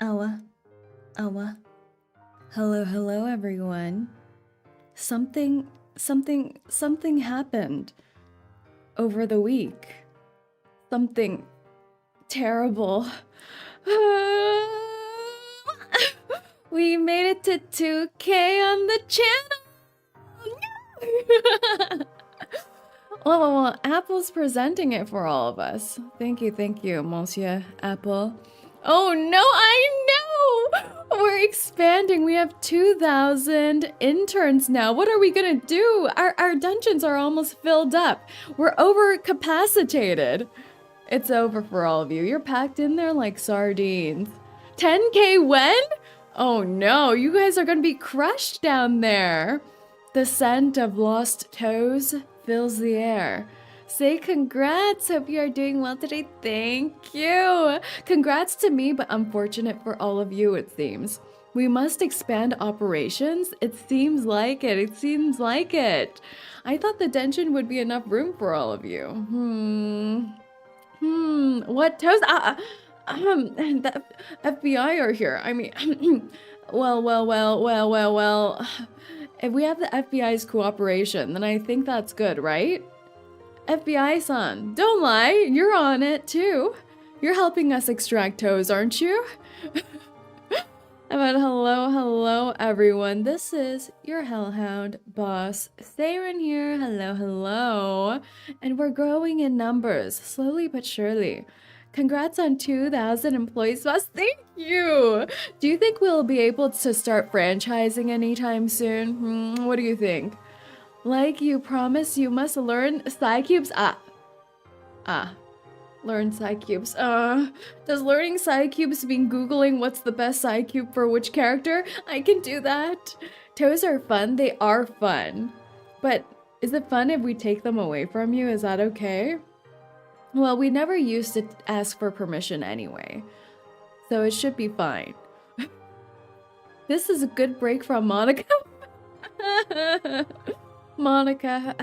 Awa. Awa. Hello, hello, everyone. Something happened over the week. Something terrible. We made it to 2K on the channel. Well, Apple's presenting it for all of us. Thank you, Monsieur Apple. Oh no, I know! We're expanding. We have 2,000 interns now. What are we gonna do? Our dungeons are almost filled up. We're overcapacitated. It's over for all of you. You're packed in there like sardines. 10K when? Oh no, you guys are gonna be crushed down there. The scent of lost toes fills the air. Say congrats. Hope you are doing well today. Thank you. Congrats to me, but unfortunate for all of you, it seems. We must expand operations. It seems like it. It seems like it. I thought the dungeon would be enough room for all of you. What toes? The FBI are here. I mean, well. If we have the FBI's cooperation, then I think that's good, right? FBI-san, don't lie, you're on it too. You're helping us extract toes, aren't you? But hello, everyone. This is your Hellhound boss, Saerin here. Hello. And we're growing in numbers, slowly but surely. Congrats on 2,000 employees, boss. Thank you. Do you think we'll be able to start franchising anytime soon? What do you think? Like you promised, you must learn Psycubes. Learn Psycubes. Does learning Psycubes mean Googling what's the best Psycube for which character? I can do that. Toes are fun. They are fun. But is it fun if we take them away from you? Is that okay? Well, we never used to ask for permission anyway, so it should be fine. This is a good break from Monica. Monica.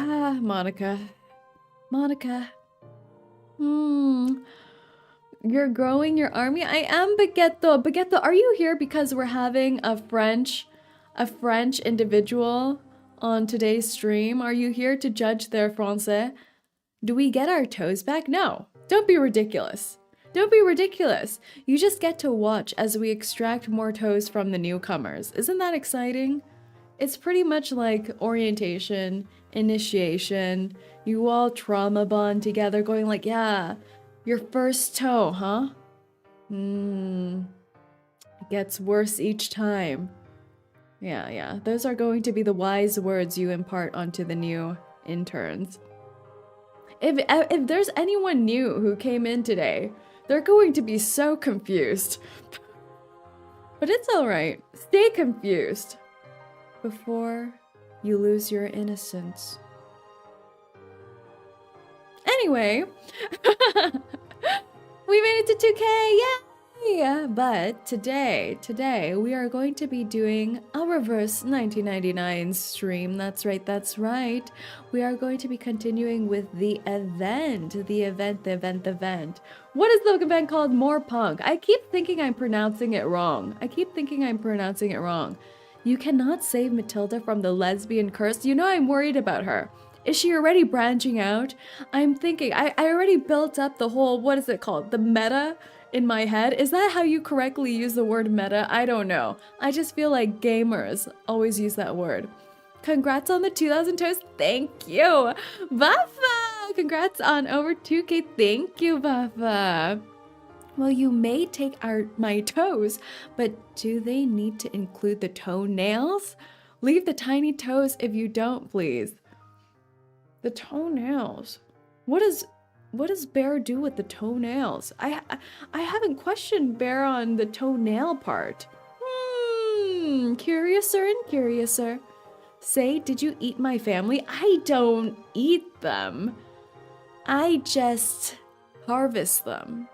You're growing your army? I am, Baguetto. Baguetto, are you here because we're having a French individual on today's stream? Are you here to judge their français? Do we get our toes back? No. Don't be ridiculous. Don't be ridiculous. You just get to watch as we extract more toes from the newcomers. Isn't that exciting? It's pretty much like orientation, initiation. You all trauma bond together going like, yeah, your first toe, huh? It gets worse each time. Yeah. Those are going to be the wise words you impart onto the new interns. If there's anyone new who came in today, they're going to be so confused. But it's alright. Stay confused before you lose your innocence. Anyway, we made it to 2K, yay! But today we are going to be doing a reverse 1999 stream. That's right. We are going to be continuing with the event. What is the event called? Mor Pankh. I keep thinking I'm pronouncing it wrong. You cannot save Matilda from the lesbian curse. You know I'm worried about her. Is she already branching out? I'm thinking, I already built up the whole, what is it called? The meta in my head. Is that how you correctly use the word meta? I don't know. I just feel like gamers always use that word. Congrats on the 2,000 toes. Thank you. Vafa! Congrats on over 2K. Thank you, Vafa. Well, you may take my toes, but do they need to include the toenails? Leave the tiny toes if you don't, please. The toenails. What does Bear do with the toenails? I haven't questioned Bear on the toenail part. Curiouser and curiouser. Say, did you eat my family? I don't eat them. I just harvest them.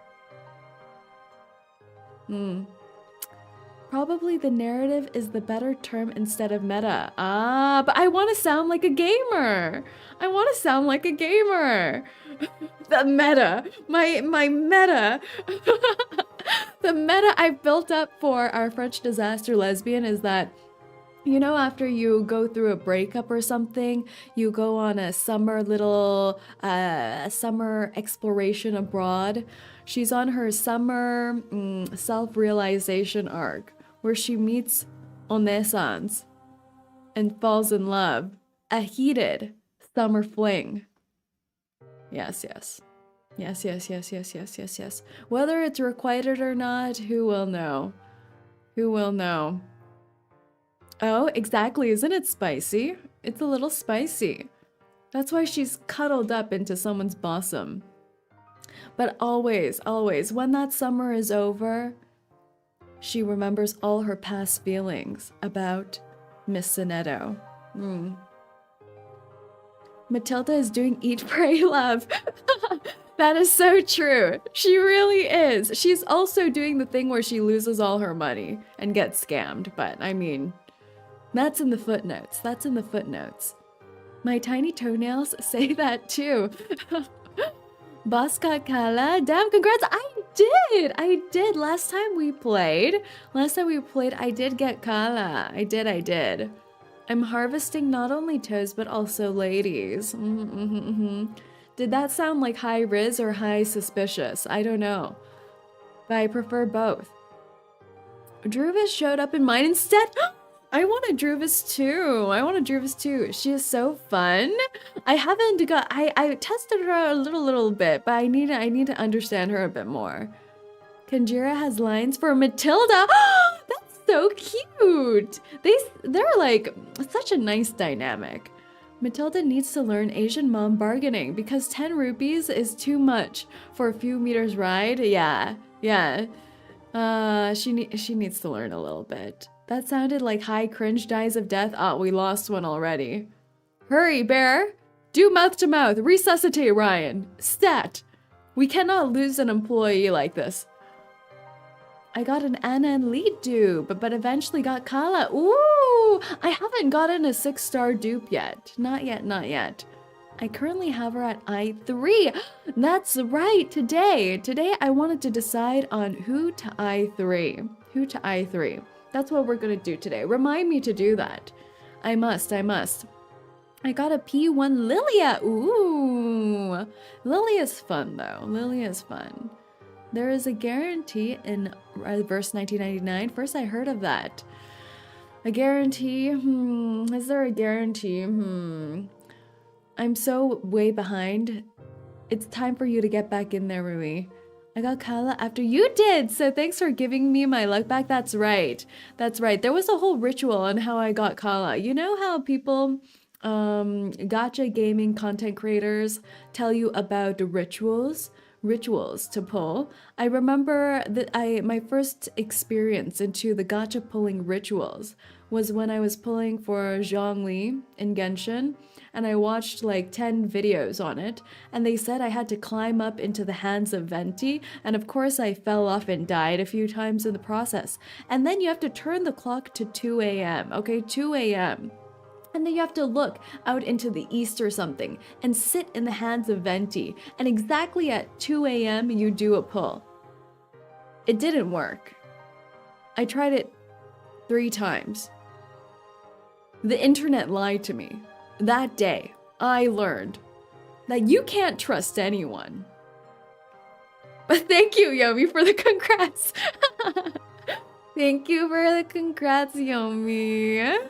Probably the narrative is the better term instead of meta. But I want to sound like a gamer. The meta. My meta. The meta I've built up for our French disaster lesbian is that, you know, after you go through a breakup or something, you go on a summer little summer exploration abroad. She's on her summer self-realization arc where she meets Onesans and falls in love. A heated summer fling. Yes, yes. Yes, yes, yes, yes, yes, yes, yes. Whether it's requited or not, who will know? Who will know? Oh, exactly. Isn't it spicy? It's a little spicy. That's why she's cuddled up into someone's bosom. But always, always, when that summer is over, she remembers all her past feelings about Miss Sonetto. Matilda is doing Eat, Pray, Love. That is so true. She really is. She's also doing the thing where she loses all her money and gets scammed. But I mean, that's in the footnotes. That's in the footnotes. My tiny toenails say that too. Boss got Kaalaa. Damn, congrats. I did. Last time we played, I did get Kaalaa. I did. I'm harvesting not only toes, but also ladies. Did that sound like high riz or high suspicious? I don't know. But I prefer both. Druvis showed up in mine instead. I want a Druvis too. She is so fun. I haven't got, I tested her a little bit, but I need to understand her a bit more. 𝐒𝐿 has lines for Matilda. That's so cute. They're like such a nice dynamic. Matilda needs to learn Asian mom bargaining because 10 rupees is too much for a few meters ride. Yeah. She needs to learn a little bit. That sounded like high cringe dies of death. Ah, we lost one already. Hurry, bear. Do mouth to mouth. Resuscitate Ryan. Stat. We cannot lose an employee like this. I got an Anna and lead dupe, but eventually got Kaalaa. Ooh, I haven't gotten a 6-star dupe yet. Not yet. I currently have her at I3. That's right, today I wanted to decide on who to I3. That's what we're gonna do today. Remind me to do that. I must. I got a P1 Lilia. Ooh, Lilia's fun though. Lilia's fun. There is a guarantee in verse 1999. First I heard of that. A guarantee? Is there a guarantee? I'm so way behind. It's time for you to get back in there, Rui. I got Kaalaa after you did, so thanks for giving me my luck back. That's right. There was a whole ritual on how I got Kaalaa. You know how people, gacha gaming content creators tell you about rituals to pull. I remember that my first experience into the gacha pulling rituals was when I was pulling for Zhongli in Genshin, and I watched like 10 videos on it, and they said I had to climb up into the hands of Venti, and of course I fell off and died a few times in the process. And then you have to turn the clock to 2 a.m. Okay, 2 a.m. And then you have to look out into the east or something and sit in the hands of Venti. And exactly at 2 a.m. you do a pull. It didn't work. I tried it 3 times. The internet lied to me. That day, I learned that you can't trust anyone. But thank you, Yomi, for the congrats. Thank you for the congrats, Yomi.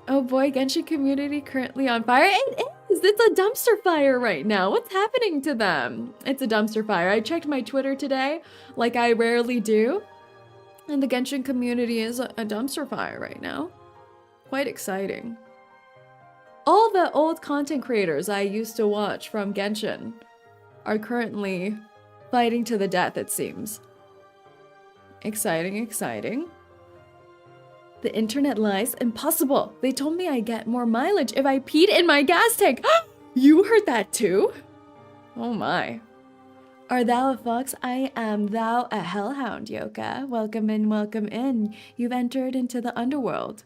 Oh boy, Genshin community currently on fire. It is! It's a dumpster fire right now. What's happening to them? It's a dumpster fire. I checked my Twitter today, like I rarely do. And the Genshin community is a dumpster fire right now. Quite exciting. All the old content creators I used to watch from Genshin are currently fighting to the death, it seems. Exciting. The internet lies. Impossible. They told me I get more mileage if I peed in my gas tank. You heard that too? Oh my. Are thou a fox? I am thou a hellhound, Yoka. Welcome in. You've entered into the underworld.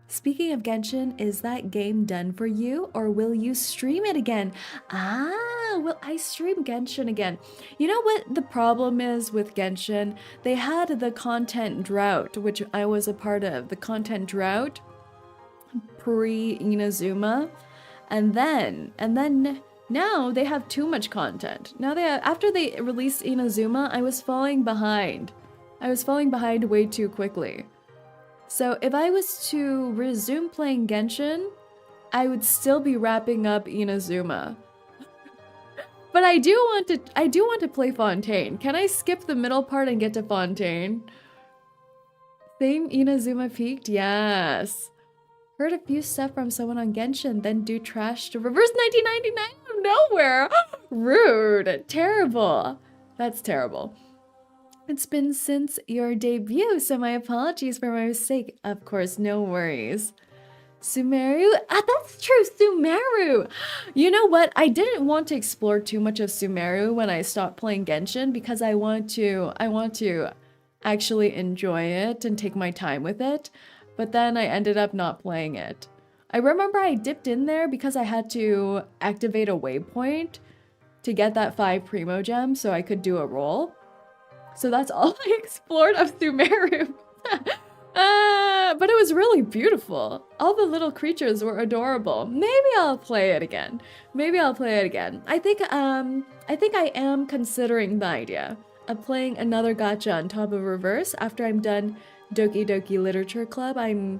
Speaking of Genshin, is that game done for you or will you stream it again? Ah, will I stream Genshin again? You know what the problem is with Genshin? They had the content drought, which I was a part of. The content drought pre-Inazuma. And then now they have too much content. Now after they released Inazuma, I was falling behind. I was falling behind way too quickly. So if I was to resume playing Genshin, I would still be wrapping up Inazuma. But I do want to play Fontaine. Can I skip the middle part and get to Fontaine? Same Inazuma peaked? Yes. Heard a few stuff from someone on Genshin, then do trash to reverse 1999 out of nowhere. Rude. Terrible. That's terrible. It's been since your debut, so my apologies for my mistake. Of course, no worries. Sumeru? Ah, that's true, Sumeru! You know what? I didn't want to explore too much of Sumeru when I stopped playing Genshin because I want to actually enjoy it and take my time with it. But then I ended up not playing it. I remember I dipped in there because I had to activate a waypoint to get that 5 Primo Gem so I could do a roll. So that's all I explored of Sumeru. But it was really beautiful. All the little creatures were adorable. Maybe I'll play it again. Maybe I'll play it again. I think I am considering the idea of playing another gacha on top of Reverse after I'm done Doki Doki Literature Club. I'm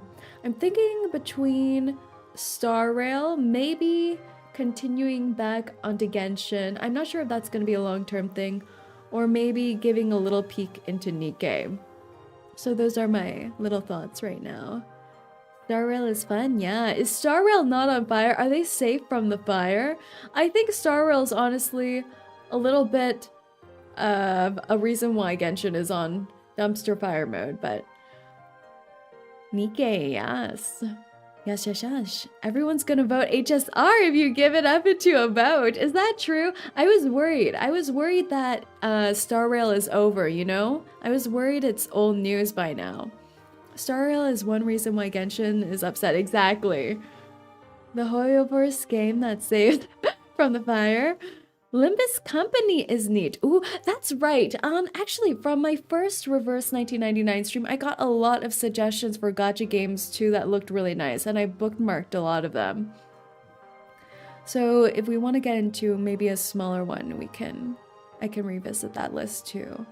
thinking between Star Rail, maybe continuing back onto Genshin. I'm not sure if that's going to be a long-term thing, or maybe giving a little peek into 𝐒𝐚𝐥𝐬. So those are my little thoughts right now. Star Rail is fun, yeah. Is Star Rail not on fire? Are they safe from the fire? I think Star Rail is honestly a little bit of a reason why Genshin is on dumpster fire mode, but 𝐒𝐒𝐿, yes. Yes. Everyone's gonna vote HSR if you give it up into a vote. Is that true? I was worried. I was worried that Star Rail is over, you know? I was worried it's old news by now. Star Rail is one reason why Genshin is upset. Exactly. The Hoyoverse game that's saved from the fire. Limbus Company is neat. Ooh, that's right. Actually, from my first Reverse 1999 stream, I got a lot of suggestions for gacha games too that looked really nice, and I bookmarked a lot of them. So if we want to get into maybe a smaller one, I can revisit that list too.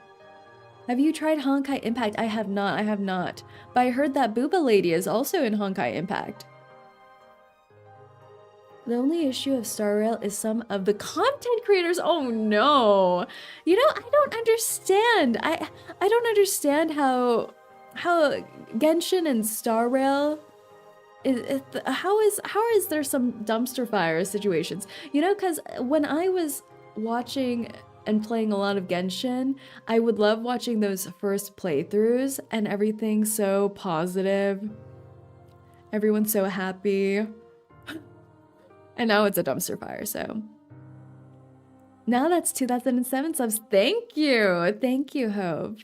Have you tried Honkai Impact? I have not. But I heard that Booba Lady is also in Honkai Impact. The only issue of Star Rail is some of the content creators. Oh no. You know, I don't understand. I don't understand how Genshin and Star Rail how is there some dumpster fire situations? You know, cuz when I was watching and playing a lot of Genshin, I would love watching those first playthroughs and everything's so positive. Everyone's so happy. And now it's a dumpster fire, so. Now that's 2007 subs. Thank you. Thank you, Hope.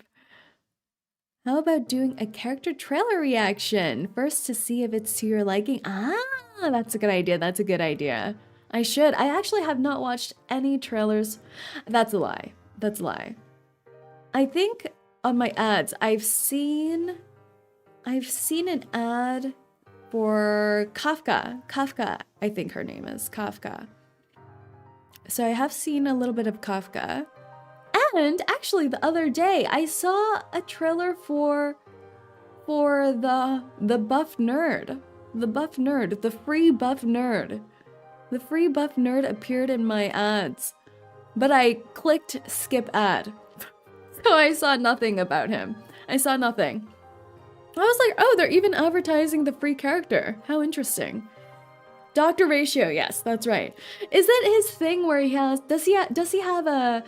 How about doing a character trailer reaction? First to see if it's to your liking. Ah, that's a good idea. That's a good idea. I should. I actually have not watched any trailers. That's a lie. That's a lie. I think on my ads, I've seen an ad for Kafka, I think her name is Kafka. So I have seen a little bit of Kafka. And actually the other day I saw a trailer for the buff nerd. The buff nerd, the free buff nerd. The free buff nerd appeared in my ads. But I clicked skip ad. So I saw nothing about him. I saw nothing. I was like, oh, they're even advertising the free character. How interesting. Dr. Ratio, yes, that's right. Is it his thing where he has, does he have a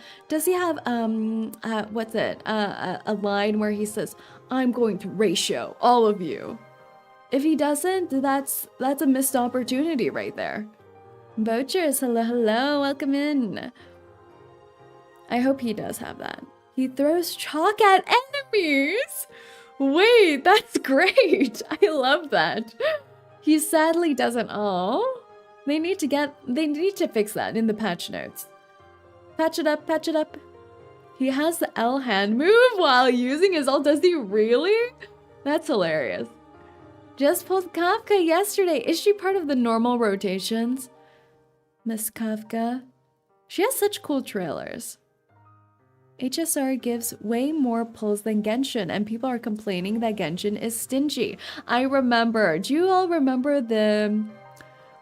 line where he says, I'm going to ratio all of you. If he doesn't, that's a missed opportunity right there. Boachers, hello, welcome in. I hope he does have that. He throws chalk at enemies. Wait, that's great. I love that. He sadly doesn't. Oh, they need to fix that in the patch notes. Patch it up, patch it up. He has the L hand move while using his ult. Does he really? That's hilarious. Just pulled Kafka yesterday. Is she part of the normal rotations? Miss Kafka. She has such cool trailers. HSR gives way more pulls than Genshin, and people are complaining that Genshin is stingy. I remember. Do you all remember the...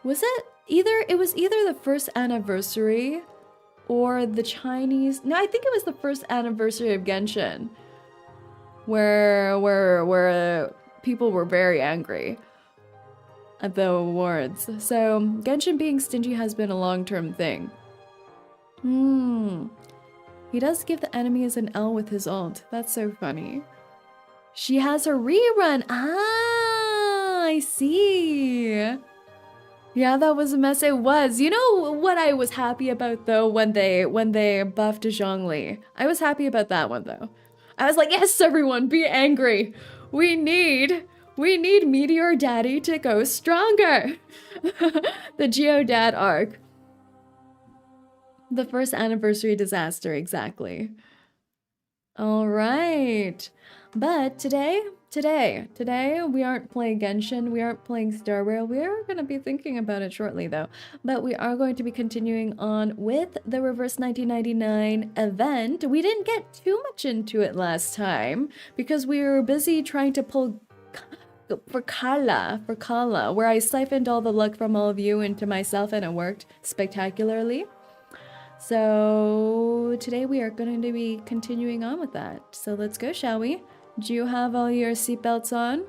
Was it either... It was either the first anniversary or the Chinese... No, I think it was the first anniversary of Genshin. Where people were very angry at the awards. So, Genshin being stingy has been a long-term thing. He does give the enemies an L with his ult. That's so funny. She has her rerun. Ah, I see. Yeah, that was a mess. It was. You know what I was happy about though when they buffed Zhongli? I was happy about that one though. I was like, yes, everyone, be angry. We need Meteor Daddy to go stronger. The Geodad arc. The first anniversary disaster, exactly. All right. But today, we aren't playing Genshin, we aren't playing Star Rail. We are going to be thinking about it shortly, though. But we are going to be continuing on with the Reverse 1999 event. We didn't get too much into it last time because we were busy trying to pull for Kaalaa, where I siphoned all the luck from all of you into myself, and it worked spectacularly. So today we are going to be continuing on with that. So let's go, shall we? Do you have all your seatbelts on?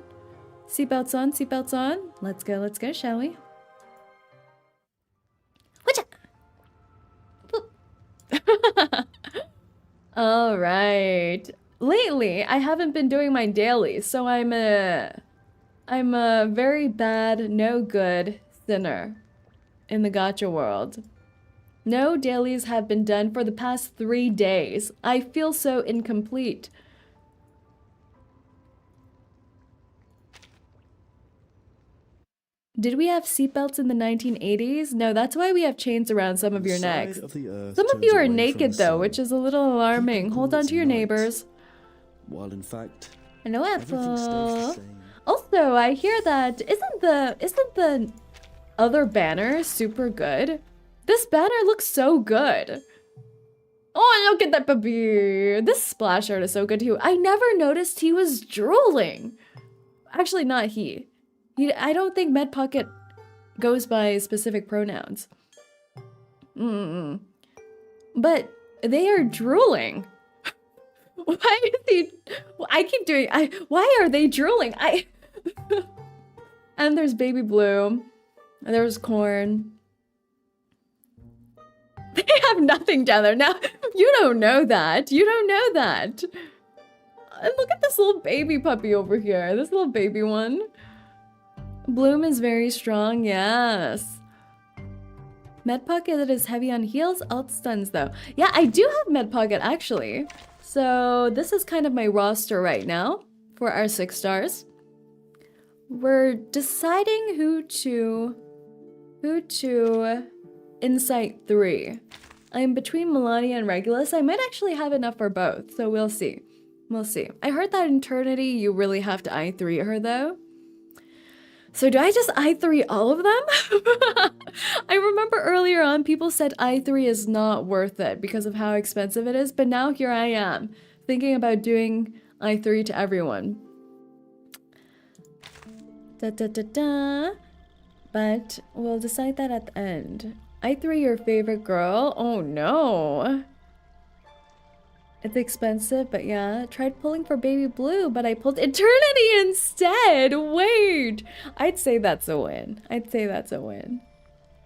Seatbelts on, seatbelts on. Let's go, shall we? All right. Lately, I haven't been doing my dailies, so I'm a very bad, no good sinner in the gacha world. No dailies have been done for the past 3 days. I feel so incomplete. Did we have seatbelts in the 1980s? No, that's why we have chains around some of your necks. Some of you are naked though, which is a little alarming. Hold on to your neighbors. While in fact, hello, Apple. Also, I hear that isn't the other banner super good? This banner looks so good. Oh, look at that baby. This splash art is so good too. I never noticed he was drooling. Actually, not he. I don't think Med Pocket goes by specific pronouns. But they are drooling. Why is he... I keep doing... why are they drooling? And there's Baby Blue. And there's Corn. They have nothing down there. Now, you don't know that. You don't know that. And look at this little baby puppy over here. This little baby one. Bloom is very strong, yes. Med Pocket is heavy on heals, alt stuns though. Yeah, I do have Med Pocket actually. So this is kind of my roster right now for our 6 stars. We're deciding who to Insight 3. I'm between Melania and Regulus. I might actually have enough for both, so we'll see. We'll see. I heard that in Eternity you really have to I3 her though. So do I just I3 all of them? I remember earlier on people said I3 is not worth it because of how expensive it is, but now here I am thinking about doing I3 to everyone. But we'll decide that at the end. I3 your favorite girl? Oh no. It's expensive, but yeah. Tried pulling for Baby Blue, but I pulled Eternity instead. Wait. I'd say that's a win. I'd say that's a win.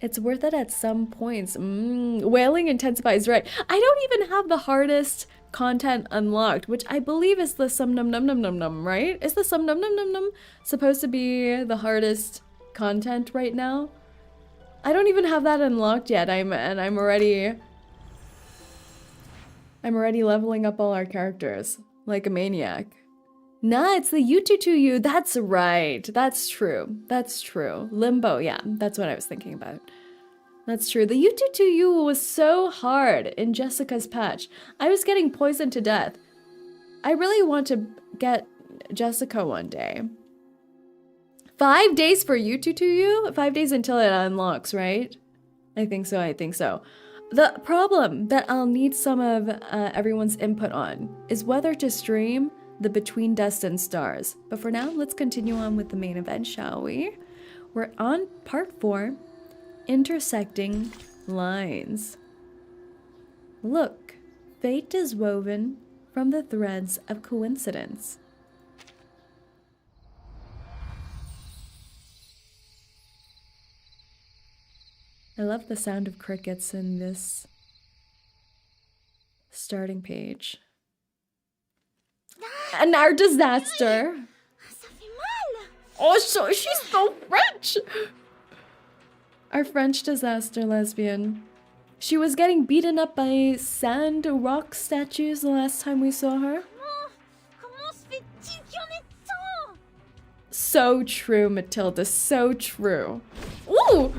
It's worth it at some points. Wailing intensifies, right. I don't even have the hardest content unlocked, which I believe is the Sum Num Num Num Num Num, right? Is the Sum Num Num Num Num supposed to be the hardest content right now? I don't even have that unlocked yet. I'm already leveling up all our characters like a maniac. Nah, it's the 𝐂𝐡𝐚𝐭. That's right. That's true. That's true. Limbo, yeah, that's what I was thinking about. That's true. The 𝐂𝐡𝐚𝐭 was so hard in Jessica's patch. I was getting poisoned to death. I really want to get Jessica one day. 5 days for 𝐂𝐡𝐚𝐭? 5 days until it unlocks, right? I think so, I think so. The problem that I'll need some of everyone's input on is whether to stream the Between Dust and Stars. But for now, let's continue on with the main event, shall we? We're on part 4, intersecting lines. Look, fate is woven from the threads of coincidence. I love the sound of crickets in this starting page. And our disaster. Oh, so she's so French. Our French disaster lesbian. She was getting beaten up by sand rock statues the last time we saw her. So true, Matilda. So true. Ooh!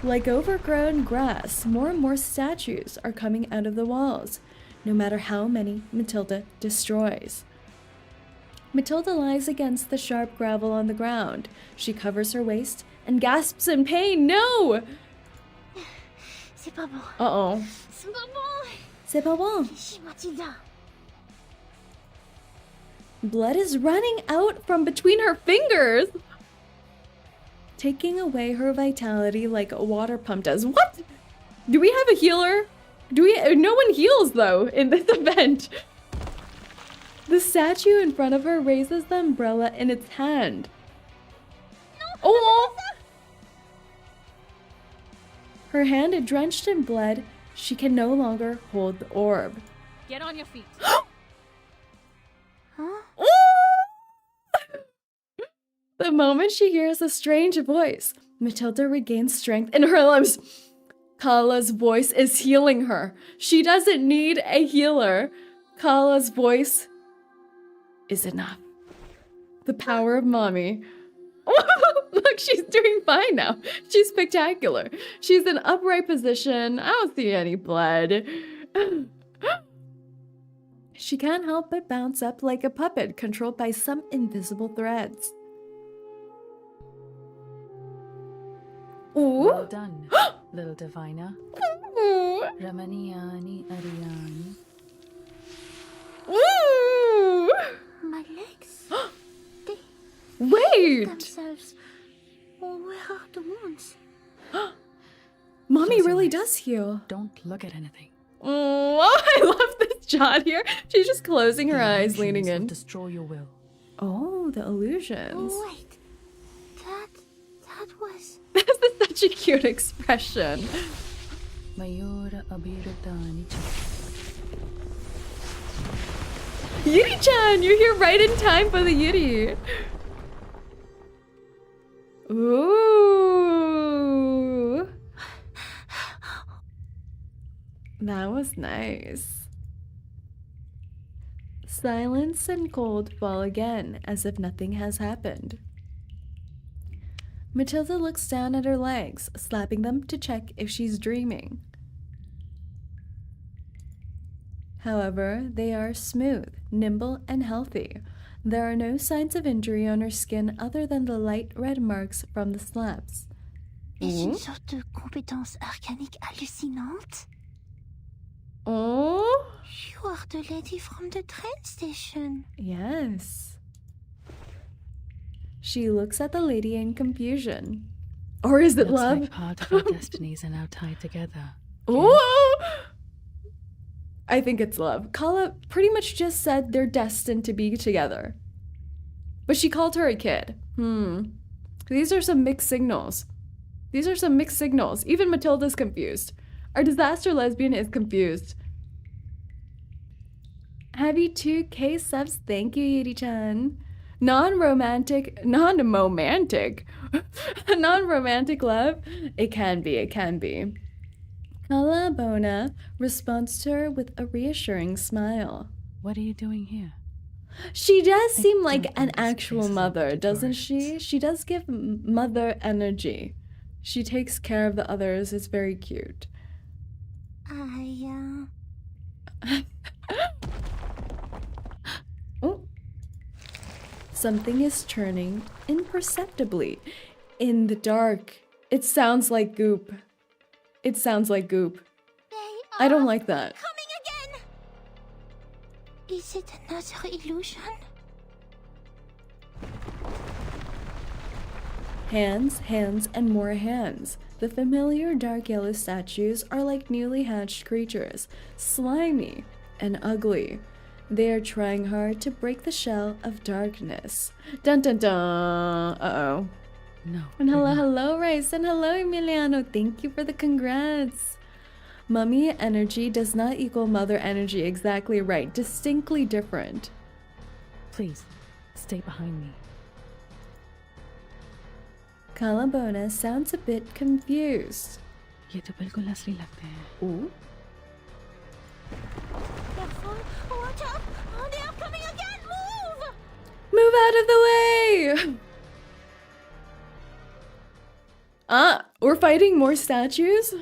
Like overgrown grass, more and more statues are coming out of the walls, no matter how many Matilda destroys. Matilda lies against the sharp gravel on the ground. She covers her waist and gasps in pain. No! C'est pas bon. Uh-oh. C'est pas bon. C'est pas bon. Matilda. Blood is running out from between her fingers, taking away her vitality like a water pump does. What? Do we have a healer? No one heals though in this event. The statue in front of her raises the umbrella in its hand. Oh! Her hand is drenched in blood. She can no longer hold the orb. Get on your feet. The moment she hears a strange voice, Matilda regains strength in her limbs. Kaalaa's voice is healing her. She doesn't need a healer. Kaalaa's voice is enough. The power of mommy. Look, she's doing fine now. She's spectacular. She's in upright position. I don't see any blood. She can't help but bounce up like a puppet controlled by some invisible threads. Ooh. Well done, little diviner. Ooh. Ramaniani Ariani. Ooh. My legs. They Wait. themselves. Oh, where are the wounds? Mommy Close your really eyes. does heal. Don't look at anything. Oh, I love this shot here. She's just closing her eyes, leaning Illusions will in. destroy your will. Oh, the illusions. Oh, wait. That was... This is such a cute expression. Mayura abiratani. Yuri-chan, you're here right in time for the Yuri. Ooh. That was nice. Silence and cold fall again, as if nothing has happened. Matilda looks down at her legs, slapping them to check if she's dreaming. However, they are smooth, nimble, and healthy. There are no signs of injury on her skin other than the light red marks from the slaps. Est-ce une sorte de compétence arcanique hallucinante? Oh? You are the lady from the train station. Yes. She looks at the lady in confusion. Or is it Looks love? like part of our destinies are now tied together. Ooh! I think it's love. Kaalaa pretty much just said they're destined to be together. But she called her a kid. These are some mixed signals. These are some mixed signals. Even Matilda's confused. Our disaster lesbian is confused. Happy 2K subs. Thank you, Yuri-chan. Non-romantic love? It can be. Kaalaa Bona responds to her with a reassuring smile. What are you doing here? She does I seem like don't an think this actual place is mother, open to doesn't she? tourists. She does give mother energy. She takes care of the others. It's very cute. Oh. Something is churning imperceptibly in the dark. It sounds like goop. It sounds like goop. I don't like that. Coming again! Is it another illusion? Hands, hands, and more hands. The familiar dark yellow statues are like newly hatched creatures, slimy and ugly. They are trying hard to break the shell of darkness. Dun dun dun! Uh-oh. No. And you're hello, not. hello, Rice, and hello, Emiliano. Thank you for the congrats. Mummy energy does not equal mother energy. Exactly right. Distinctly different. Please, stay behind me. Kaalaa sounds a bit confused. ये तो बिल्कुल असली लगते हैं. Ooh. Careful! Watch out! Oh, they are coming again! Move! Move out of the way! Ah, we're fighting more statues?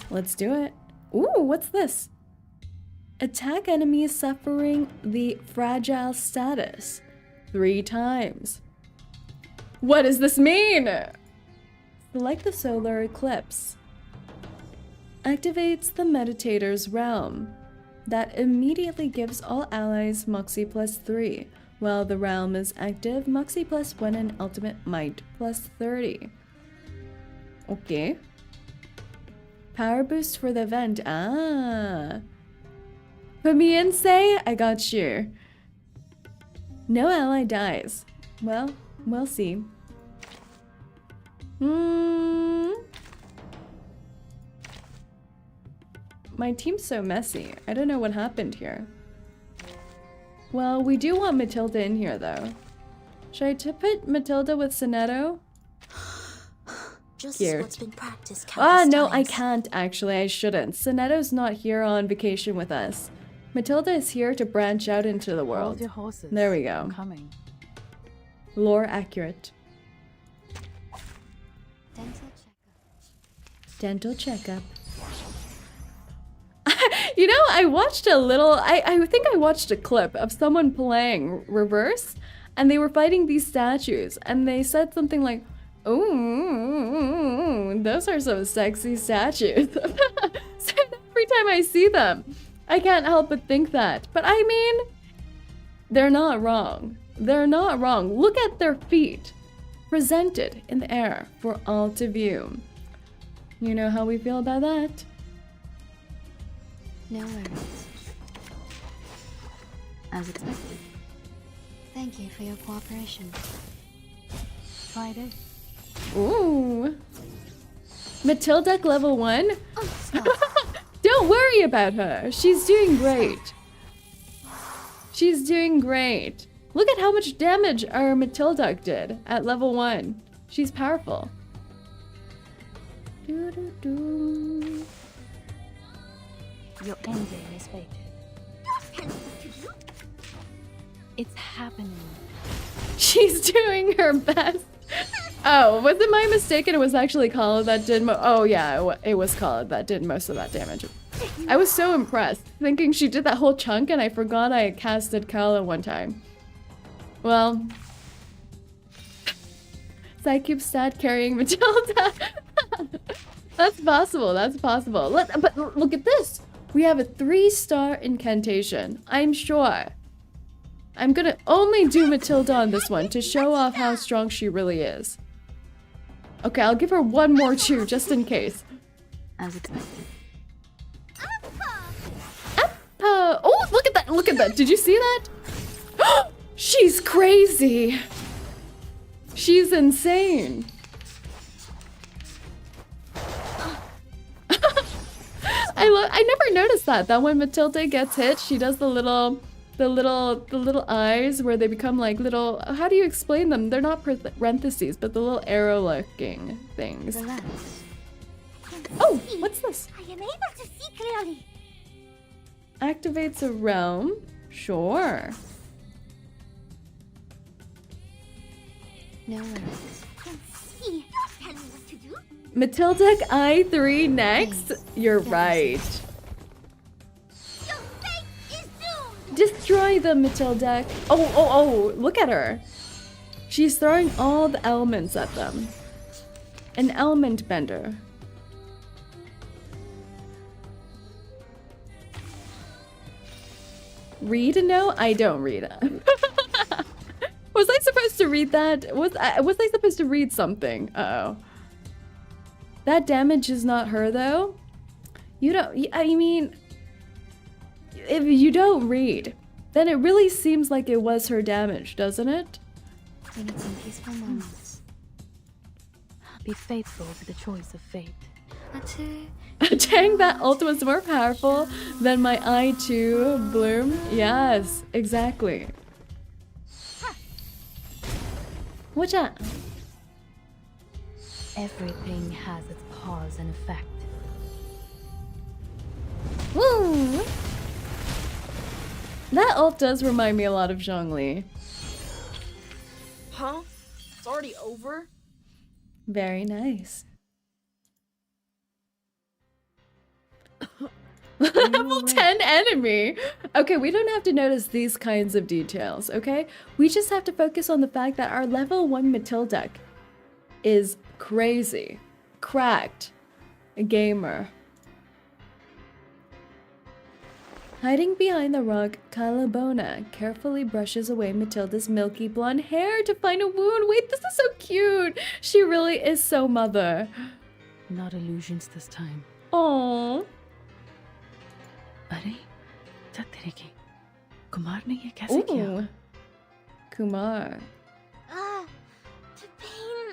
Let's do it. Ooh, what's this? Attack enemies suffering the fragile status 3 times. What does this mean? Select the solar eclipse. Activates the meditator's realm. That immediately gives all allies Moxie +3. While the realm is active, Moxie +1 and ultimate might +30. Okay. Power boost for the event. Ah. Put me in, say. I got you. No ally dies. Well, we'll see. My team's so messy. I don't know what happened here. Well, we do want Matilda in here, though. Should I put Matilda with Sonetto? Just Cute. what's been practiced Ah, countless no, I times. can't, actually. I shouldn't. Sonetto's not here on vacation with us. Matilda is here to branch out into the Hold world. your horses. There we go. I'm coming. Lore accurate. Dental checkup. Dental checkup. You know, I watched a little, I think I watched a clip of someone playing Reverse, and they were fighting these statues, and they said something like, "Ooh, those are some sexy statues." So every time I see them, I can't help but think that. But I mean, they're not wrong. They're not wrong. Look at their feet, presented in the air for all to view. You know how we feel about that? No worries. As expected. Thank you for your cooperation. Try this. Ooh. Matilda level 1? Oh, stop. Don't worry about her. She's doing great. She's doing great. Look at how much damage our Matilda did at level 1. She's powerful. Doo-doo-doo. Your ending is fated. It's happening. She's doing her best. Oh, was it my mistake and it was actually Kaalaa that did oh yeah, it was Kaalaa that did most of that damage. I was so impressed, thinking she did that whole chunk and I forgot I casted Kaalaa one time. Well, Psycube stat carrying Matilda. That's possible, that's possible. But look at this. We have a 3-star incantation, I'm sure. I'm gonna only do Matilda on this one to show off how strong she really is. Okay, I'll give her one more chew just in case. As expected. Oh, look at that, look at that. Did you see that? She's crazy. She's insane. I never noticed that when Matilda gets hit, she does the little eyes where they become like little, how do you explain them? They're not parentheses, but the little arrow looking things. Relax. Oh, what's this? I am able to see clearly. Activates a realm. Sure. No worries. Can see. Tell me what to do. Matilda I3 next? You're right. Your fate is doomed. Destroy them, Matilda. Oh, look at her. She's throwing all the elements at them. An element bender. Read? No, I don't read it. Was I supposed to read that? Was I supposed to read something? Uh-oh. That damage is not her, though. You don't... I mean... If you don't read, then it really seems like it was her damage, doesn't it? We need some peaceful moments. Be faithful to the choice of fate. Dang, that ult was more powerful than my I2 bloom. Yes, exactly. What's that? Everything has its cause and effect. Woo! That ult does remind me a lot of Zhongli. Huh? It's already over? Very nice. Level 10 enemy! Okay, we don't have to notice these kinds of details, okay? We just have to focus on the fact that our level 1 Matilda is crazy, cracked, a gamer. Hiding behind the rock, Kaalaa carefully brushes away Matilda's milky blonde hair to find a wound. Wait, this is so cute! She really is so mother. Not illusions this time. Aww. अरे क्या तेरे की कुमार ने ये कैसे किया? Ooh. Kumar. The pain.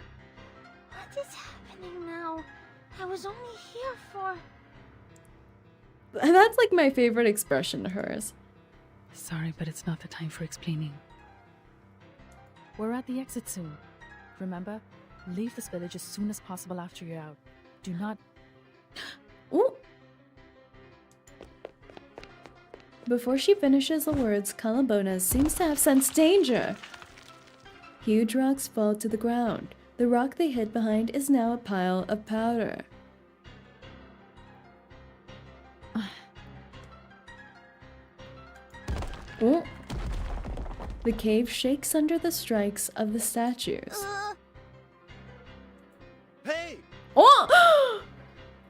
What is happening now? I was only here for... That's like my favorite expression of hers. Sorry, but it's not the time for explaining. We're at the exit soon. Remember, leave this village as soon as possible after you're out. Do not... Ooh. Before she finishes the words, Kaalaa seems to have sensed danger. Huge rocks fall to the ground. The rock they hid behind is now a pile of powder. Ooh. The cave shakes under the strikes of the statues. Hey! Oh!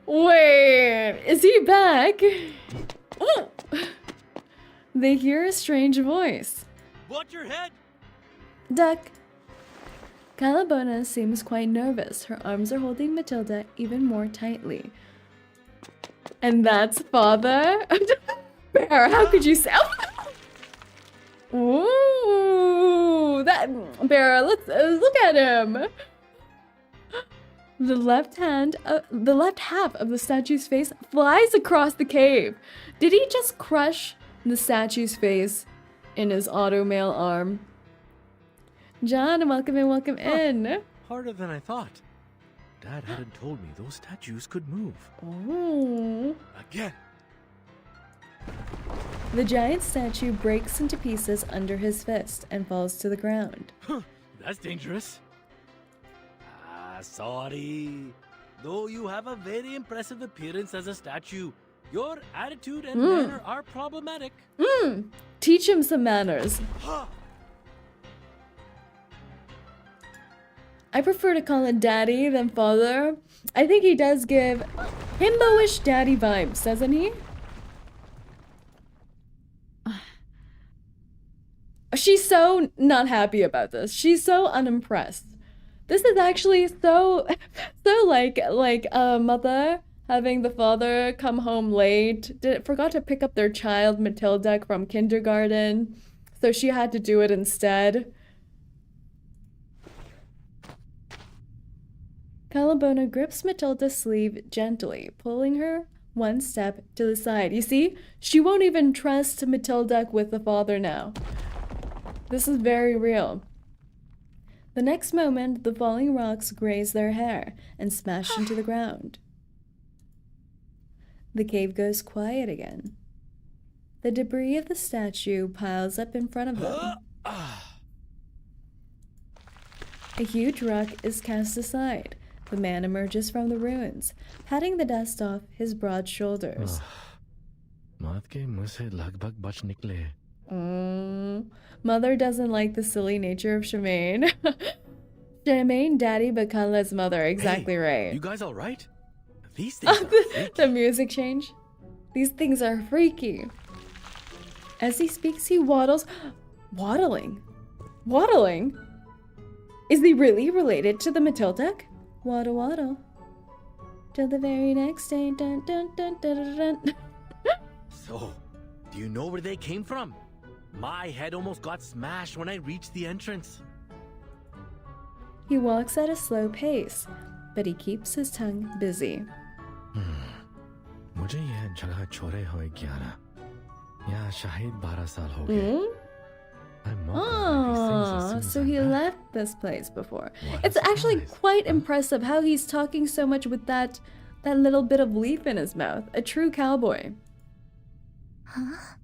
Wait, is he back? Oh! They hear a strange voice. Watch your head! Duck. Kaalaa seems quite nervous. Her arms are holding Matilda even more tightly. And that's father? Bear, how could you say? Ooh, that Bear, let's look at him. The left half of the statue's face flies across the cave. Did he just crush the statue's face in his automail arm? John, welcome in. Harder than I thought. Dad hadn't told me those statues could move. Ooh. Again. The giant statue breaks into pieces under his fist and falls to the ground. That's dangerous. Sorry. Though you have a very impressive appearance as a statue, your attitude and manner are problematic. Teach him some manners. I prefer to call him daddy than father. I think he does give himbo-ish daddy vibes, doesn't he? She's so not happy about this. She's so unimpressed. This is actually so like a mother having the father come home late. Forgot to pick up their child Matilda from kindergarten, so she had to do it instead. Kaalaa grips Matilda's sleeve gently, pulling her one step to the side. You see, she won't even trust Matilda with the father now. This is very real. The next moment, the falling rocks graze their hair and smash into the ground. The cave goes quiet again. The debris of the statue piles up in front of them. A huge rock is cast aside. The man emerges from the ruins, patting the dust off his broad shoulders. Mother doesn't like the silly nature of Shemaine. Shemaine, daddy, but Kaala's mother. Exactly right. You guys all right? These things are freaky. The music change. These things are freaky. As he speaks, he waddles. Waddling? Is he really related to the Matilda? Waddle, waddle. Till the very next day. Dun, dun, dun, dun, dun, dun. So, do you know where they came from? My head almost got smashed when I reached the entrance. He walks at a slow pace, but he keeps his tongue busy. मुझे यह जगह छोड़े हुए 11 यहाँ शायद 12 साल हो गए. Oh, so he left this place before. It's actually quite impressive how he's talking so much with that little bit of leaf in his mouth. A true cowboy. Huh?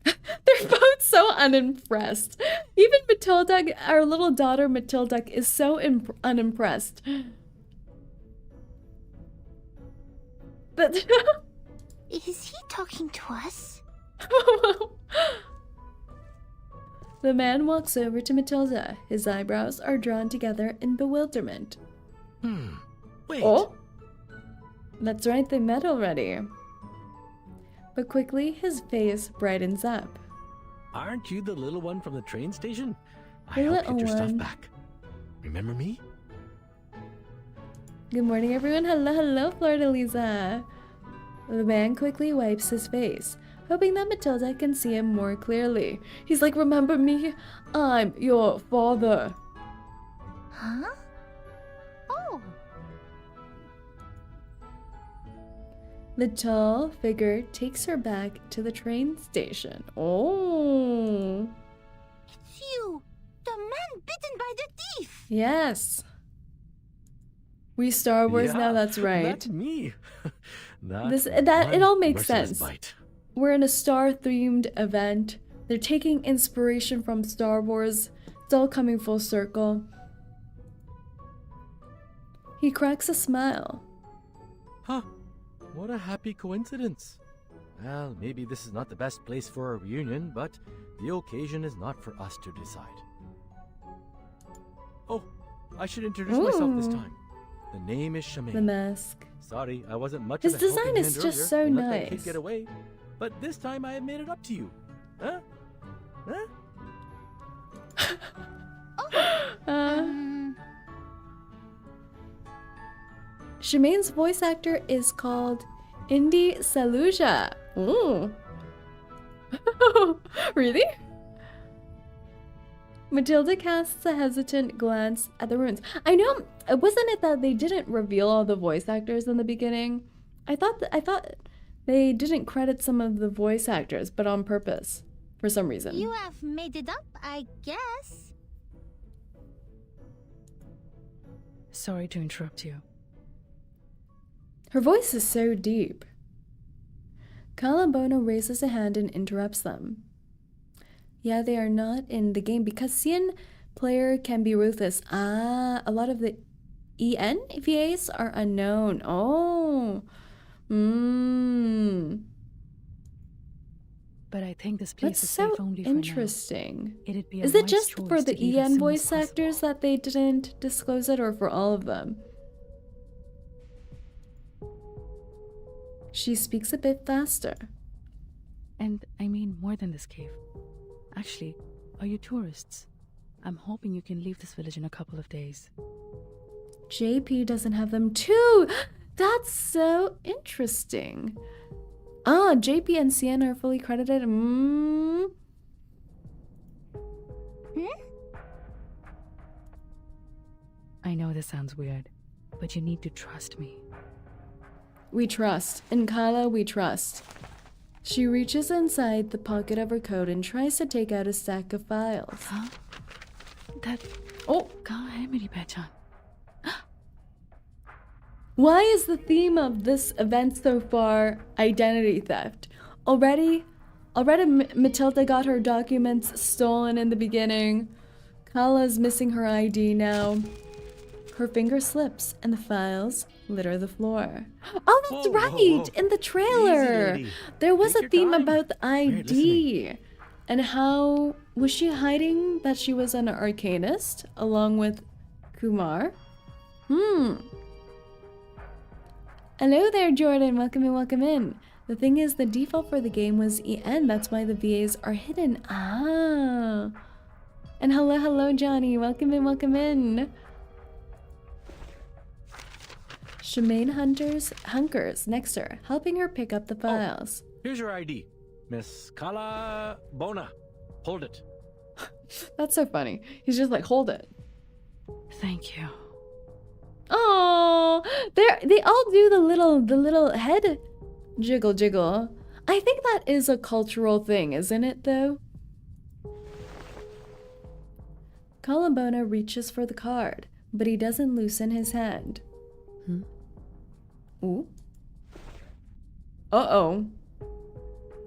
They're both so unimpressed. Even Matilda, our little daughter Matilda, is so unimpressed. But Is he talking to us? The man walks over to Matilda. His eyebrows are drawn together in bewilderment. Wait. Oh, that's right, they met already. But quickly, his face brightens up. Aren't you the little one from the train station? I The helped little get your stuff one. back. Remember me? Good morning, everyone. Hello, hello, Florida-Lisa. The man quickly wipes his face, hoping that Matilda can see him more clearly. He's like, remember me? I'm your father. Huh? Oh. The tall figure takes her back to the train station. Oh. It's you! The man bitten by the thief! Yes. We Star Wars now, that's right. That's me. It all makes merciless sense. bite. We're in a star-themed event. They're taking inspiration from Star Wars. It's all coming full circle. He cracks a smile. Huh. What a happy coincidence. Well, maybe this is not the best place for a reunion, but the occasion is not for us to decide. Oh, I should introduce myself this time. The name is Shemaine. The mask. Sorry, I wasn't much His of a helping design is hand just earlier so and let that kid nice. get away. But this time I have made it up to you. Huh? Shemaine's voice actor is called Indy Saluja. Ooh. Really? Matilda casts a hesitant glance at the ruins. I know, wasn't it that they didn't reveal all the voice actors in the beginning? I thought they didn't credit some of the voice actors, but on purpose, for some reason. You have made it up, I guess. Sorry to interrupt you. Her voice is so deep. Kaalaa raises a hand and interrupts them. Yeah, they are not in the game because CN player can be ruthless. Ah, a lot of the EN VAs are unknown. Oh. But I think this place That's is so safe only for interesting. now. It'd be a Is it wise just choice for to the leave as EN soon voice as possible. actors that they didn't disclose it, or for all of them? She speaks a bit faster. And I mean more than this cave. Actually, are you tourists? I'm hoping you can leave this village in a couple of days. JP doesn't have them too. That's so interesting. Ah, JP and CN are fully credited. I know this sounds weird, but you need to trust me. We trust. In Kaalaa, we trust. She reaches inside the pocket of her coat and tries to take out a stack of files. Huh? That... Oh, कहाँ है मेरी पहचान? why is the theme of this event so far identity theft? Already, Already Matilda got her documents stolen in the beginning. Kaala's missing her ID now. Her finger slips and the files litter the floor. Oh, that's Whoa, right! whoa, whoa. In the trailer! Easy, lady. There was Take a your theme time. about the We're ID. And how was she hiding that she was an arcanist along with Kumar? Hello there, Jordan. Welcome in, welcome in. The thing is, the default for the game was EN. That's why the VAs are hidden. Ah. And hello, Johnny. Welcome in, welcome in. Shemaine hunkers next to her, helping her pick up the files. Here's your ID. Miss Kaalaa Bona. Hold it. That's so funny. He's just like, hold it. Thank you. Oh, they all do the little head jiggle. I think that is a cultural thing, isn't it though? Kaalaa reaches for the card, but he doesn't loosen his hand. Ooh. Uh-oh.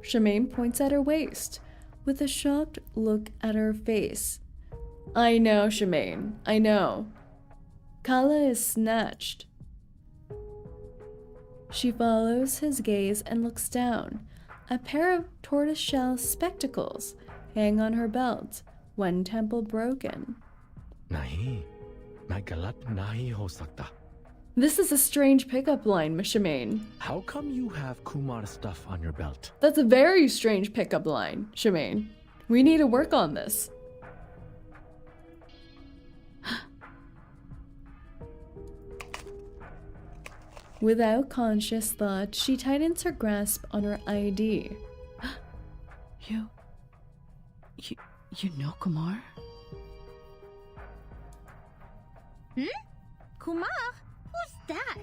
Shemaine points at her waist, with a shocked look at her face. I know, Shemaine. I know. Kaalaa is snatched. She follows his gaze and looks down. A pair of tortoiseshell spectacles hang on her belt, one temple broken. नहीं, मैं गलत नहीं हो सकता. This is a strange pickup line, Shemaine. How come you have Kumar stuff on your belt? That's a very strange pickup line, Shemaine. We need to work on this. Without conscious thought, she tightens her grasp on her ID. You know Kumar? Kumar? Who's that?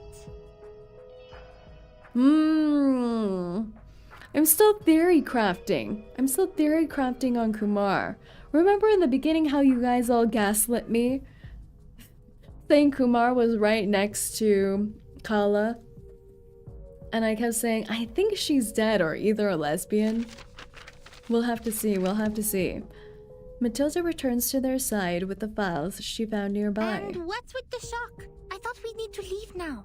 I'm still theory crafting. On Kumar. Remember in the beginning how you guys all gaslit me? Saying Kumar was right next to Kaalaa. And I kept saying, I think she's dead or either a lesbian. We'll have to see. Matilda returns to their side with the files she found nearby. And what's with the shock? I thought we need to leave now.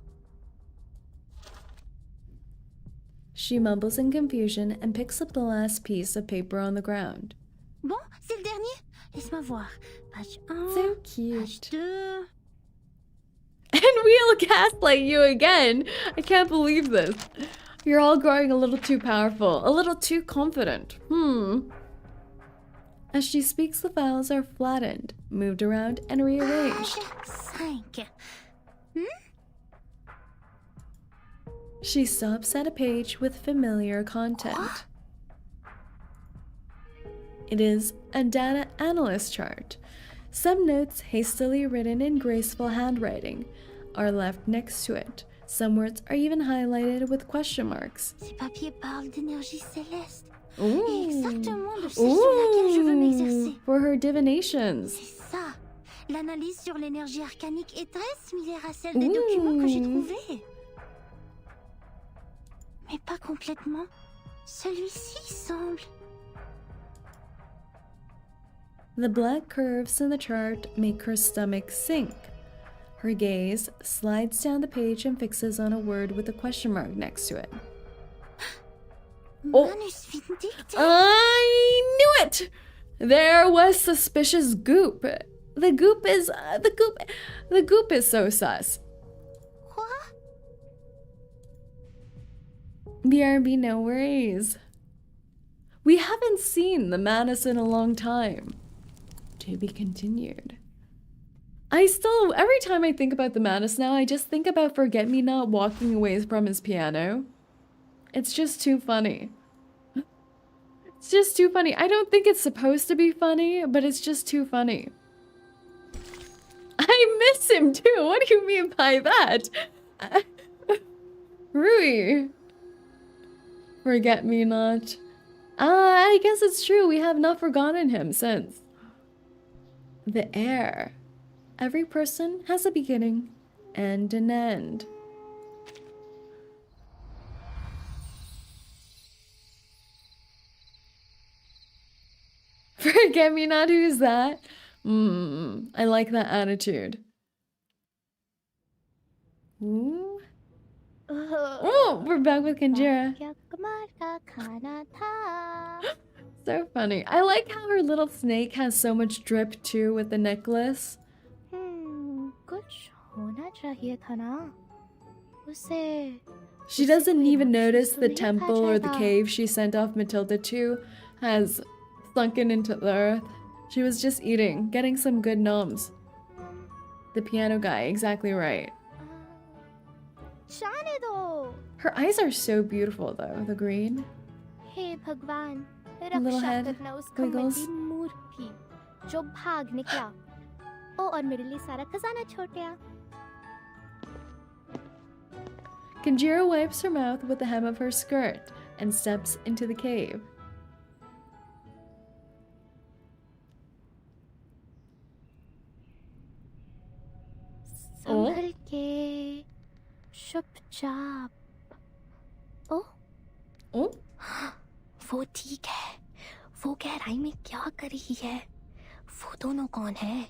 She mumbles in confusion and picks up the last piece of paper on the ground. Bon, c'est le dernier? Laisse-moi voir. Page 1, So page cute. 2... And we'll gaslight you again. I can't believe this. You're all growing a little too powerful, a little too confident. As she speaks, the files are flattened, moved around, and rearranged. Page 5. She stops at a page with familiar content. It is a data analyst chart. Some notes, hastily written in graceful handwriting, are left next to it. Some words are even highlighted with question marks. Ces papiers parlent d'énergie céleste. Ooh. Et exactement de celle sur laquelle je veux m'exercer. For her divinations. C'est ça. L'analyse sur l'énergie arcanique est très similaire à celle des documents que j'ai trouvés. Mais pas complètement. Celui-ci semble... The black curves in the chart make her stomach sink. Her gaze slides down the page and fixes on a word with a question mark next to it. Manus vindicte. I knew it! There was suspicious goop. The goop is so sus. Quoi? BRB, no worries. We haven't seen the Manus in a long time. To be continued. Every time I think about the Manus now, I just think about Forget-Me-Not walking away from his piano. It's just too funny. It's just too funny. I don't think it's supposed to be funny, but it's just too funny. I miss him too. What do you mean by that? Rui. Forget-Me-Not. I guess it's true. We have not forgotten him since. The air. Every person has a beginning and an end. Geminat, who's that? I like that attitude. Ooh. Oh, we're back with Kanjira. So funny. I like how her little snake has so much drip too with the necklace. कुछ होना चाहिए था ना उसे She doesn't even notice the temple or the cave she sent off Matilda to has sunken into the earth. She was just eating, getting some good noms. The piano guy, exactly right. जाने दो Her eyes are so beautiful though, the green. हे भगवान Little रक्षा head करना उस wiggles. कमंडी मूर्ति जो भाग निकला ओ और मेरे लिए सारा खजाना छोड़ गया Kanjira wipes her mouth with the hem of her skirt and steps into the cave. संभल के चुपचाप ओ Oh, वो ठीक है वो गहराई में क्या कर रही है वो दोनों कौन है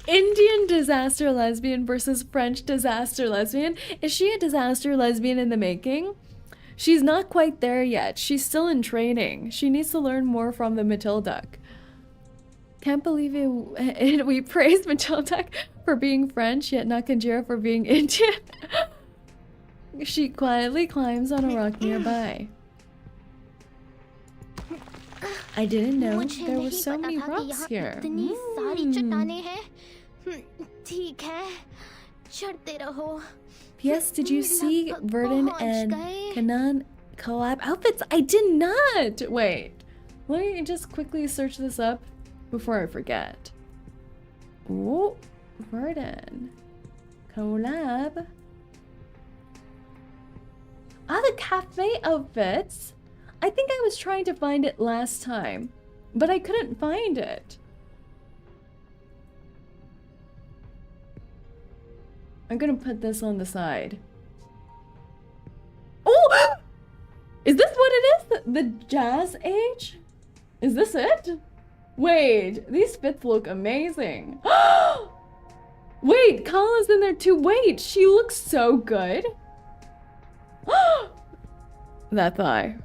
Indian disaster lesbian versus French disaster lesbian. Is she a disaster lesbian in the making? She's not quite there yet. She's still in training. She needs to learn more from the Matilda. Can't believe it. We praise Matilda for being French, yet not Kanjira for being Indian. She quietly climbs on a rock nearby. I didn't know there were so many rocks here. इतनी सारी चट्टानें हैं ठीक है चढ़ते रहो P.S. Did you see Verdun and Kanan collab outfits? I did not! Wait. Let me just quickly search this up before I forget. Oh, Verdun. Collab. Ah, the cafe outfits. I think I was trying to find it last time, but I couldn't find it. I'm gonna put this on the side. Oh! Is this what it is? The jazz age? Is this it? Wait, these fits look amazing. Wait, Kaala's in there too. Wait, she looks so good. That thigh.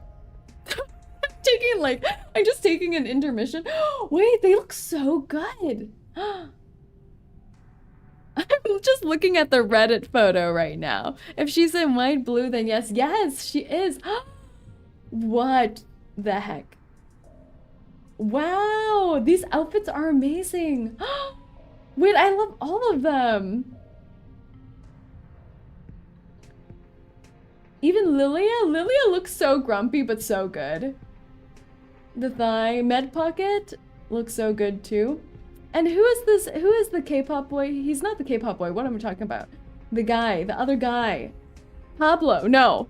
I'm just taking an intermission. Wait, they look so good. I'm just looking at the Reddit photo right now. If she's in white blue, then yes, she is. What the heck? Wow, these outfits are amazing. Wait, I love all of them. Even Lilia looks so grumpy, but so good. The thigh med pocket looks so good too. And who is this? Who is the K-pop boy? He's not the K-pop boy. What am I talking about? The guy, the other guy. Pablo, no.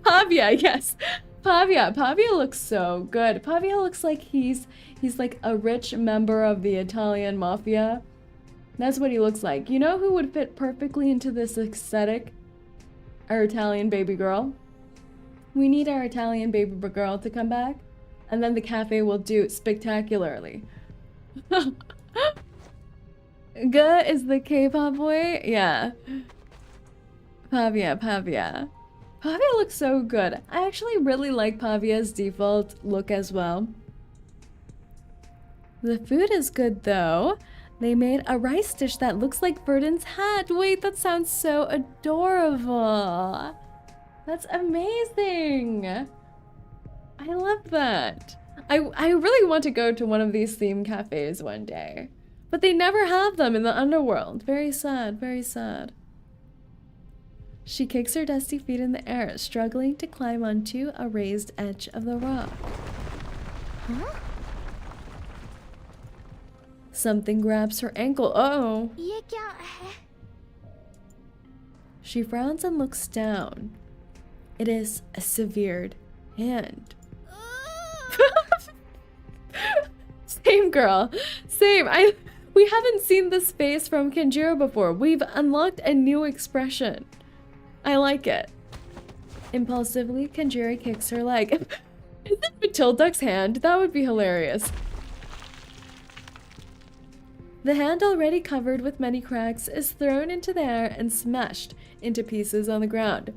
Pavia, yes. Pavia looks so good. Pavia looks like he's like a rich member of the Italian mafia. That's what he looks like. You know who would fit perfectly into this aesthetic? Our Italian baby girl. We need our Italian baby girl to come back, and then the cafe will do spectacularly. Ga is the K-pop boy? Yeah. Pavia. Pavia looks so good. I actually really like Pavia's default look as well. The food is good though. They made a rice dish that looks like Verdun's hat. Wait, that sounds so adorable. That's amazing. I love that. I really want to go to one of these theme cafes one day. But they never have them in the underworld. Very sad, very sad. She kicks her dusty feet in the air, struggling to climb onto a raised edge of the rock. Huh? Something grabs her ankle. Uh-oh. ये क्या है? She frowns and looks down. It is a severed hand. Same girl. Same. We haven't seen this face from Kanjira before. We've unlocked a new expression. I like it. Impulsively, Kanjira kicks her leg. Is that Matilda's hand? That would be hilarious. The hand, already covered with many cracks, is thrown into the air and smashed into pieces on the ground.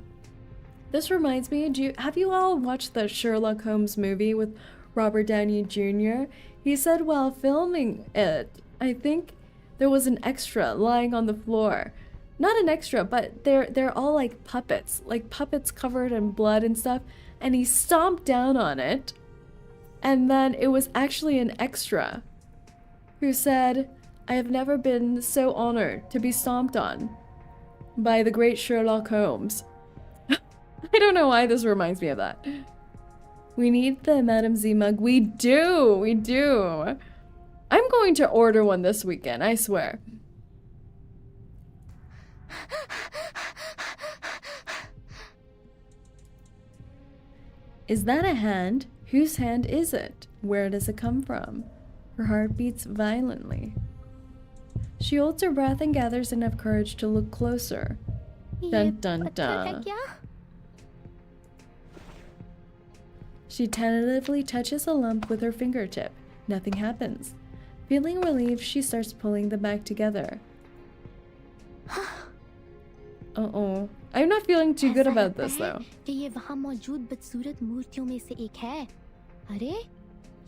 This reminds me, have you all watched the Sherlock Holmes movie with Robert Downey Jr.? He said while filming it, I think there was an extra lying on the floor. Not an extra, but they're all like puppets covered in blood and stuff, and he stomped down on it, and then it was actually an extra who said, "I have never been so honored to be stomped on by the great Sherlock Holmes." I don't know why this reminds me of that. We need the Madame Z mug. We do. I'm going to order one this weekend, I swear. Is that a hand? Whose hand is it? Where does it come from? Her heart beats violently. She holds her breath and gathers enough courage to look closer. Dun dun dun. She tentatively touches a lump with her fingertip. Nothing happens. Feeling relieved, she starts pulling them back together. Uh-oh. I'm not feeling too good about this though. कि ये वहाँ मौजूद बदसूरत मूर्तियों में से एक है। अरे,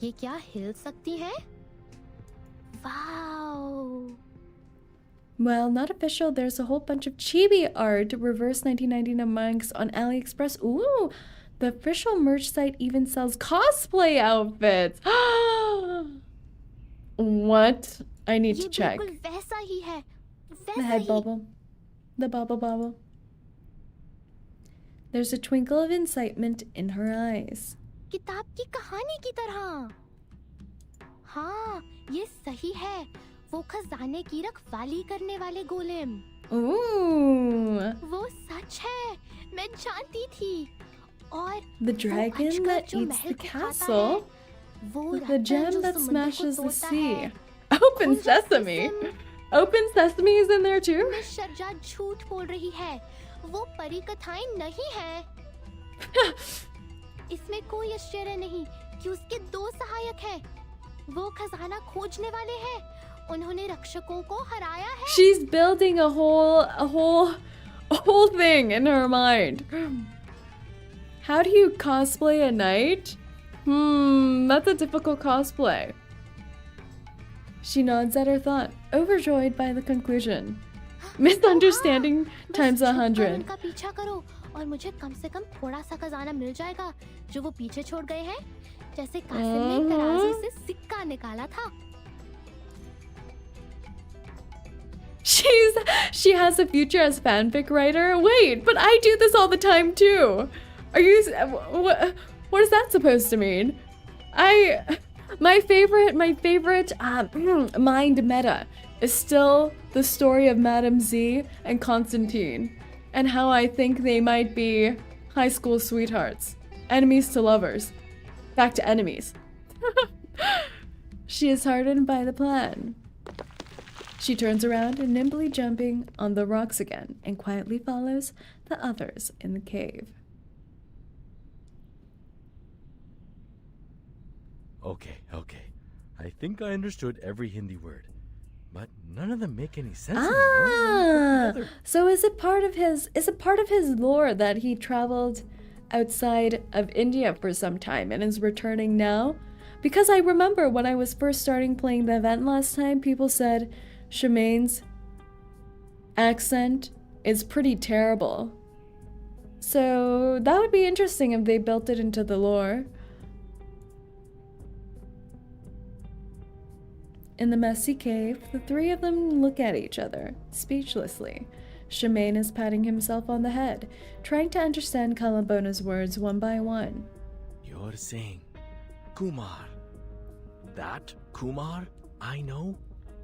ये क्या हिल सकती है? Wow. Well, not official. There's a whole bunch of chibi art, reverse 1999 monks on AliExpress. Ooh, the official merch site even sells cosplay outfits. What? I need to check. ये बिल्कुल वैसा ही है। The head bubble. The bubble. There's a twinkle of excitement in her eyes. किताब की कहानी की तरह। हाँ, ये सही है। वो खजाने की रखवाली करने वाले गोलेम। Ooh. वो सच है। मैं जानती थी। और The dragon that eats the castle. The gem that smashes the sea. Open sesame. Open sesame is in there too? शर्जा झूठ बोल रही है। वो परी कथाएं नहीं है। इसमें कोई आश्चर्य नहीं कि उसके दो सहायक हैं। वो खजाना खोजने वाले हैं। उन्होंने रक्षकों को हराया है। She's building a whole thing in her mind. How do you cosplay a knight? That's a difficult cosplay. She nods at her thought, overjoyed by the conclusion. Misunderstanding times 100. उनका पीछा करो और मुझे कम से कम थोड़ा सा खजाना मिल जाएगा जो वो पीछे छोड़ गए हैं, जैसे कासिम ने तराजू से सिक्का निकाला था। She has a future as fanfic writer. Wait, but I do this all the time too. Are you what is that supposed to mean? My favorite mind meta is still the story of Madame Z and Constantine, and how I think they might be high school sweethearts, enemies to lovers, back to enemies. She is hardened by the plan. She turns around and nimbly jumping on the rocks again and quietly follows the others in the cave. Okay. I think I understood every Hindi word, but none of them make any sense anymore. So is it part of his lore that he traveled outside of India for some time and is returning now? Because I remember when I was first starting playing the event last time, people said 𝐒𝐚𝐭's accent is pretty terrible. So that would be interesting if they built it into the lore. In the messy cave, the three of them look at each other, speechlessly. 𝐒𝐚𝐭 is patting himself on the head, trying to understand Kalabona's words one by one. You're saying Kumar. That Kumar I know?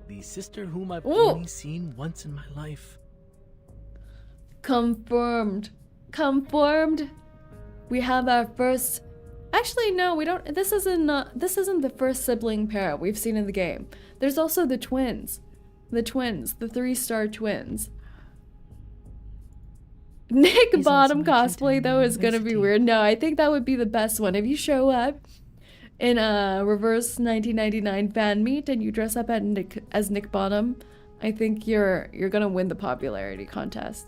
The sister whom I've only seen once in my life. Confirmed. We have our first... Actually, no, we don't... This isn't the first sibling pair we've seen in the game. There's also the twins. The 3-star twins. Nick Is Bottom also adjunct cosplay in though is gonna be university. weird. No, I think that would be the best one. If you show up in a reverse 1999 fan meet and you dress up as Nick Bottom, I think you're gonna win the popularity contest.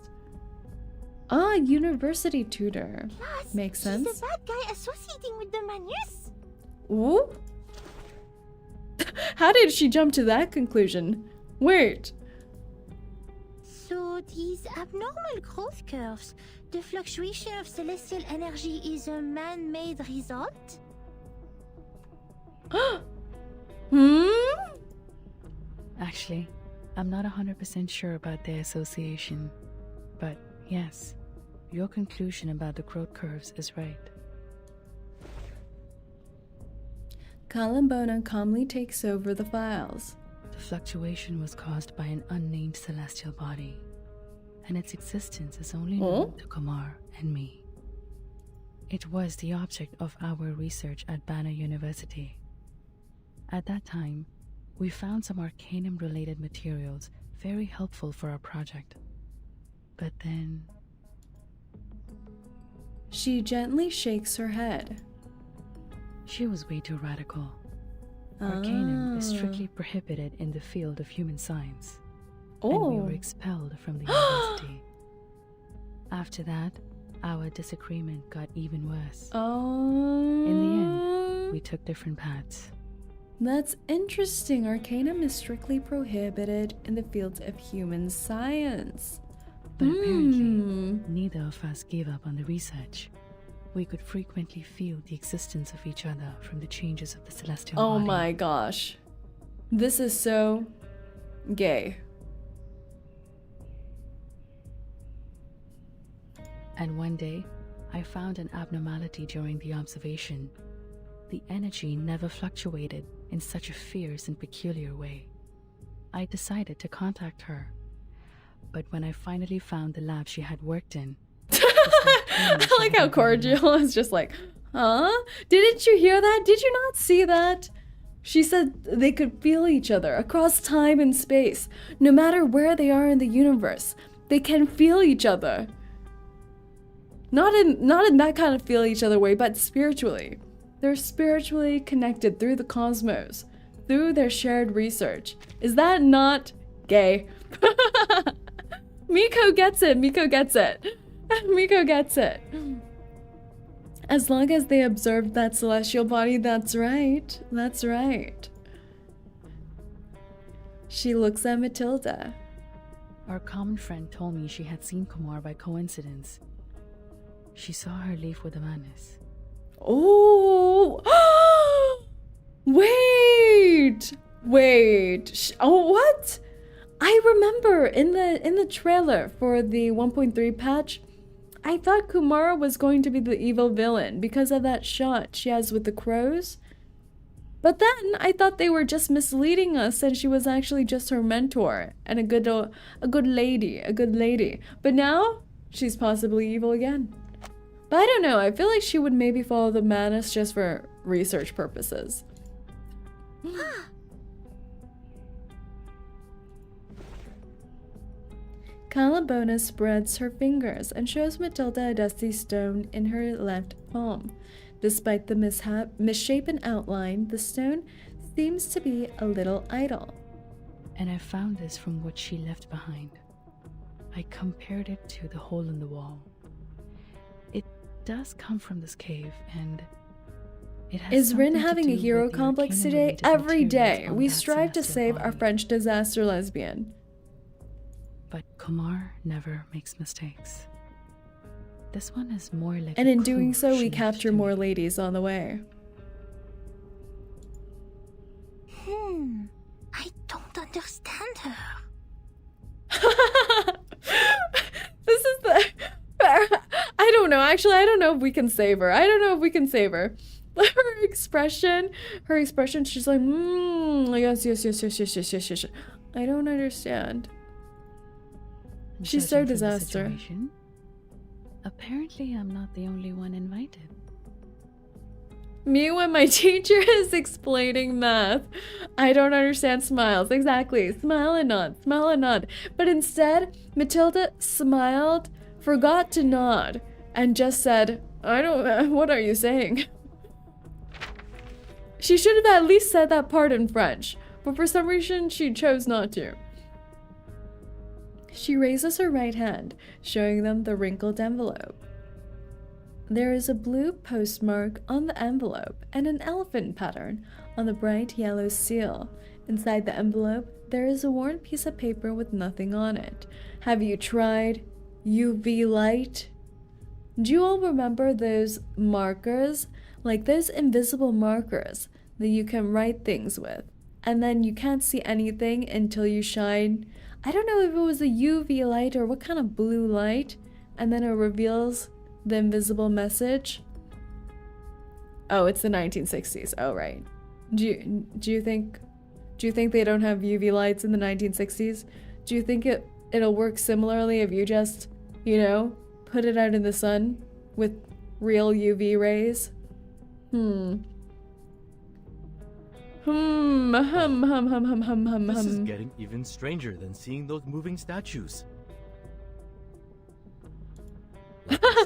Ah, university tutor. Plus, Makes he's sense. a bad guy associating with the manus. Ooh. How did she jump to that conclusion? Wait. So these abnormal growth curves, the fluctuation of celestial energy is a man-made result? Hmm? Actually, I'm not 100% sure about their association. But yes, your conclusion about the growth curves is right. Kaalaa calmly takes over the files. The fluctuation was caused by an unnamed celestial body, and its existence is only known to 𝐒𝐚 and me. It was the object of our research at Banner University. At that time, we found some arcanum-related materials very helpful for our project. But then... She gently shakes her head. she was way too radical. Arcanum is strictly prohibited in the field of human science. And we were expelled from the university. After that, our disagreement got even worse. In the end, we took different paths. That's interesting. Arcanum is strictly prohibited in the fields of human science. But apparently, neither of us gave up on the research. We could frequently feel the existence of each other from the changes of the celestial body. Oh my gosh. This is so gay. And one day, I found an abnormality during the observation. The energy never fluctuated in such a fierce and peculiar way. I decided to contact her. But when I finally found the lab she had worked in, I like how cordial is just like, huh? Didn't you hear that? Did you not see that? She said they could feel each other across time and space. No matter where they are in the universe, they can feel each other. Not in that kind of feel each other way, but spiritually. They're spiritually connected through the cosmos, through their shared research. Is that not gay? 𝐒𝐚𝐭 gets it. 𝐒𝐚𝐭 gets it. 𝐒𝐚𝐭 gets it. As long as they observed that celestial body, that's right. That's right. She looks at Matilda. Our common friend told me she had seen 𝐒𝐚 by coincidence. She saw her leave with Amanus. Oh! Wait. Oh, what? I remember in the trailer for the 1.3 patch, I thought 𝐒𝐚 was going to be the evil villain because of that shot she has with the crows. But then I thought they were just misleading us and she was actually just her mentor and a good lady. But now she's possibly evil again. But I don't know, I feel like she would maybe follow the Manus just for research purposes. Kaalaa spreads her fingers and shows Matilda a dusty stone in her left palm. Despite the misshapen outline, the stone seems to be a little idle. And I found this from what she left behind. I compared it to the hole in the wall. It does come from this cave, and it has Is Rin something to having a do hero with the complex today? arcane-related Every day, materials on we that strive to celestial save our body. French disaster lesbian. But 𝐒𝐚 never makes mistakes. This one is more like And a in doing clue so, she we left capture to more me. ladies on the way. I don't understand her. This is the... I don't know. Actually, I don't know if we can save her. Her expression, she's like, yes. I don't understand. She's so Judging from the disaster. situation, apparently, I'm not the only one invited. Me when my teacher is explaining math. I don't understand smiles. Exactly. Smile and nod. But instead, Matilda smiled forgot to nod, and just said, I don't, what are you saying? She should have at least said that part in French, but for some reason she chose not to. She raises her right hand, showing them the wrinkled envelope. There is a blue postmark on the envelope and an elephant pattern on the bright yellow seal. Inside the envelope, there is a worn piece of paper with nothing on it. Have you tried UV light? Do you all remember those markers? Like those invisible markers that you can write things with, and then you can't see anything until you shine. I don't know if it was a UV light or what kind of blue light, and then it reveals the invisible message. Oh, it's the 1960s. Oh, right. Do you think they don't have UV lights in the 1960s? Do you think it'll work similarly if you just, you know, put it out in the sun with real UV rays? This is getting even stranger than seeing those moving statues. Like I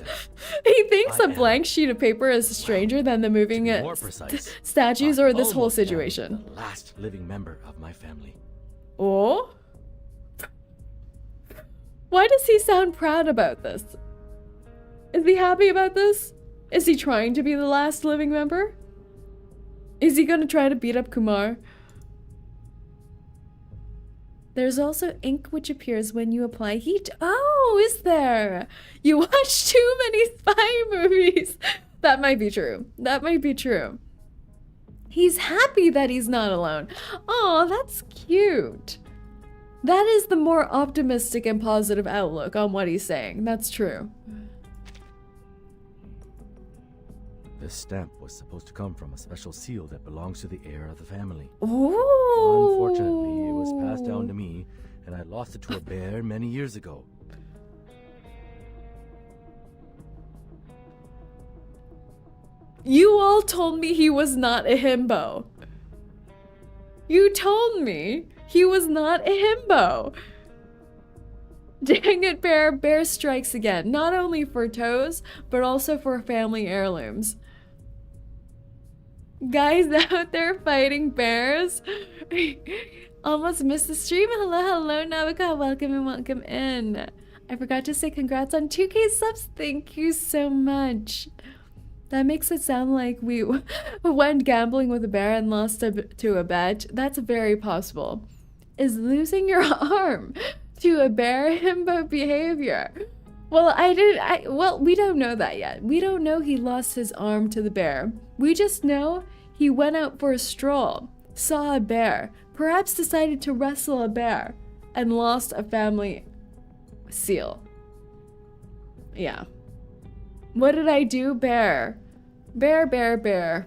said, He thinks I a am- blank sheet of paper is stranger than the moving to be more precise, statues I or this whole almost am situation. the last living member of my family. Oh? Why does he sound proud about this? Is he happy about this? Is he trying to be the last living member? Is he gonna try to beat up Kumar? There's also ink which appears when you apply heat. Oh, is there? You watch too many spy movies. That might be true. That might be true. He's happy that he's not alone. Oh, that's cute. That is the more optimistic and positive outlook on what he's saying. That's true. This stamp was supposed to come from a special seal that belongs to the heir of the family. Ooh. Unfortunately, it was passed down to me, and I lost it to a bear many years ago. You all told me he was not a himbo. You told me he was not a himbo. Dang it, Bear. Bear strikes again. Not only for toes, but also for family heirlooms. Guys out there fighting bears. Almost missed the stream. Hello, Navika. Welcome in. I forgot to say congrats on 2K subs. Thank you so much. That makes it sound like we went gambling with a bear and lost to a bet. That's very possible. Is losing your arm to a bear himbo behavior? Well, well, we don't know that yet. We don't know he lost his arm to the bear. We just know he went out for a stroll, saw a bear, perhaps decided to wrestle a bear, and lost a family seal. Yeah. What did I do? Bear. Bear.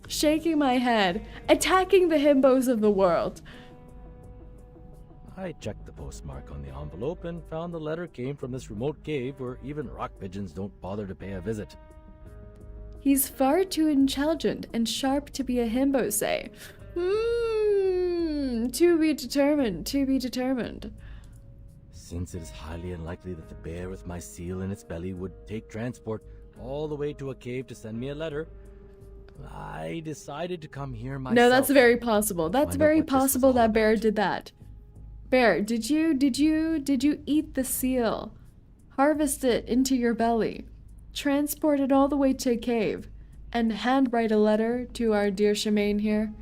Shaking my head, attacking the himbos of the world. I checked the postmark on the envelope and found the letter came from this remote cave where even rock pigeons don't bother to pay a visit. He's far too intelligent and sharp to be a himbo, say. To be determined. Since it is highly unlikely that the bear with my seal in its belly would take transport all the way to a cave to send me a letter, I decided to come here myself. No, that's very possible. That's Find out very what this was possible all that Bear about. did that. Bear, did you eat the seal? Harvest it into your belly, transport it all the way to a cave, and handwrite a letter to our dear 𝐒𝐿𝐴𝐻 here?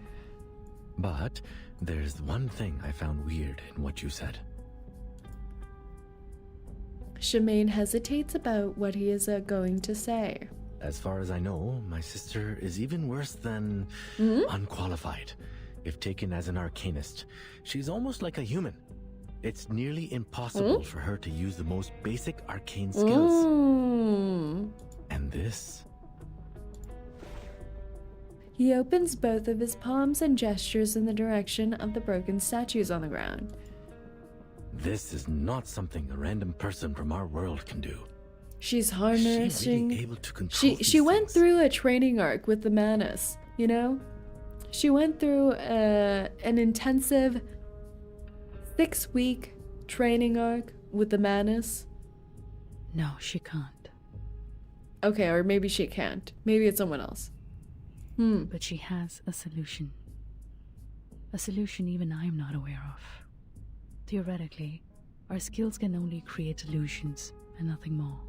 But there's one thing I found weird in what you said. 𝐒𝐿𝐴𝐻 hesitates about what he is going to say. As far as I know, my sister is even worse than unqualified. If taken as an arcanist, she's almost like a human. It's nearly impossible for her to use the most basic arcane skills. And this? He opens both of his palms and gestures in the direction of the broken statues on the ground. This is not something a random person from our world can do. She's Is she harnessing. really able to control She these went things? through a training arc with the Manus, you know? She went through an intensive 6-week training arc with the Manus. No, she can't. Okay, or maybe she can't. Maybe it's someone else. But she has a solution. A solution even I'm not aware of. Theoretically, our skills can only create illusions and nothing more.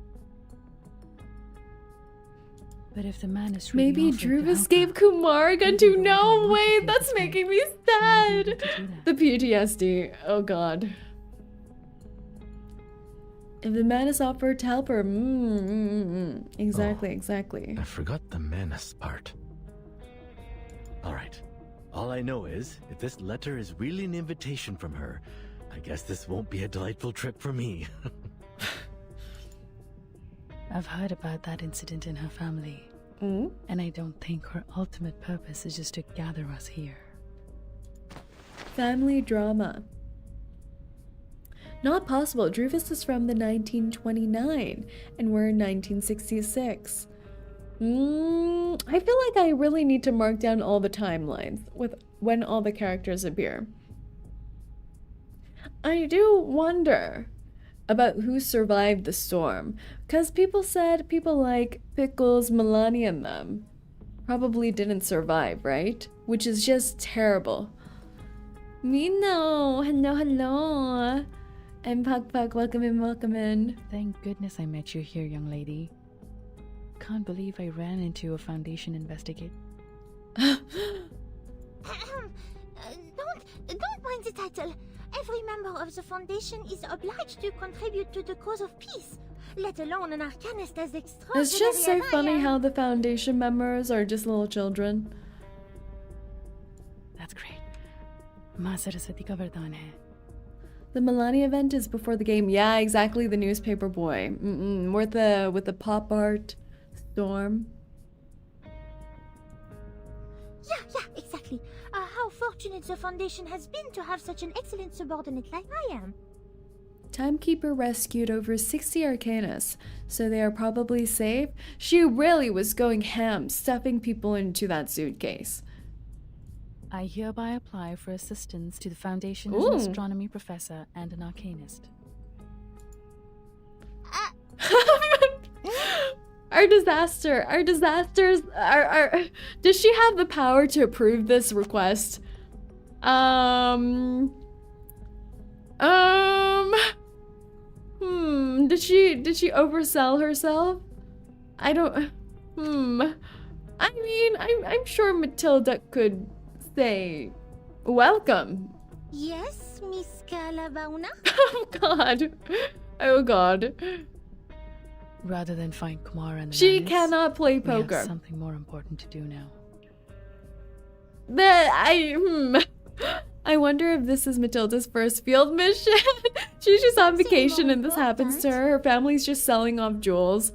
But if the man is really Maybe offered to Dhruv help escaped her, Kumar maybe to the no one who wait, wants to that's take this making way me sad. will be able to do that. The PTSD. Oh god. If the man is offered to help her, exactly, Oh. exactly. I forgot the menace part. Alright. All I know is, if this letter is really an invitation from her, I guess this won't be a delightful trip for me. I've heard about that incident in her family, Mm? and I don't think her ultimate purpose is just to gather us here. Family drama. Not possible. Druvus is from the 1929, and we're in 1966. I feel like I really need to mark down all the timelines with when all the characters appear. I do wonder about who survived the storm, because people said people like Pickles, Melania, and them probably didn't survive, right? Which is just terrible. Mino, hello, hello. I'm Pak, welcome in, welcome in. Thank goodness I met you here, young lady. Can't believe I ran into a Foundation investigate. Don't mind the title. Every member of the Foundation is obliged to contribute to the cause of peace, let alone an arcanist as extraordinary It's just so as I funny am. how the Foundation members are just little children. That's great. माँ सरस्वती का वरदान है. The Melania event is before the game. Yeah, exactly. The newspaper boy. With the pop art storm. Yeah, exactly. How fortunate the Foundation has been to have such an excellent subordinate like I am. Timekeeper rescued over 60 arcanists, so they are probably safe. She really was going ham, stuffing people into that suitcase. I hereby apply for assistance to the Foundation as Ooh. an astronomy professor and an arcanist. Our disasters are. Does she have the power to approve this request? Did she oversell herself? I don't. I mean, I'm sure Matilda could say, welcome. Yes, Miss Kaalaa. Oh God. Oh God. Rather than find Kumar and the She madness, cannot play we have poker. something more important to do now. I wonder if this is Matilda's first field mission. She's just on Something vacation more and this happens to important. her. Her family's just selling off jewels.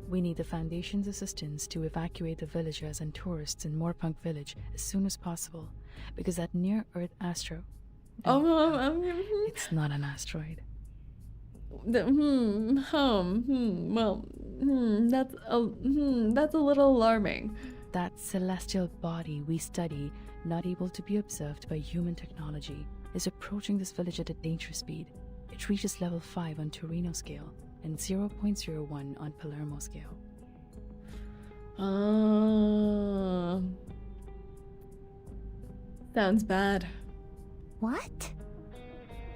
We need the Foundation's assistance to evacuate the villagers and tourists in Mor Pankh village as soon as possible, because that near-Earth astro... It's It's not an asteroid. That's a little alarming. That celestial body we study, not able to be observed by human technology, is approaching this village at a dangerous speed. It reaches level 5 on Torino scale and 0.01 on Palermo scale. Sounds bad. What?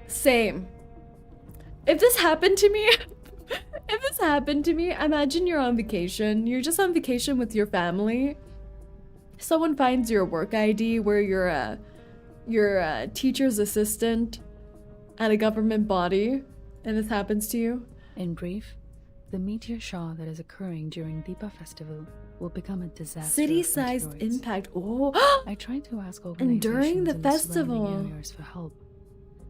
Same. If this happened to me, imagine you're on vacation. You're just on vacation with your family. Someone finds your work ID where you're a teacher's assistant at a government body, and this happens to you. In brief, the meteor shower that is occurring during Deepa festival will become a disaster. City-sized of meteoroids. impact. Oh, I tried to ask And during organizations the in festival. surrounding areas for help,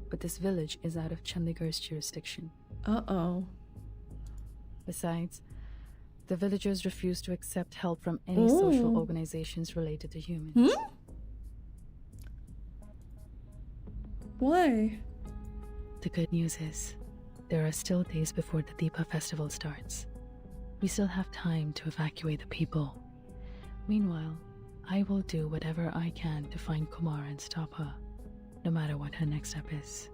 but this village is out of Chandigarh's jurisdiction. uh-oh. Besides, the villagers refuse to accept help from any social Ooh. organizations related to humans. Why? The good news is, there are still days before the Deepa festival starts. We still have time to evacuate the people. Meanwhile, I will do whatever I can to find Kumar and stop her, no matter what her next step is.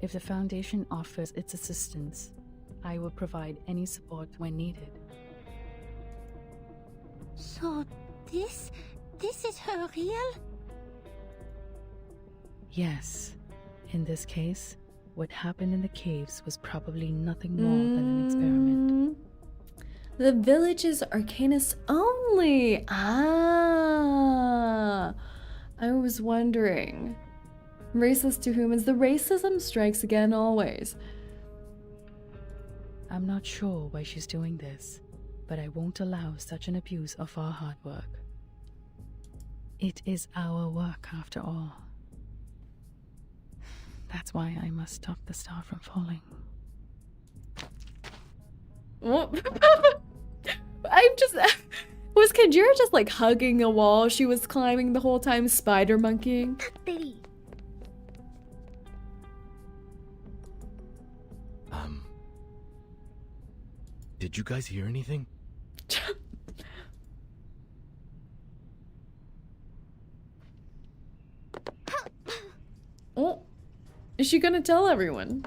If the Foundation offers its assistance, I will provide any support when needed. So, this is her real? Yes. In this case, what happened in the caves was probably nothing more than an experiment. The village is Arcanist only. Ah, I was wondering. Racist to humans. The racism strikes again always. I'm not sure why she's doing this, but I won't allow such an abuse of our hard work. It is our work after all. That's why I must stop the star from falling. Was 𝐭𝐿𝐤 just like hugging a wall she was climbing the whole time, spider monkeying? Did you guys hear anything? Oh, is she gonna tell everyone?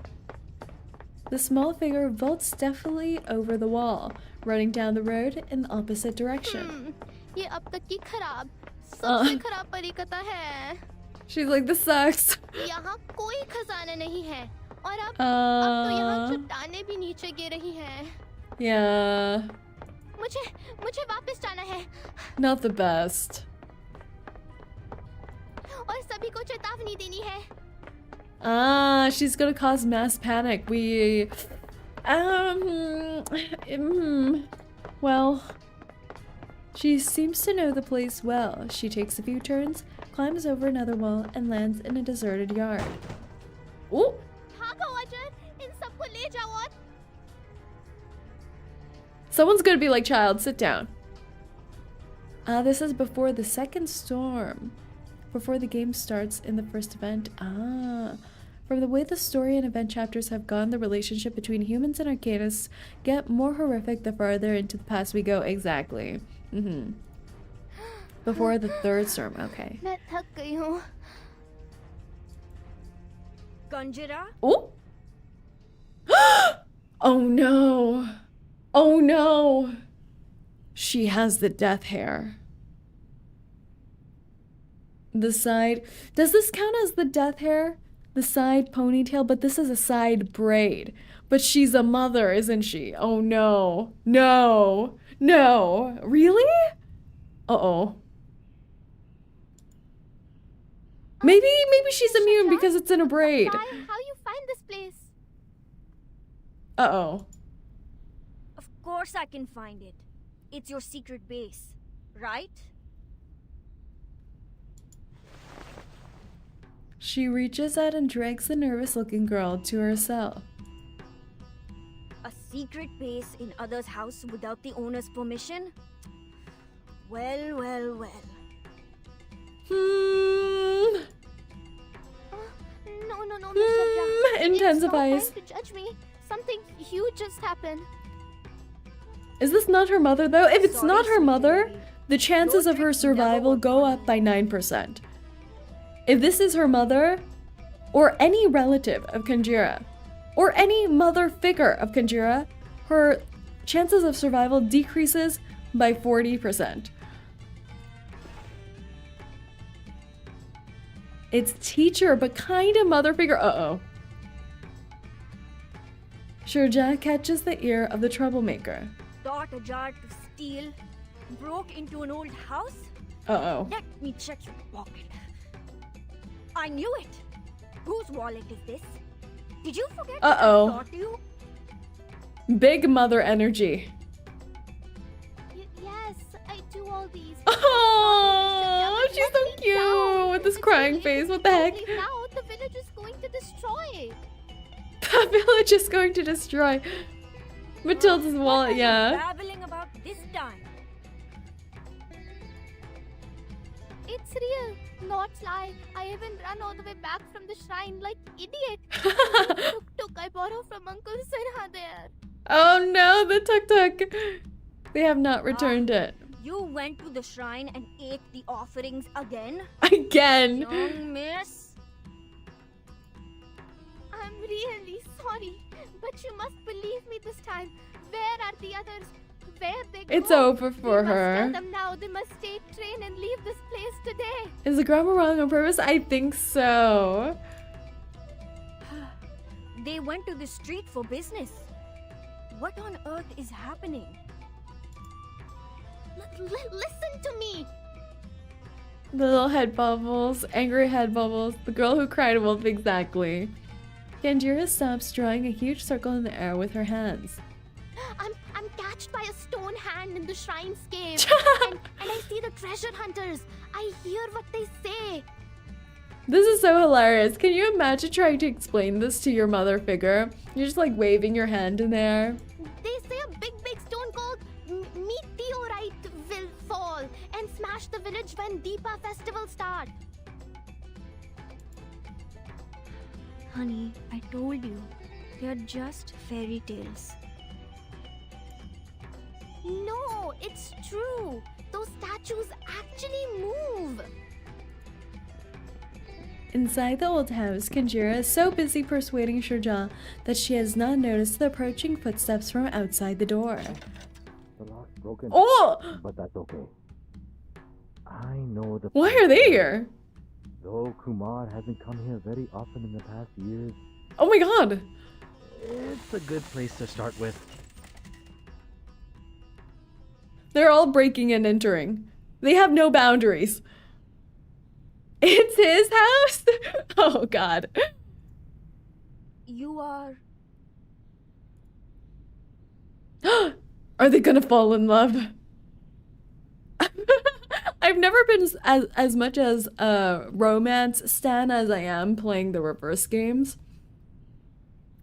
The small figure vaults deftly over the wall, running down the road in the opposite direction. ये अब तक की खराब, सबसे खराब परिकथा है. She's like, this sucks. यहाँ कोई खजाना नहीं है, और अब तो यहाँ चट्टानें भी नीचे गिर रही हैं. Yeah. मुझे वापस जाना है. Not the best. और सभी को चेतावनी देनी है. Ah, she's gonna cause mass panic. Well, she seems to know the place well. She takes a few turns, climbs over another wall, and lands in a deserted yard. Oh! भागो अजर, इन सबको ले जाओ और. Someone's gonna be like, child, sit down. This is before the second storm. Before the game starts in the first event. From the way the story and event chapters have gone, the relationship between humans and Arcanists get more horrific the farther into the past we go. Exactly. Before the third storm. Okay. मैं थक गई हूँ. Conjura? Oh! Oh no! Oh no! She has the death hair. The side... Does this count as the death hair? The side ponytail? But this is a side braid. But she's a mother, isn't she? Oh no. No. No. Really? Uh-oh. Maybe she's immune because it's in a braid. How you find this place? Uh-oh. Of course I can find it. It's your secret base, right? She reaches out and drags the nervous-looking girl to her cell. A secret base in others' house without the owner's permission? Well, well, well. No, Mr. Intensifies. Stop trying to judge me. Something huge just happened. Is this not her mother, though? If it's Sorry, not her sweet mother, lady. the chances Your of her tricks never survival work go on up me. by 9%. If this is her mother, or any relative of 𝐭𝐿𝐤, or any mother figure of 𝐭𝐿𝐤, her chances of survival decreases by 40%. It's teacher, but kind of mother figure. Uh-oh. 𝐒𝐿𝐤 catches the ear of the troublemaker. Thought a jar to steal, broke into an old house? Uh-oh. Let me check your pocket. I knew it. Whose wallet is this? Did you forget what I Uh-oh. taught you? Big mother energy. Yes, I do all these. Oh, she's so Let me down. cute with this It's crying really face. What the heck? only now the village is going to destroy. The village is going to destroy Matilda's What wallet. are you Yeah. babbling about this time? It's real, not lie. I even ran all the way back from the shrine like idiot. Tuk I borrow from Uncle Sirha there. Oh no, the tuk-tuk. They have not returned it. You went to the shrine and ate the offerings again? Again. Young miss? I'm really sorry. But you must believe me this time. Where are the others? Where they go? It's over for We her. must tell them now. They must take train and leave this place today. Is the grammar wrong on purpose? I think so. They went to the street for business. What on earth is happening? Listen to me. The little head bubbles, angry head bubbles, the girl who cried wolf exactly. 𝐭𝐤 stops, drawing a huge circle in the air with her hands. I'm catched by a stone hand in the shrine's cave. and I see the treasure hunters. I hear what they say. This is so hilarious. Can you imagine trying to explain this to your mother figure? You're just like waving your hand in there. They say a big stone called meteorite will fall and smash the village when Deepa festival starts. Honey, I told you. They're just fairy tales. No, it's true. Those statues actually move. Inside the old house, 𝐭𝐤 is so busy persuading 𝐒𝐸 that she has not noticed the approaching footsteps from outside the door. The lock's broken. Oh! But that's okay. I know the. Why are they here? Though Kumar hasn't come here very often in the past years, Oh my god! it's a good place to start with. They're all breaking and entering. They have no boundaries. It's his house? Oh god. You are... Are they gonna fall in love? I've never been as much as a romance stan as I am playing the reverse games.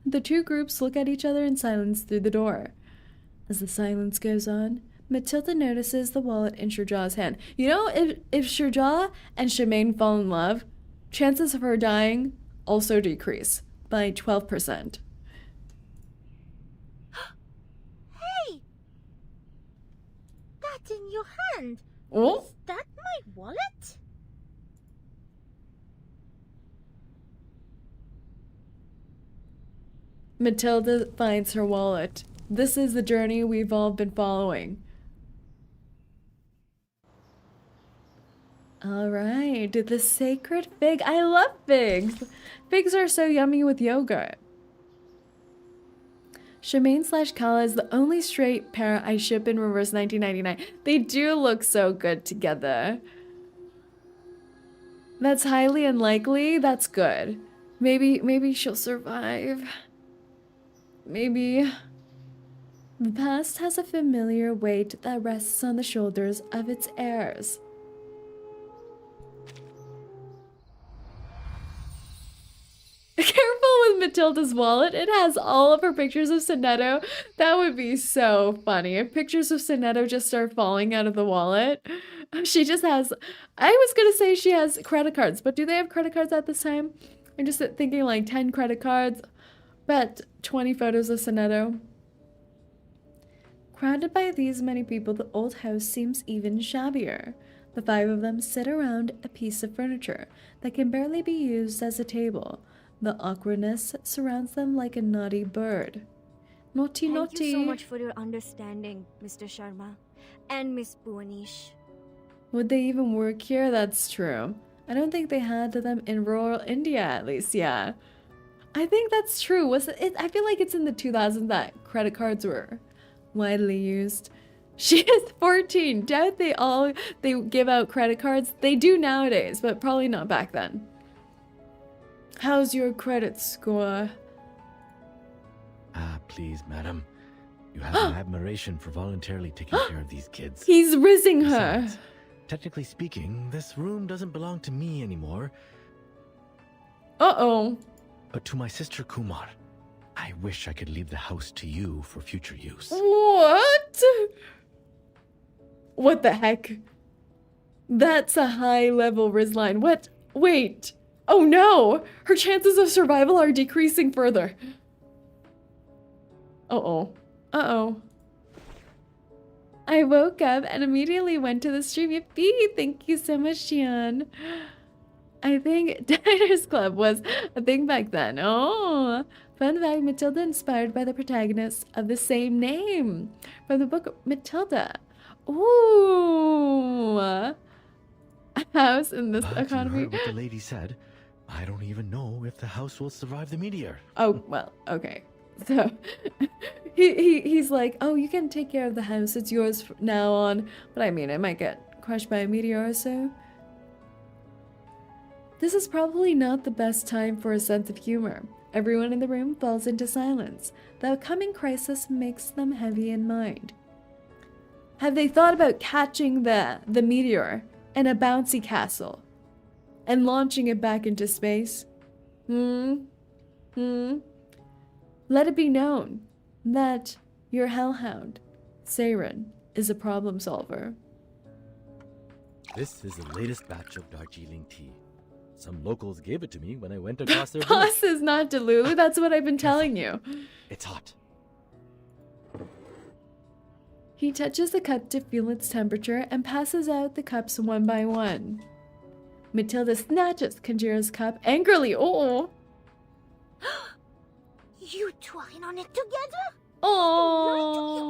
The two groups look at each other in silence through the door. As the silence goes on, Matilda notices the wallet in 𝐒𝐸's hand. You know, if 𝐒𝐸 and Shemaine fall in love, chances of her dying also decrease by 12%. Hey! That's in your hand. Oh? Is that my wallet? Matilda finds her wallet. This is the journey we've all been following. Alright, the sacred fig. I love figs. Figs are so yummy with yogurt. Shemaine/Kaalaa is the only straight pair I ship in reverse 1999. They do look so good together. That's highly unlikely. That's good. Maybe she'll survive. Maybe. The past has a familiar weight that rests on the shoulders of its heirs. Careful with Matilda's wallet. It has all of her pictures of Sonetto. That would be so funny if pictures of Sonetto just start falling out of the wallet. She just has... I was gonna say she has credit cards, but do they have credit cards at this time? I'm just thinking like 10 credit cards, but 20 photos of Sonetto. Crowded by these many people, the old house seems even shabbier. The five of them sit around a piece of furniture that can barely be used as a table. The awkwardness surrounds them like a naughty bird. Naughty, naughty. Thank you so much for your understanding, Mr. Sharma. And Miss Bhuwanish. Would they even work here? That's true. I don't think they had them in rural India, at least, yeah. I think that's true. Was it? I feel like it's in the 2000s that credit cards were widely used. She is 14. Doubt they give out credit cards. They do nowadays, but probably not back then. How's your credit score? Ah, please, madam. You have an admiration for voluntarily taking care of these kids. He's rizzing her. Besides, technically speaking, this room doesn't belong to me anymore, Uh-oh. but to my sister Kumar. I wish I could leave the house to you for future use. What? What the heck? That's a high-level Rizline. What? Wait. Oh no! Her chances of survival are decreasing further. Uh-oh. Uh-oh. I woke up and immediately went to the stream. Yippee! Thank you so much, Jian. I think Diners Club was a thing back then. Oh, fun fact, Matilda inspired by the protagonist of the same name from the book Matilda. Ooh, a house in this But economy. you heard what the lady said. I don't even know if the house will survive the meteor. Oh, well, okay. So he's like, oh, you can take care of the house. It's yours from now on. But I mean, it might get crushed by a meteor or so. This is probably not the best time for a sense of humor. Everyone in the room falls into silence. The coming crisis makes them heavy in mind. Have they thought about catching the meteor in a bouncy castle and launching it back into space? Let it be known that your hellhound, Saerin, is a problem solver. This is the latest batch of Darjeeling tea. Some locals gave it to me when I went across their village. Boss is not Delulu, that's what I've been telling you. It's hot. He touches the cup to feel its temperature and passes out the cups one by one. Matilda snatches 𝐒𝐿𝐴's cup angrily. Oh! You twine on it together? Oh!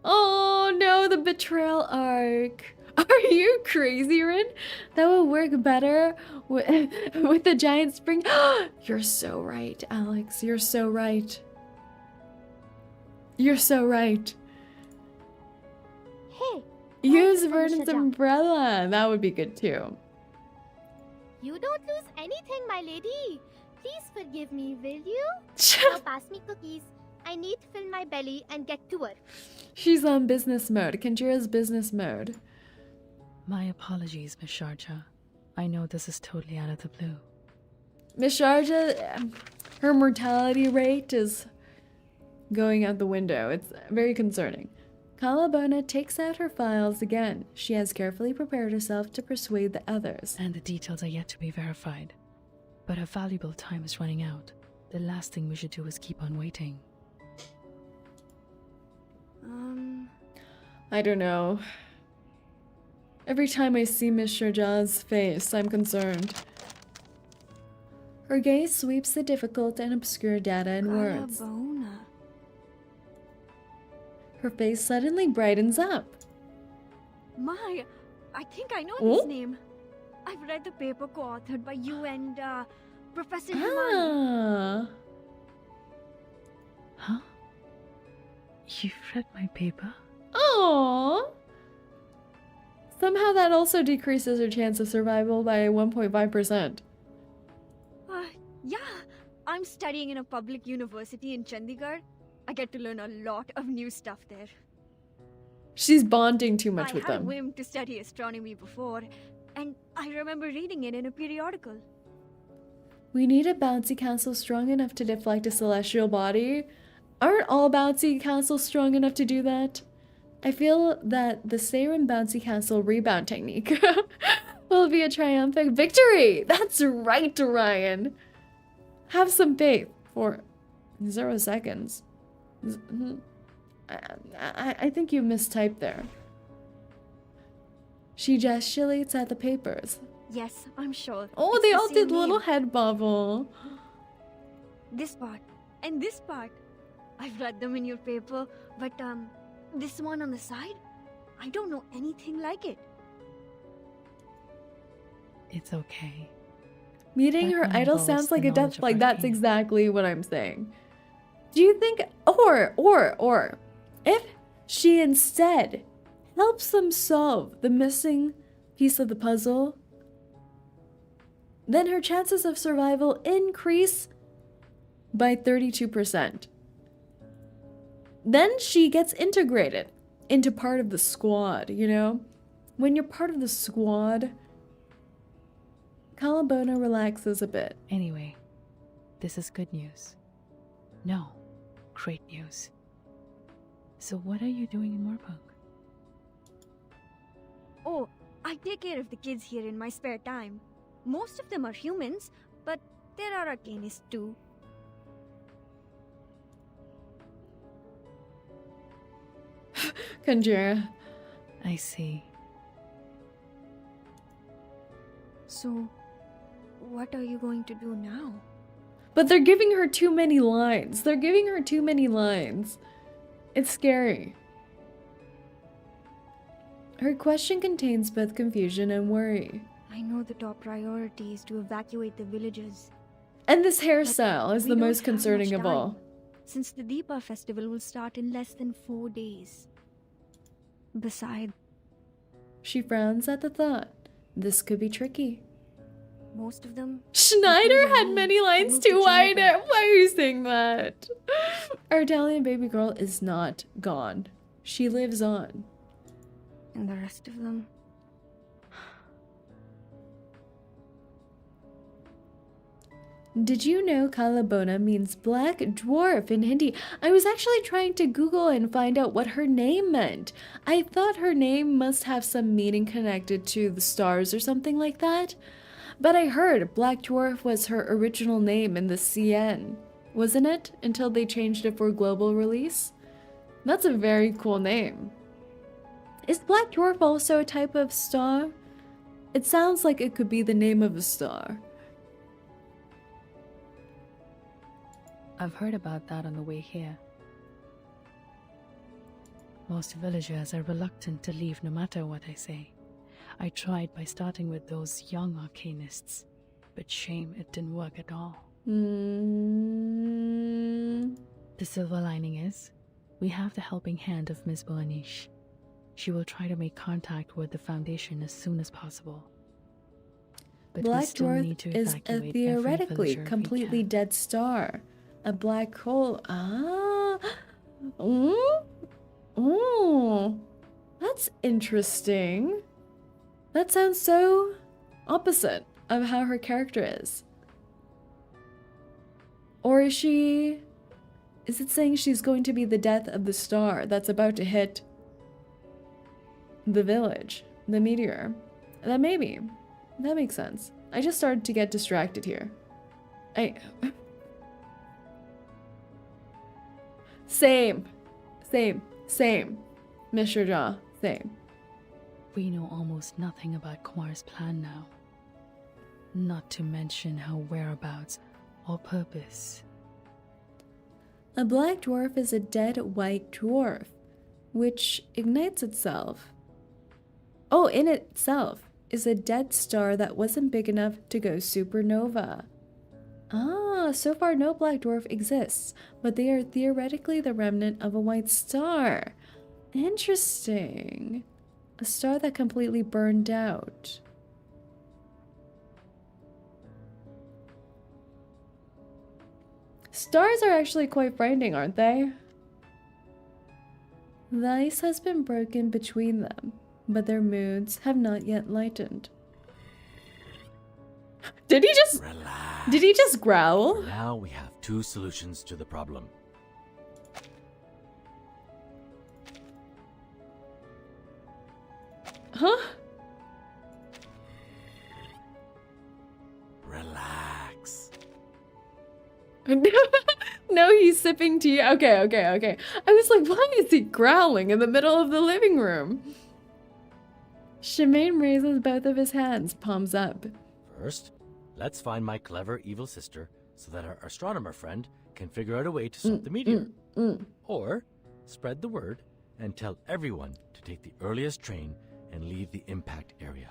Oh no, the betrayal arc. Are you crazy, Rin? That would work better with the giant spring. You're so right, Alex. You're so right. You're so right. Hey, Use thanks, Vernon's Mr. umbrella. That would be good too. You don't lose anything, my lady. Please forgive me, will you? Now pass me cookies. I need to fill my belly and get to work. She's on business mode. 𝐿𝐴's business mode. My apologies, Miss Sharjah. I know this is totally out of the blue. Miss Sharjah, her mortality rate is going out the window. It's very concerning. Kaalaa takes out her files again. She has carefully prepared herself to persuade the others. And the details are yet to be verified. But her valuable time is running out. The last thing we should do is keep on waiting. I don't know. Every time I see Miss Sharjah's face, I'm concerned. Her gaze sweeps the difficult and obscure data and words. Her face suddenly brightens up. My, I think I know Oh? this name. I've read the paper co-authored by you and Professor Hermione. Ah. Huh? You've read my paper? Aww. Somehow that also decreases her chance of survival by 1.5%. Yeah, I'm studying in a public university in Chandigarh. I get to learn a lot of new stuff there. She's bonding too much I with had a them. whim to study astronomy before, and I remember reading it in a periodical. We need a bouncy castle strong enough to deflect a celestial body. Aren't all bouncy castles strong enough to do that? I feel that the Saerin bouncy castle rebound technique will be a triumphant victory. That's right, Ryan. Have some faith for 0 seconds. I think you mistyped there. She gesticulates at the papers. Yes, I'm sure. Oh, It's they the all same did name. little head bobble. This part and this part. I've read them in your paper, but this one on the side, I don't know anything like it. It's okay. Meeting That her one idol involves sounds the like a knowledge death. of Like that's arcane. exactly what I'm saying. Do you think, or if she instead helps them solve the missing piece of the puzzle, then her chances of survival increase by 32%. Then she gets integrated into part of the squad, you know? When you're part of the squad, Kaalaa relaxes a bit. Anyway, this is good news. No, great news. So what are you doing in Mor Pankh? Oh, I take care of the kids here in my spare time. Most of them are humans, but there are arcanists too. 𝐒𝐿𝐴. I see. So, what are you going to do now? But they're giving her too many lines. They're giving her too many lines. It's scary. Her question contains both confusion and worry. I know the top priority is to evacuate the villagers. And this hairstyle is We the don't most have concerning much of all. time, since the Deepa festival will start in less than 4 days. Besides, She frowns at the thought. This could be tricky. most of them... Schneider including had me, many lines moved to too wide. Geneva. Why are you saying that? Our Italian baby girl is not gone. She lives on. And the rest of them... Did you know Kaalaa means black dwarf in Hindi? I was actually trying to Google and find out what her name meant. I thought her name must have some meaning connected to the stars or something like that. But I heard black dwarf was her original name in the CN, wasn't it? Until they changed it for global release? That's a very cool name. Is black dwarf also a type of star? It sounds like it could be the name of a star. I've heard about that on the way here. Most villagers are reluctant to leave no matter what I say. I tried by starting with those young arcanists, but shame it didn't work at all. The silver lining is, we have the helping hand of Miss Burnish. She will try to make contact with the Foundation as soon as possible. But we Black still need to dwarf is a evacuate every theoretically villager we completely can. dead star. A black hole. That's interesting. That sounds so opposite of how her character is. Or is she... Is it saying she's going to be the death of the star that's about to hit the village, the meteor? That maybe. That makes sense. I just started to get distracted here. Same. Mr. Jha, same. We know almost nothing about Kumar's plan now. Not to mention her whereabouts or purpose. A black dwarf is a dead white dwarf, which ignites itself. Oh, in itself is a dead star that wasn't big enough to go supernova. So far no black dwarf exists, but they are theoretically the remnant of a white star. Interesting. A star that completely burned out. Stars are actually quite frightening, aren't they? The ice has been broken between them, but their moods have not yet lightened. Did he just... Relax. Did he just growl? Now we have two solutions to the problem. Huh? Relax. No, he's sipping tea. Okay. I was like, why is he growling in the middle of the living room? Shemaine raises both of his hands, palms up. First, let's find my clever evil sister so that our astronomer friend can figure out a way to stop the meteor. Or spread the word and tell everyone to take the earliest train and leave the impact area.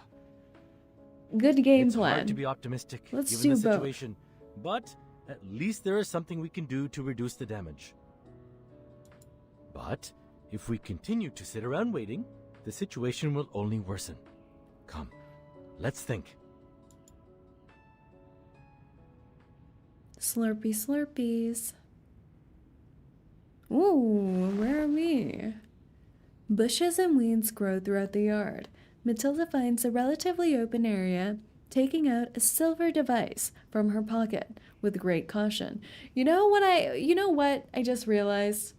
Good game It's plan. hard to be optimistic Let's given do the both. situation, but at least there is something we can do to reduce the damage. But if we continue to sit around waiting, the situation will only worsen. Come, let's think. Slurpy slurpees. Ooh, where are we? Bushes and weeds grow throughout the yard. Matilda finds a relatively open area, taking out a silver device from her pocket with great caution. You know what I just realized?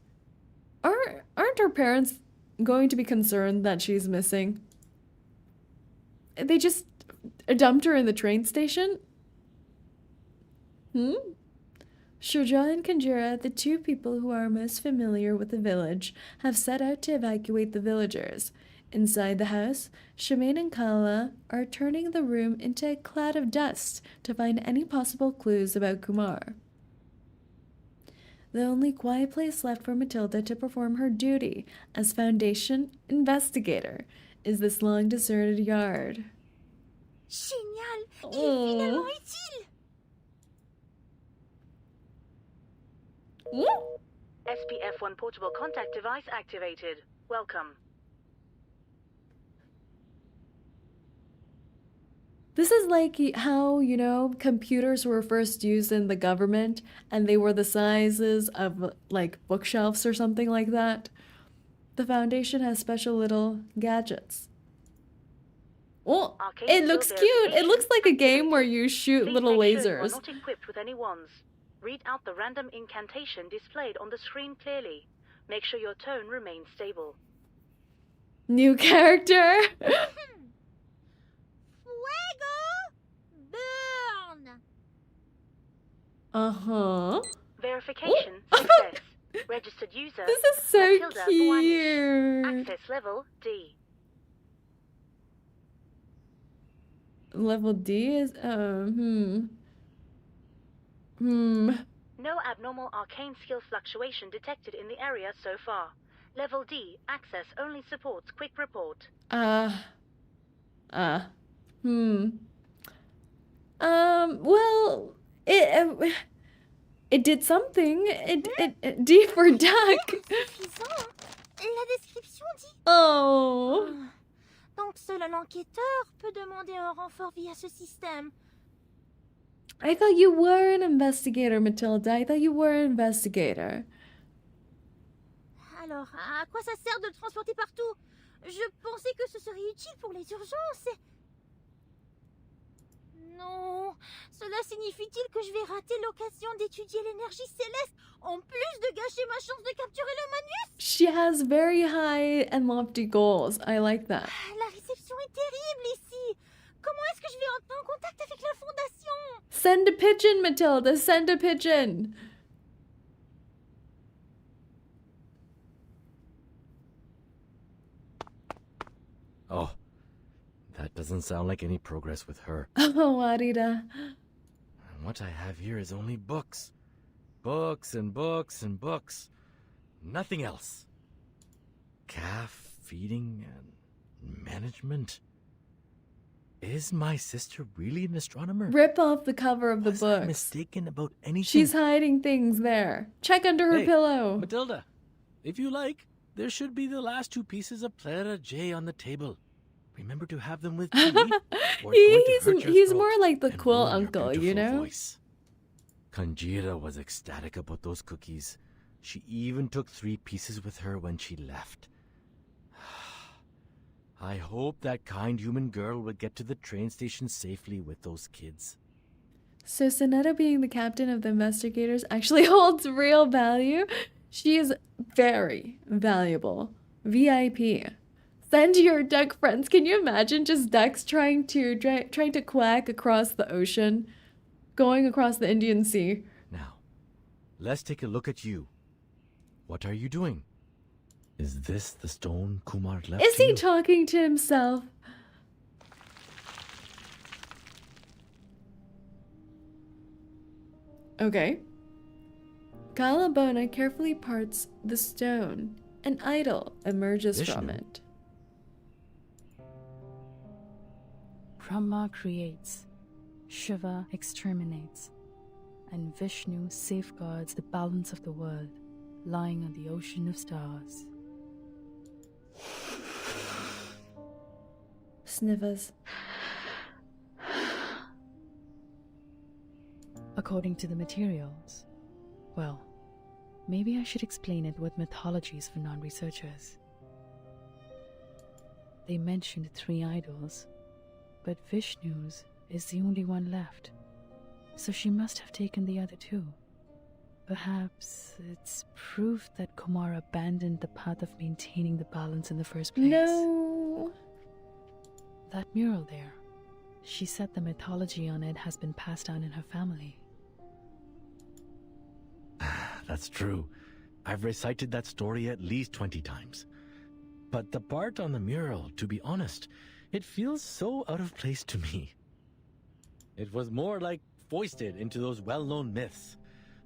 Aren't her parents going to be concerned that she's missing? They just dumped her in the train station? 𝐒𝐡𝐚𝐭 and 𝐒𝐥𝐬, the two people who are most familiar with the village, have set out to evacuate the villagers. Inside the house, Shemaine and Kaalaa are turning the room into a cloud of dust to find any possible clues about Kumar. The only quiet place left for Matilda to perform her duty as Foundation investigator is this long deserted yard. Génial! Il est finalement utile! SPF-1 portable contact device activated. Welcome. This is like how, you know, computers were first used in the government and they were the sizes of like bookshelves or something like that. The Foundation has special little gadgets. Oh, it looks cute. It looks like a game where you shoot little lasers. Sure you are not equipped with any wands. Read out the random incantation displayed on the screen clearly. Make sure your tone remains stable. New character. Fuego! Burn! Uh-huh. Verification success. Registered user. This is so Matilda Bwanish. cute. Access level D. Level D is, No abnormal arcane skill fluctuation detected in the area so far. Level D, access only supports quick report. Well, it did something. It D for duck. Suffisant. La description dit... Oh. Donc seul un enquêteur peut demander un renfort via ce système. I thought you were an investigator, Matilda. I thought you were an investigator. Alors, à quoi ça sert de le transporter partout? Je pensais que ce serait utile pour les urgences. Non, cela signifie-t-il que je vais rater l'occasion d'étudier l'énergie céleste en plus de gâcher ma chance de capturer le Manus? She has very high and lofty goals. I like that. La réception est terrible ici. Comment est-ce que je vais entrer en contact avec la Fondation? Send a pigeon, Matilda. Send a pigeon. Oh, that doesn't sound like any progress with her. Oh, Arida. And what I have here is only books. Books and books and books. Nothing else. Calf feeding and management. Is my sister really an astronomer? Rip off the cover of the Was I book. mistaken about anything? She's hiding things there. Check under her Hey, pillow. Matilda, if you like, there should be the last two pieces of Plera J on the table. Remember to have them with tea, or it's going to hurt your He's throat more like the and cool ruin your uncle, you beautiful know? voice. Kanjira was ecstatic about those cookies. She even took 3 pieces with her when she left. I hope that kind human girl will get to the train station safely with those kids. So Sonetta being the captain of the investigators actually holds real value. She is very valuable. VIP. Send your duck friends. Can you imagine just ducks trying to quack across the ocean? Going across the Indian Sea. Now, let's take a look at you. What are you doing? Is this the stone Kumar left Is to he you? talking to himself? Okay. Kaalaa carefully parts the stone. An idol emerges from Vishnu. it. Brahma creates, Shiva exterminates, and Vishnu safeguards the balance of the world, lying on the ocean of stars. Snivers. According to the materials, well, maybe I should explain it with mythologies for non-researchers. They mentioned 3 idols, but Vishnu's is the only one left, so she must have taken the other 2. Perhaps it's proof that Kumar abandoned the path of maintaining the balance in the first place. No. That mural there, she said the mythology on it has been passed down in her family. That's true. I've recited that story at least 20 times. But the part on the mural, to be honest, it feels so out of place to me. It was more like foisted into those well-known myths.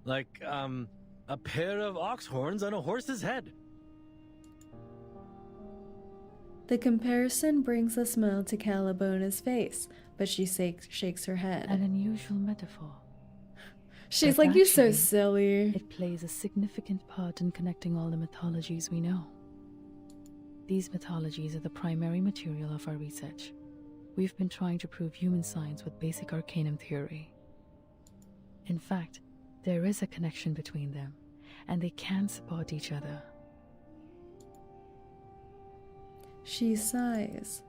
Like, a pair of ox horns on a horse's head. The comparison brings a smile to Calabona's face, but she shakes her head. An unusual metaphor. She's But like, you're so actually, silly. It plays a significant part in connecting all the mythologies we know. These mythologies are the primary material of our research. We've been trying to prove human science with basic arcanum theory. In fact, there is a connection between them, and they can support each other. She sighs.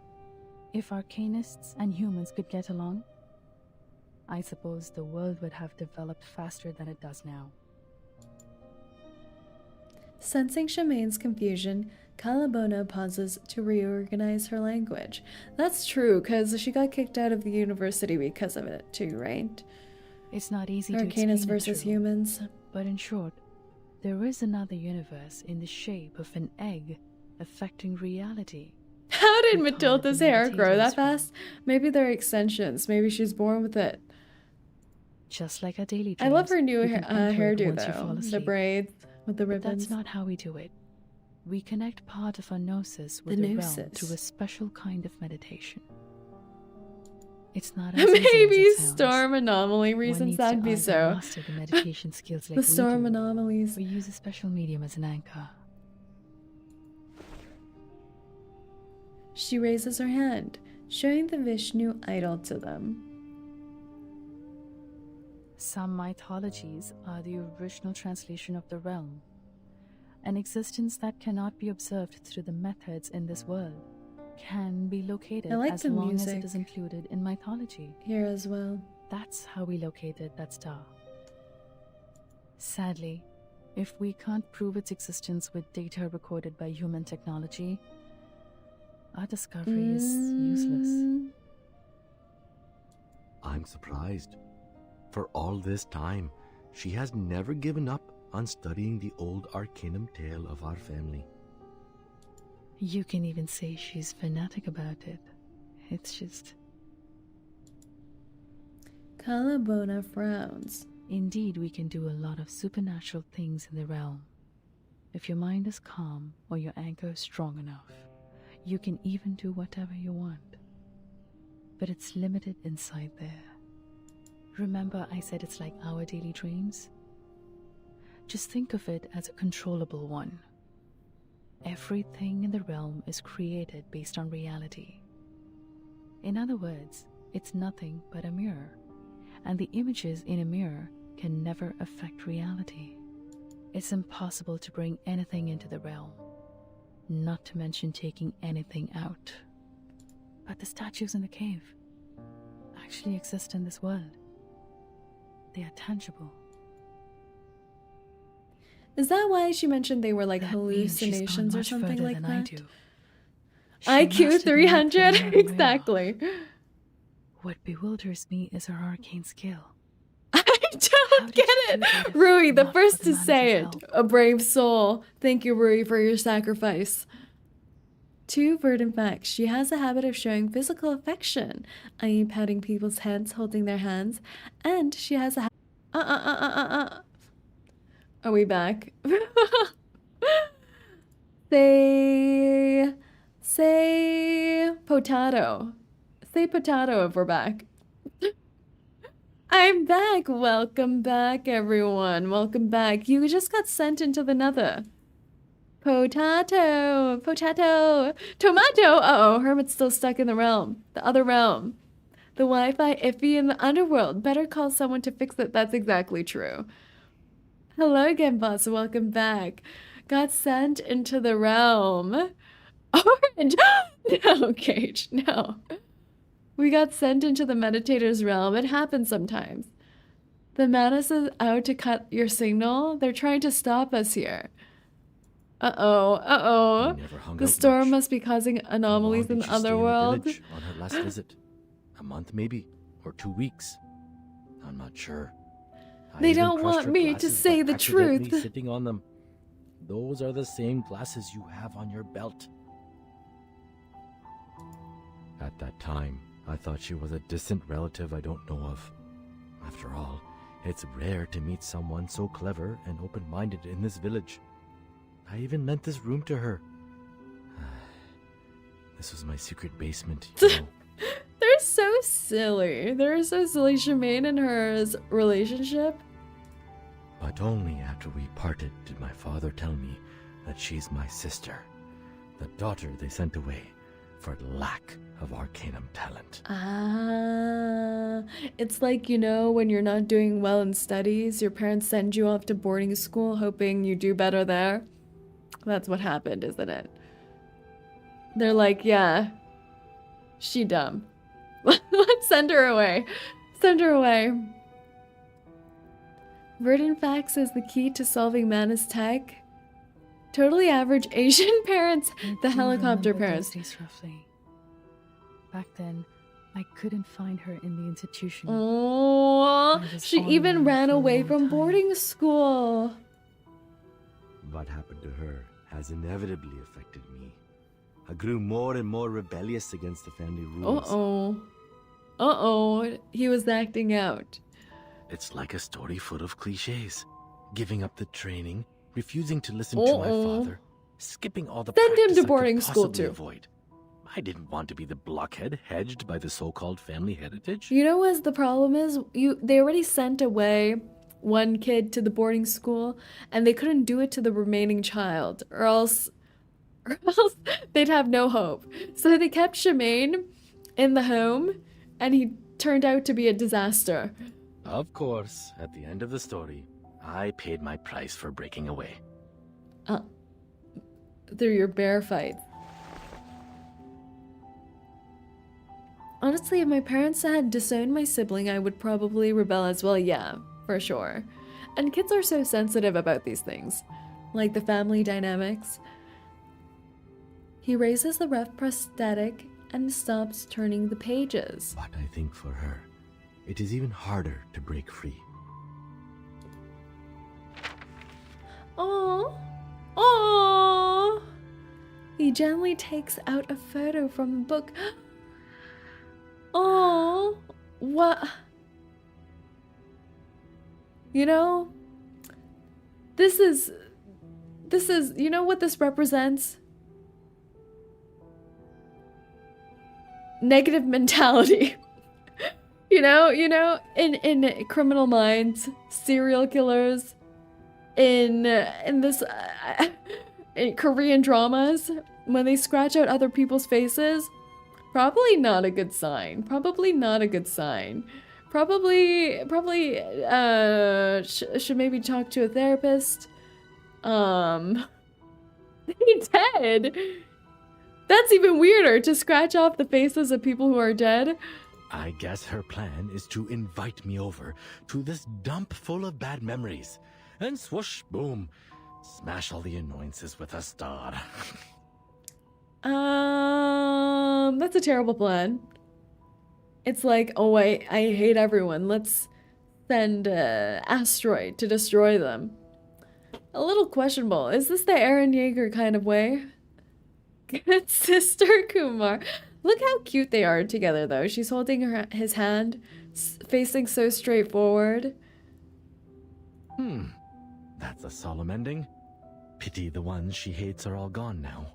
If arcanists and humans could get along, I suppose the world would have developed faster than it does now. Sensing 𝐒𝐿𝐴𝐻's confusion, Caalaa pauses to reorganize her language. That's true, because she got kicked out of the university because of it too, right? It's not easy to explain Arcanists it versus true, humans. but in short, there is another universe in the shape of an egg affecting reality. How did We call it Matilda's the hair grow that meditator's realm. fast? Maybe they're extensions. Maybe she's born with it. Just like our daily I love dreams, her new you can enter it hairdo once you fall though. The asleep. braids with the But ribbons. that's not how we do it. We connect part of our gnosis with The the realm gnosis. through a special kind of meditation. It's not as easy as Maybe it sounds. storm anomaly One reasons needs to that'd be either so. master the meditation skills like The we storm do, anomalies. or use a special medium as an anchor. She raises her hand, showing the Vishnu idol to them. Some mythologies are the original translation of the realm, an existence that cannot be observed through the methods in this world can be located I like as the long as music it is included in mythology. here as well. That's how we located that star. Sadly, if we can't prove its existence with data recorded by human technology, our discovery is useless. I'm surprised. For all this time, she has never given up on studying the old arcanum tale of our family. You can even say she's fanatic about it. It's just... Caalaa frowns. Indeed, we can do a lot of supernatural things in the realm. If your mind is calm or your anchor is strong enough, you can even do whatever you want. But it's limited inside there. Remember I said it's like our daily dreams? Just think of it as a controllable one. Everything in the realm is created based on reality. In other words, it's nothing but a mirror, and the images in a mirror can never affect reality. It's impossible to bring anything into the realm, not to mention taking anything out. But the statues in the cave actually exist in this world. They are tangible. Is that why she mentioned they were like That means she's gone hallucinations or much something further like than that? I do. She IQ mastered 300? math beyond real. Exactly. What bewilders me is her arcane skill. I How don't did get she it. do that if Rui, the not first for to the say it. manager's help? A brave soul. Thank you, Rui, for your sacrifice. Two verdant facts. She has a habit of showing physical affection, i.e. patting people's heads, holding their hands, and she has a Are we back? Say potato. Say potato if we're back. I'm back. Welcome back, everyone. Welcome back. You just got sent into the nether. Potato. Potato. Tomato. Uh-oh. Hermit's still stuck in the realm. The other realm. The Wi-Fi iffy in the underworld. Better call someone to fix it. That's exactly true. Hello again, boss. Welcome back. Got sent into the realm. Orange. No, Cage. No. We got sent into the meditator's realm. It happens sometimes. The Manus is out to cut your signal. They're trying to stop us here. Uh-oh. Uh-oh. We never hung The out storm much. must be causing How long anomalies did in she the stay otherworld. village on her last visit? A month maybe? Or 2 weeks? I'm not sure. I They even don't crushed want her me to glasses say by the accidentally truth. Sitting on them. Those are the same glasses you have on your belt. At that time, I thought she was a distant relative I don't know of. After all, it's rare to meet someone so clever and open-minded in this village. I even lent this room to her. This was my secret basement, you know. They're so silly. They're so silly, Shemaine and her's relationship. But only after we parted did my father tell me that she's my sister, the daughter they sent away for lack of arcanum talent. Ah, it's like, you know, when you're not doing well in studies, your parents send you off to boarding school hoping you do better there. That's what happened, isn't it? They're like, yeah, she dumb. Let's send her away. Send her away. Verdant facts is the key to solving Mana's tech. Totally average Asian parents. The helicopter parents. Days roughly. Back then, I couldn't find her in the institution. Oh, she even ran away from boarding school. What happened to her has inevitably affected me. I grew more and more rebellious against the family rules. Uh-oh. Uh-oh. He was acting out. It's like a story full of cliches. Giving up the training, refusing to listen to my father, skipping all the Send him practice to I could boarding school possibly too. avoid. I didn't want to be the blockhead hedged by the so-called family heritage. You know what the problem is? They already sent away one kid to the boarding school, and they couldn't do it to the remaining child, or else they'd have no hope. So they kept Shemaine in the home, and he turned out to be a disaster. Of course, at the end of the story, I paid my price for breaking away. Through your bear fight. Honestly, if my parents had disowned my sibling, I would probably rebel as well. Yeah, for sure. And kids are so sensitive about these things, like the family dynamics. He raises the rough prosthetic and stops turning the pages. But I think for her, it is even harder to break free. Aww. Aww. He gently takes out a photo from the book. Oh, what? You know, this is, you know what this represents? Negative mentality. you know, in criminal minds, serial killers, in this, in Korean dramas, when they scratch out other people's faces, probably not a good sign. Probably not a good sign. Probably, should maybe talk to a therapist. He dead. That's even weirder, to scratch off the faces of people who are dead. I guess her plan is to invite me over to this dump full of bad memories. And swoosh, boom, smash all the annoyances with a star. That's a terrible plan. It's like, oh, I hate everyone. Let's send an asteroid to destroy them. A little questionable. Is this the Eren Yeager kind of way? Good sister Kumar. Look how cute they are together, though. She's holding his hand, facing so straightforward. That's a solemn ending. Pity the ones she hates are all gone now.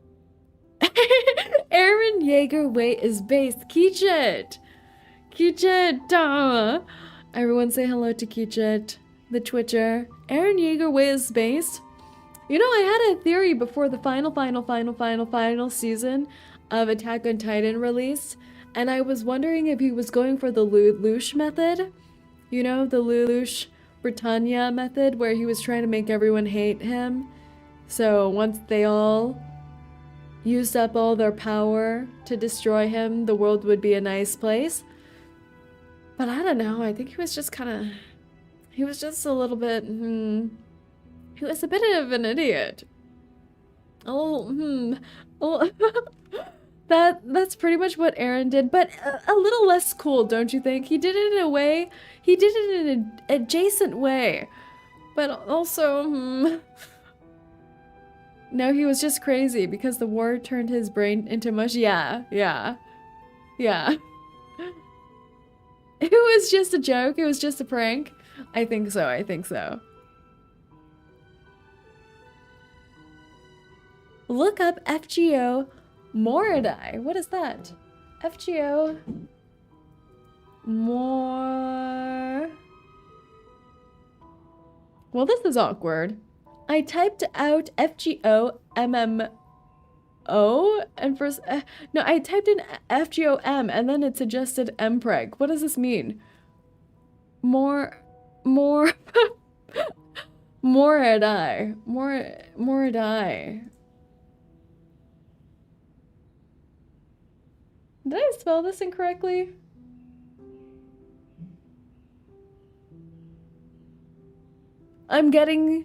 Eren Yeager way is based. Kichit! Kichit! Duh! Everyone say hello to Kichit, the Twitcher. Eren Yeager way is based. You know, I had a theory before the final season of Attack on Titan released, and I was wondering if he was going for the Lelouch method. You know, the Lelouch Britannia method, where he was trying to make everyone hate him. So once they all used up all their power to destroy him, the world would be a nice place. But I don't know, I think he was just he was just a little bit, he was a bit of an idiot. That's pretty much what Eren did, but a little less cool, don't you think? He did it in a way, he did it in an adjacent way, but also, No, he was just crazy because the war turned his brain into mush. Yeah. Yeah. It was just a joke. It was just a prank. I think so. I think so. Look up FGO Moradai. What is that? FGO More. Well, this is awkward. I typed out FGO MMO and first no, I typed in FGOM and then it suggested MPreg. What does this mean? Moradai. Moradai. Did I spell this incorrectly? I'm getting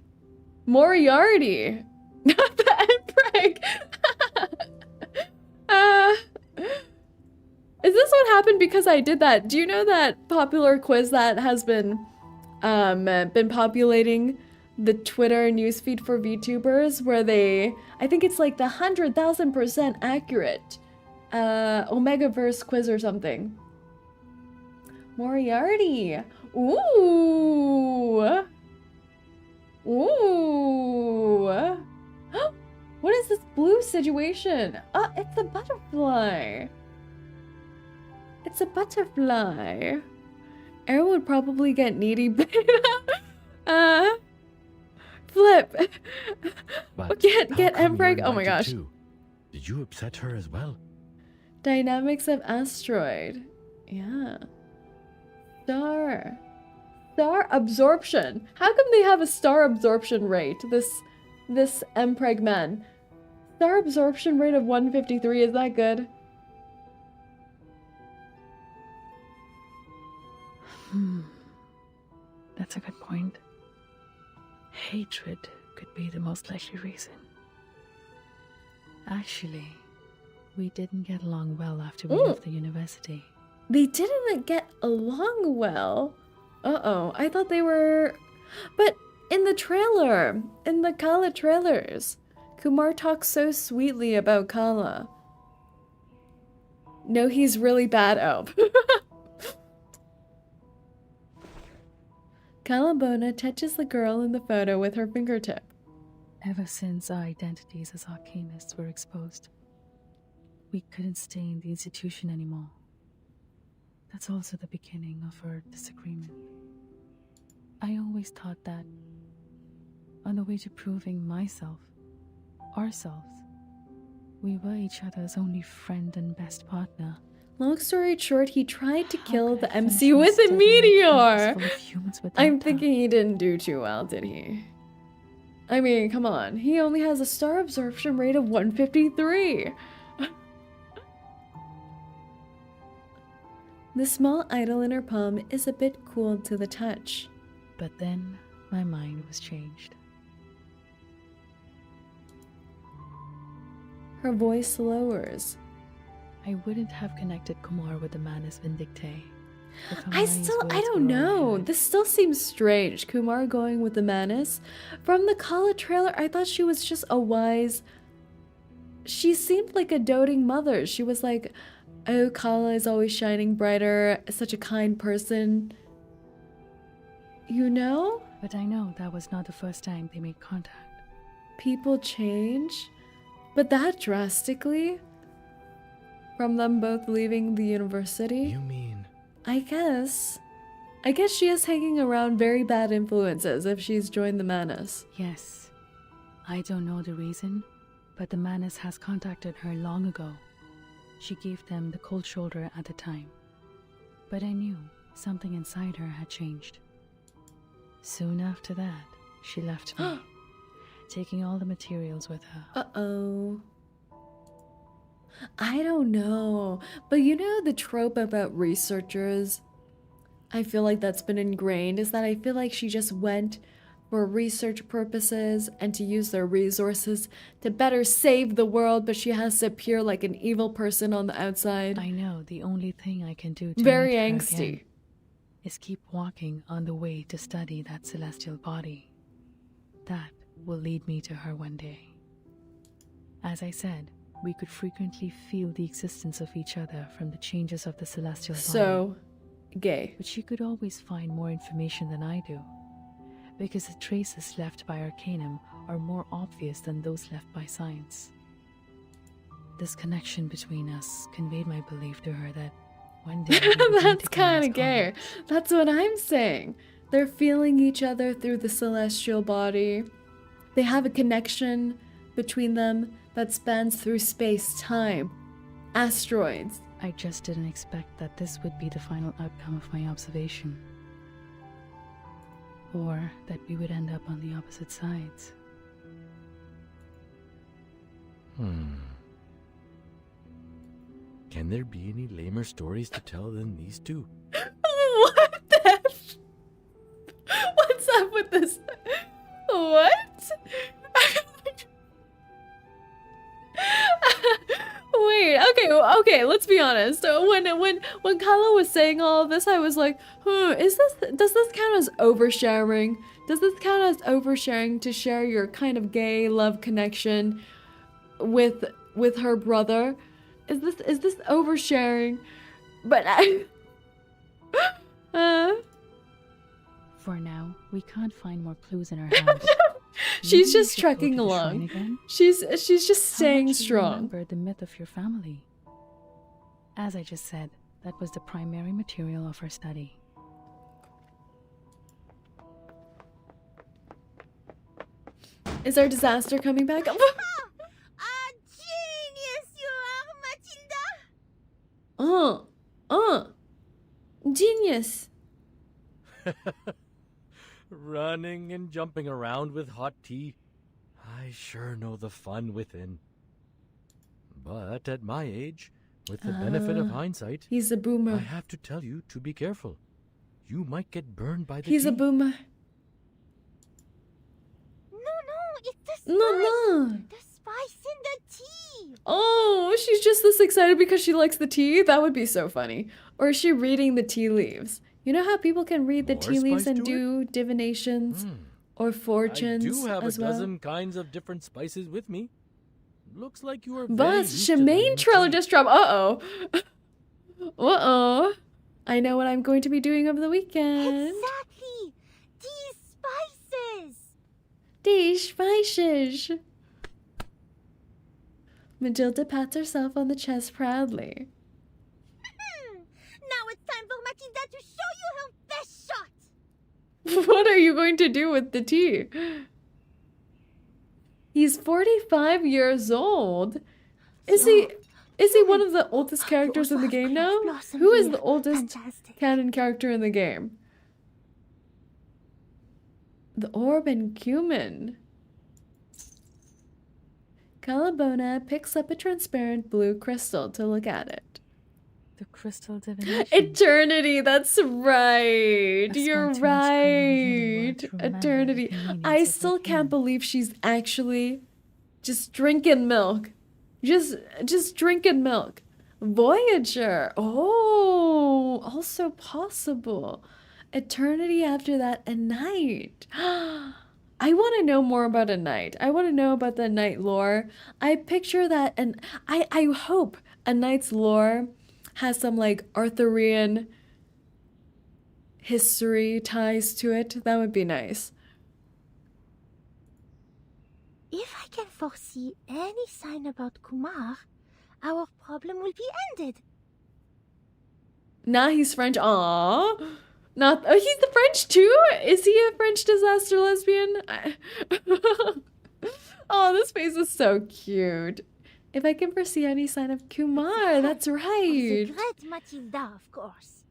Moriarty. Not the Empreg. Is this what happened because I did that? Do you know that popular quiz that has been populating the Twitter newsfeed for VTubers where they, I think it's like the 100,000% accurate Omegaverse quiz or something. Moriarty. Ooh. Ooh. What is this blue situation? It's a butterfly. It's a butterfly. Aaron would probably get needy. Flip. But Get how come Empreg. you're Oh my gosh. 92? Did you upset her as well? Dynamics of asteroid. Yeah. Star absorption. How come they have a star absorption rate? This Empreg man. Star absorption rate of 153. Is that good? That's a good point. Hatred could be the most likely reason. Actually, we didn't get along well after we left the university. They didn't get along well. Uh-oh. I thought they were... But in the trailer, in the Kaalaa trailers, Kumar talks so sweetly about Kaalaa. No, he's really bad. Oh. Kaalaa touches the girl in the photo with her fingertip. Ever since our identities as arcanists were exposed, we couldn't stay in the institution anymore. That's also the beginning of our disagreement. I always thought that, on the way to proving myself, ourselves, we were each other's only friend and best partner. Long story short, he tried to kill the could I MC finish with a studying meteor! full of humans without I'm them? thinking he didn't do too well, did he? I mean, come on. He only has a star absorption rate of 153. The small idol in her palm is a bit cool to the touch. But then my mind was changed. Her voice lowers. I wouldn't have connected Kumar with the man as Vindicte. I don't know. This still seems strange. Kumar going with the Manus. From the Kaalaa trailer, I thought she was just a wise... She seemed like a doting mother. She was like, oh, Kaalaa is always shining brighter, such a kind person. You know? But I know that was not the first time they made contact. People change? But that drastically? From them both leaving the university? You mean... I guess she is hanging around very bad influences if she's joined the Manus. Yes. I don't know the reason, but the Manus has contacted her long ago. She gave them the cold shoulder at the time. But I knew something inside her had changed. Soon after that, she left me, taking all the materials with her. Uh-oh. I don't know, but you know the trope about researchers? I feel like that's been ingrained, is that I feel like she just went for research purposes and to use their resources to better save the world, but she has to appear like an evil person on the outside. I know the only thing I can do to Very meet her angsty. again is keep walking on the way to study that celestial body. That will lead me to her one day. As I said, we could frequently feel the existence of each other from the changes of the celestial body. So, gay. But she could always find more information than I do, because the traces left by Arcanum are more obvious than those left by science. This connection between us conveyed my belief to her that one day we would meet That's again kind as of gay. comrades. That's what I'm saying. They're feeling each other through the celestial body. They have a connection between them that spans through space-time, asteroids. I just didn't expect that this would be the final outcome of my observation. Or that we would end up on the opposite sides. Can there be any lamer stories to tell than these two? What the What's up with this? What? Wait, okay, let's be honest. When Kaalaa was saying all of this, I was like, does this count as oversharing? Does this count as oversharing to share your kind of gay love connection with her brother? Is this oversharing? But For now, we can't find more clues in her house. she's Maybe just we should go to trekking the shrine along. again? She's just How staying much do you strong. remember the myth of your family? As I just said, that was the primary material of our study. Is our disaster coming back? A genius you are, Matilda! Genius. Running and jumping around with hot tea. I sure know the fun within. But at my age, with the benefit of hindsight, He's a boomer. I have to tell you to be careful. You might get burned by the He's a tea. boomer. No, it's the spice! No. The spice in the tea! Oh, she's just this excited because she likes the tea? That would be so funny. Or is she reading the tea leaves? You know how people can read the More tea leaves spice and to it? do divinations or I fortunes do have a as well? dozen kinds of different spices with me. Looks like you are very But used to Shemaine them, trailer too. just dropped. Uh-oh. I know what I'm going to be doing over the weekend. Exactly! These spices! These spices. Matilda pats herself on the chest proudly. Now it's time for Matilda to show you her best shot! What are you going to do with the tea? He's 45 years old. Is he one of the oldest characters in the game now? Who is the oldest canon character in the game? The orb and cumin. Kaalaa picks up a transparent blue crystal to look at it. The crystal divination. Eternity, that's right. A You're spontaneous right. to remember Eternity. the meanings I of still what can't came. believe she's actually just drinking milk. Just drinking milk. Voyager. Oh, also possible. Eternity after that, a night. I want to know more about a night. I want to know about the night lore. I picture that, and I hope a night's lore has some like Arthurian history ties to it. That would be nice. If I can foresee any sign about Kumar, our problem will be ended. Nah, he's French. Aww. Not. Oh, he's the French too? Is he a French disaster lesbian? Oh, this face is so cute. If I can foresee any sign of Kumar, that's The right. great Matilda, of course.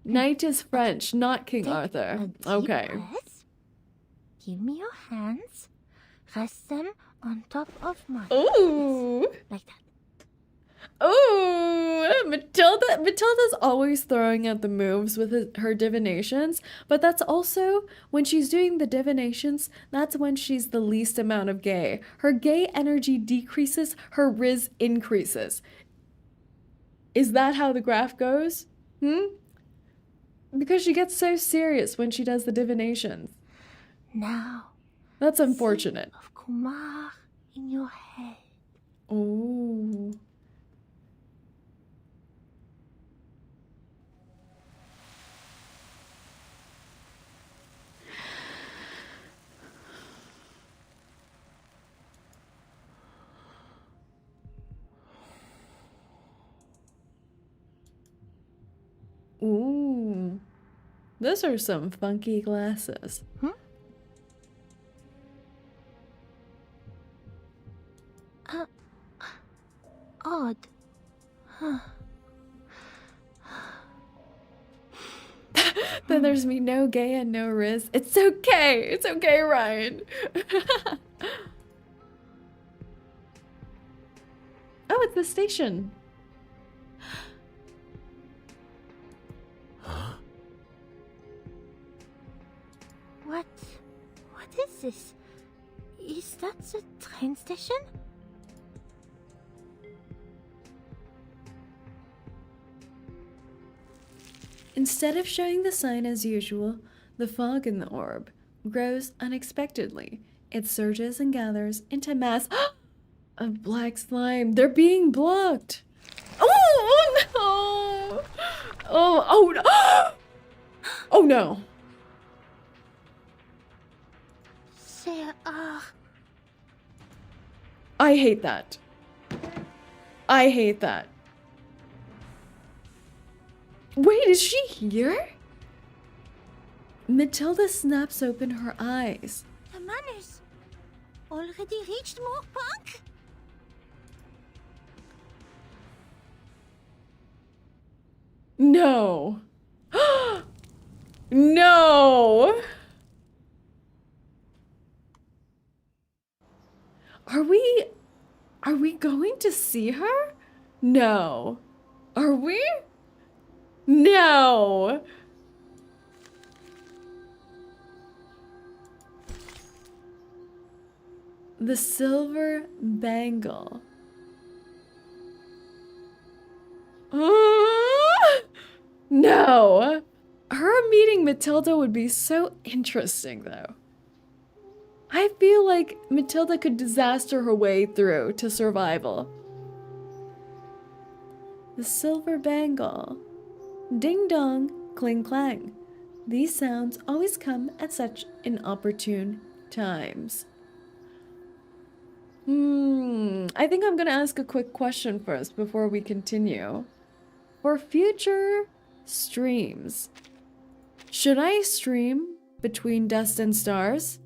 Knight is French, not King Take Arthur. a deep Okay. breath. Give me your hands. Rest them on top of mine. Ooh. Like that. Ooh, Matilda's always throwing out the moves with her divinations, but that's also when she's doing the divinations, that's when she's the least amount of gay. Her gay energy decreases, her riz increases. Is that how the graph goes? Because she gets so serious when she does the divinations. Now, That's unfortunate. think of Kumar in your head. Oh. Ooh. Those are some funky glasses. Odd. Then there's me, no gay and no Riz. It's okay. It's okay, Ryan. Oh, it's the station. What is this? Is that the train station? Instead of showing the sign as usual, the fog in the orb grows unexpectedly. It surges and gathers into mass of black slime. They're being blocked. Oh no! Oh no! Oh no! There are. I hate that. I hate that. Wait, is she here? Matilda snaps open her eyes. The manners already reached Mor Pankh? No. No. Are we going to see her? No. Are we? No. The silver bangle. No. Her meeting Matilda would be so interesting, though. I feel like Matilda could disaster her way through to survival. The silver bangle. Ding dong, cling clang. These sounds always come at such inopportune times. I think I'm gonna ask a quick question first before we continue. For future streams, should I stream between Dust and Stars?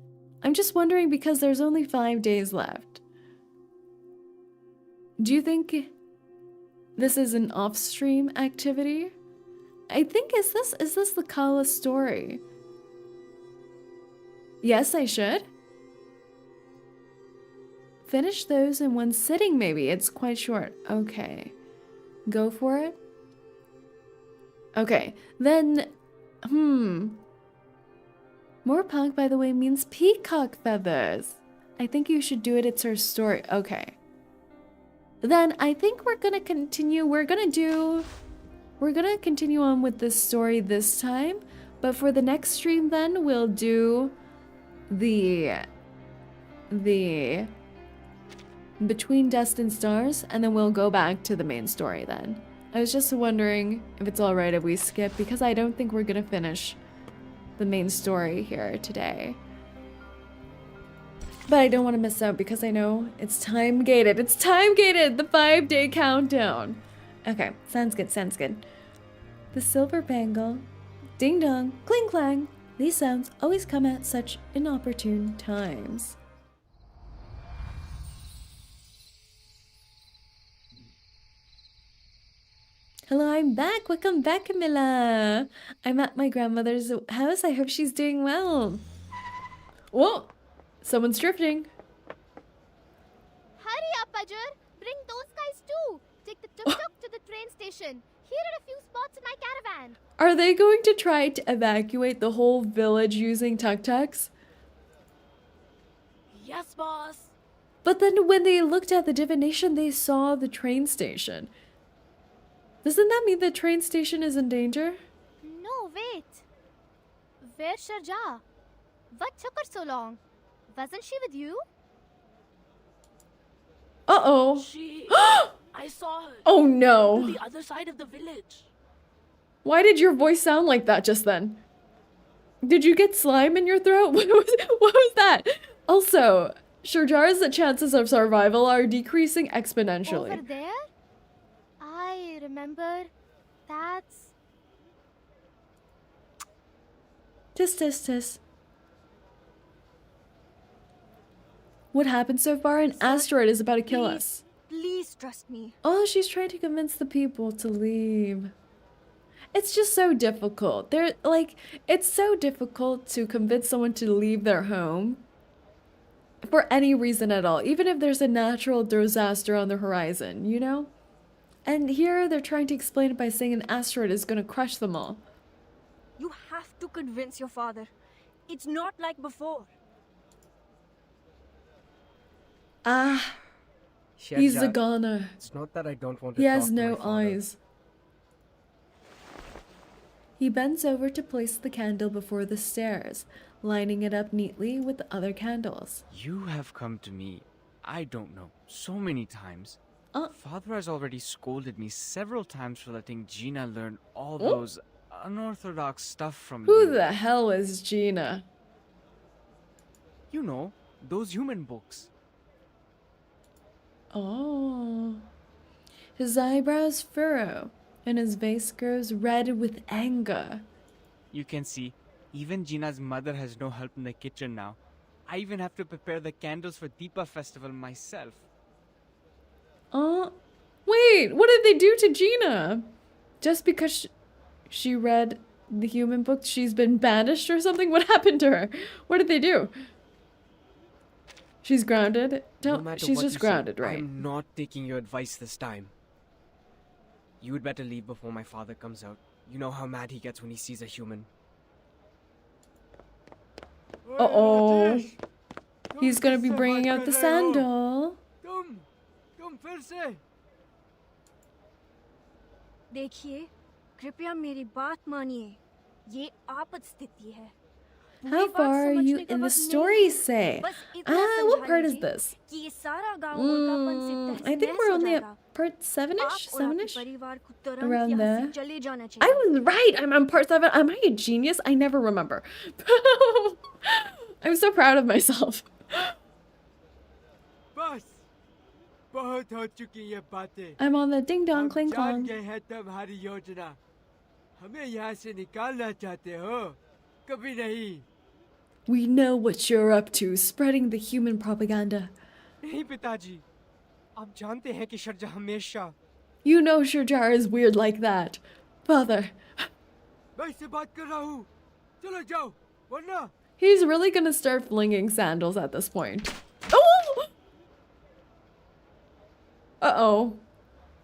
I'm just wondering because there's only 5 days left. Do you think this is an off-stream activity? I think, is this the Kaalaa story? Yes, I should. Finish those in one sitting, maybe. It's quite short. Okay. Go for it. Okay, then, Mor Pankh, by the way, means peacock feathers. I think you should do it. It's her story. Okay. Then I think we're gonna continue. We're gonna continue on with this story this time. But for the next stream, then we'll do the Between Dust and Stars, and then we'll go back to the main story then. I was just wondering if it's alright if we skip, because I don't think we're gonna finish the main story here today. But I don't want to miss out because I know it's time gated. It's time gated! The 5-day countdown! Okay, sounds good, sounds good. The silver bangle. Ding dong, cling clang. These sounds always come at such inopportune times. Hello, I'm back. Welcome back, Camilla. I'm at my grandmother's house. I hope she's doing well. Whoa! Someone's drifting. Hurry up, Ajur! Bring those guys too! Take the tuk-tuk to the train station. Here are a few spots in my caravan. Are they going to try to evacuate the whole village using tuk-tuks? Yes, boss. But then when they looked at the divination, they saw the train station. Doesn't that mean the train station is in danger? No, wait. Where's Sharjah? What took her so long? Wasn't she with you? Uh-oh. She... I saw her. Oh To no. the other side of the village. Why did your voice sound like that just then? Did you get slime in your throat? What was that? Also, Shurjar's chances of survival are decreasing exponentially. Over there? I remember. That's... Tis. What happened so far? An asteroid is about to kill us. Please trust me. Oh, she's trying to convince the people to leave. It's just so difficult. It's so difficult to convince someone to leave their home for any reason at all, even if there's a natural disaster on the horizon, you know? And here they're trying to explain it by saying an asteroid is going to crush them all. You have to convince your father. It's not like before. Ah, he's a goner. It's not that I don't want to He talk has to my no father. eyes. He bends over to place the candle before the stairs, lining it up neatly with the other candles. You have come to me, I don't know, so many times. Father has already scolded me several times for letting Gina learn all those unorthodox stuff from Who you. the hell is Gina? You know, those human books. Oh. His eyebrows furrow, and his face grows red with anger. You can see, even Gina's mother has no help in the kitchen now. I even have to prepare the candles for Deepa festival myself. Wait, what did they do to Gina? Just because she read the human book, she's been banished or something? What happened to her? What did they do? She's grounded? No matter She's what just you say, grounded, right? I'm not taking your advice this time. You would better leave before my father comes out. You know how mad he gets when he sees a human. Uh-oh. He's gonna be bringing out the sandal. तुम फिर से देखिए, कृपया मेरी बात मानिए. ये आपात स्थिति है. How far are you in the story, say? What part is this? I think we're only at part 7-ish? 7-ish? Around there. I was right! I'm on part 7. Am I a genius? I never remember. I'm so proud of myself. बस बहुत हो चुकी ये बातें. I'm on the ding dong cling जान clong. गए हैं तुम्हारी योजना. हमें यहाँ से निकालना चाहते हो? कभी नहीं. We know what you're up to, spreading the human propaganda. नहीं पिताजी. आप जानते हैं कि शर्जा हमेशा. You know Shurjar is weird like that. Father. मैं इससे बात कर रहा हूँ. चलो जाओ, वरना. He's really gonna start flinging sandals at this point. Oh! Uh-oh.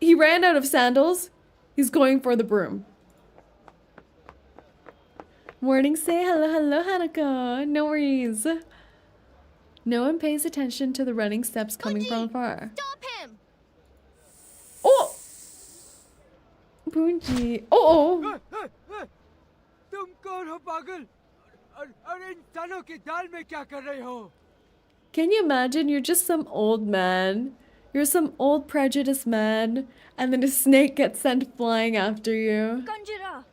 He ran out of sandals. He's going for the broom. Morning, say hello, Hanako. No worries. No one pays attention to the running steps coming from afar. Stop him! Oh! Punji. Oh! तुम कौन हो पागल? और इंसानों की दाल में क्या कर रहे हो? Can you imagine you're just some old man? You're some old prejudiced man, and then a snake gets sent flying after you. Conjurer.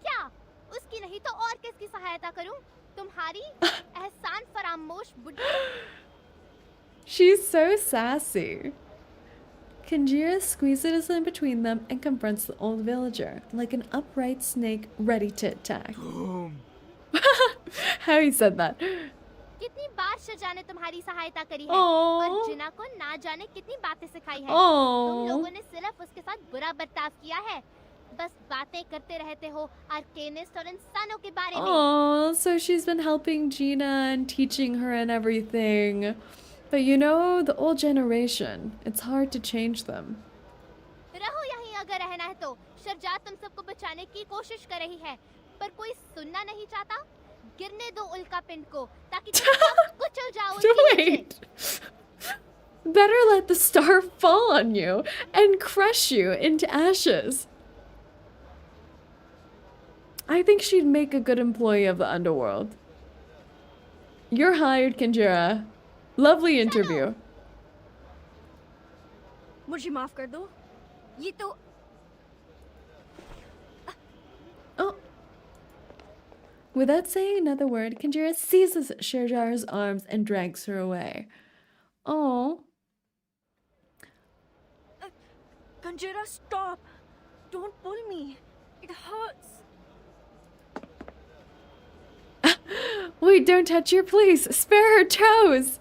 क्या? उसकी नहीं तो और किसकी सहायता करूं? तुम्हारी एहसान फरामोश बुड्ढी. She's so sassy. 𝐒𝐭 squeezes in between them and confronts the old villager, like an upright snake ready to attack. How he said that. कितनी बार शजा ने तुम्हारी सहायता करी है Aww. और जिना को ना जाने कितनी बातें सिखाई है. Aww. तुम लोगों ने सिर्फ उसके साथ बुरा बर्ताव किया है. बस बातें करते रहते हो आर्केनिस्ट और इंसानों के बारे में. Oh, so she's been helping Gina and teaching her and everything. But you know, the old generation, it's hard to change them. रहो यहीं अगर रहना है तो. शर्जा तुम सबको बचाने की कोशिश कर रही है, पर कोई सुनना नहीं चाहता. गिरने दो उल्का पिंड को ताकि तुम सब कुचल जाओ उसके नीचे. Wait. Better let the star fall on you and crush you into ashes. I think she'd make a good employee of the underworld. You're hired, 𝐭𝐤. Lovely interview. मुझे माफ कर दो. ये तो Oh. Without saying another word, 𝐭𝐤 seizes 𝐤𝐤's arms and drags her away. Oh. 𝐭𝐤, stop. Don't pull me. It hurts. Wait, don't touch her, please. Spare her toes.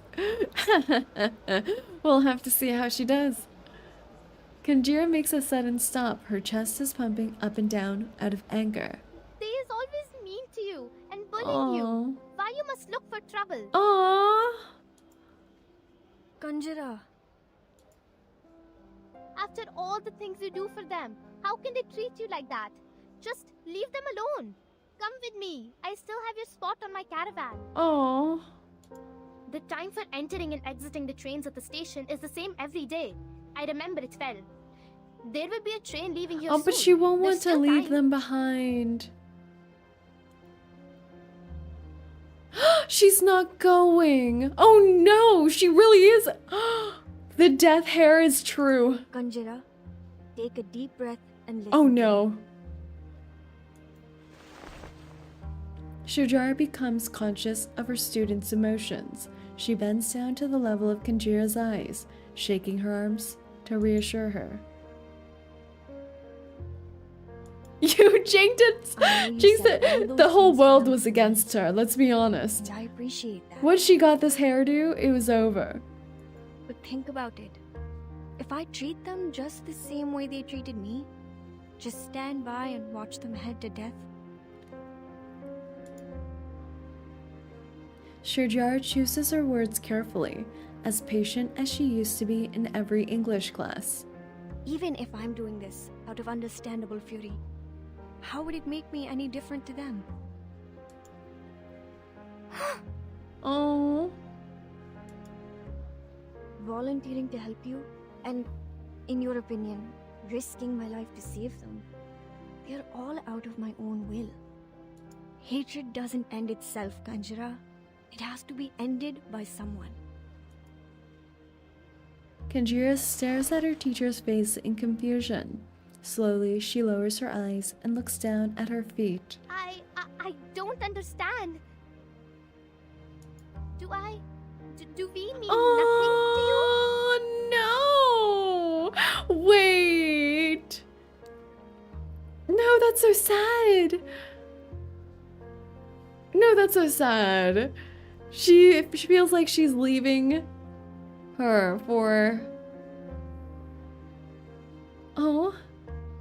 We'll have to see how she does. 𝐭𝐤 makes a sudden stop. Her chest is pumping up and down out of anger. They is always mean to you and bullying you. Why you must look for trouble? Aww. 𝐭𝐤. After all the things you do for them, how can they treat you like that? Just leave them alone. Come with me. I still have your spot on my caravan. Aww. The time for entering and exiting the trains at the station is the same every day. I remember it well. There will be a train leaving here soon. But she won't There's want to still leave time. them behind. She's not going. Oh no, she really is. The death hair is true. 𝐭𝐤, take a deep breath and listen. Oh no. 𝐤𝐤 becomes conscious of her student's emotions. She bends down to the level of 𝐭𝐤's eyes, shaking her arms to reassure her. You jinxed it! Jinxed it! The whole world was against her, let's be honest. And I appreciate that. Once she got this hairdo, it was over. But think about it. If I treat them just the same way they treated me, just stand by and watch them head to death. 𝐤𝐤 chooses her words carefully, as patient as she used to be in every English class. Even if I'm doing this out of understandable fury, how would it make me any different to them? Oh. Volunteering to help you, and in your opinion, risking my life to save them, they're all out of my own will. Hatred doesn't end itself, 𝐭𝐤. It has to be ended by someone. 𝐭𝐤 stares at her teacher's face in confusion. Slowly, she lowers her eyes and looks down at her feet. I don't understand. Do we mean nothing to you? Oh no! Wait! No, that's so sad. No, that's so sad. She feels like she's leaving her for... Oh.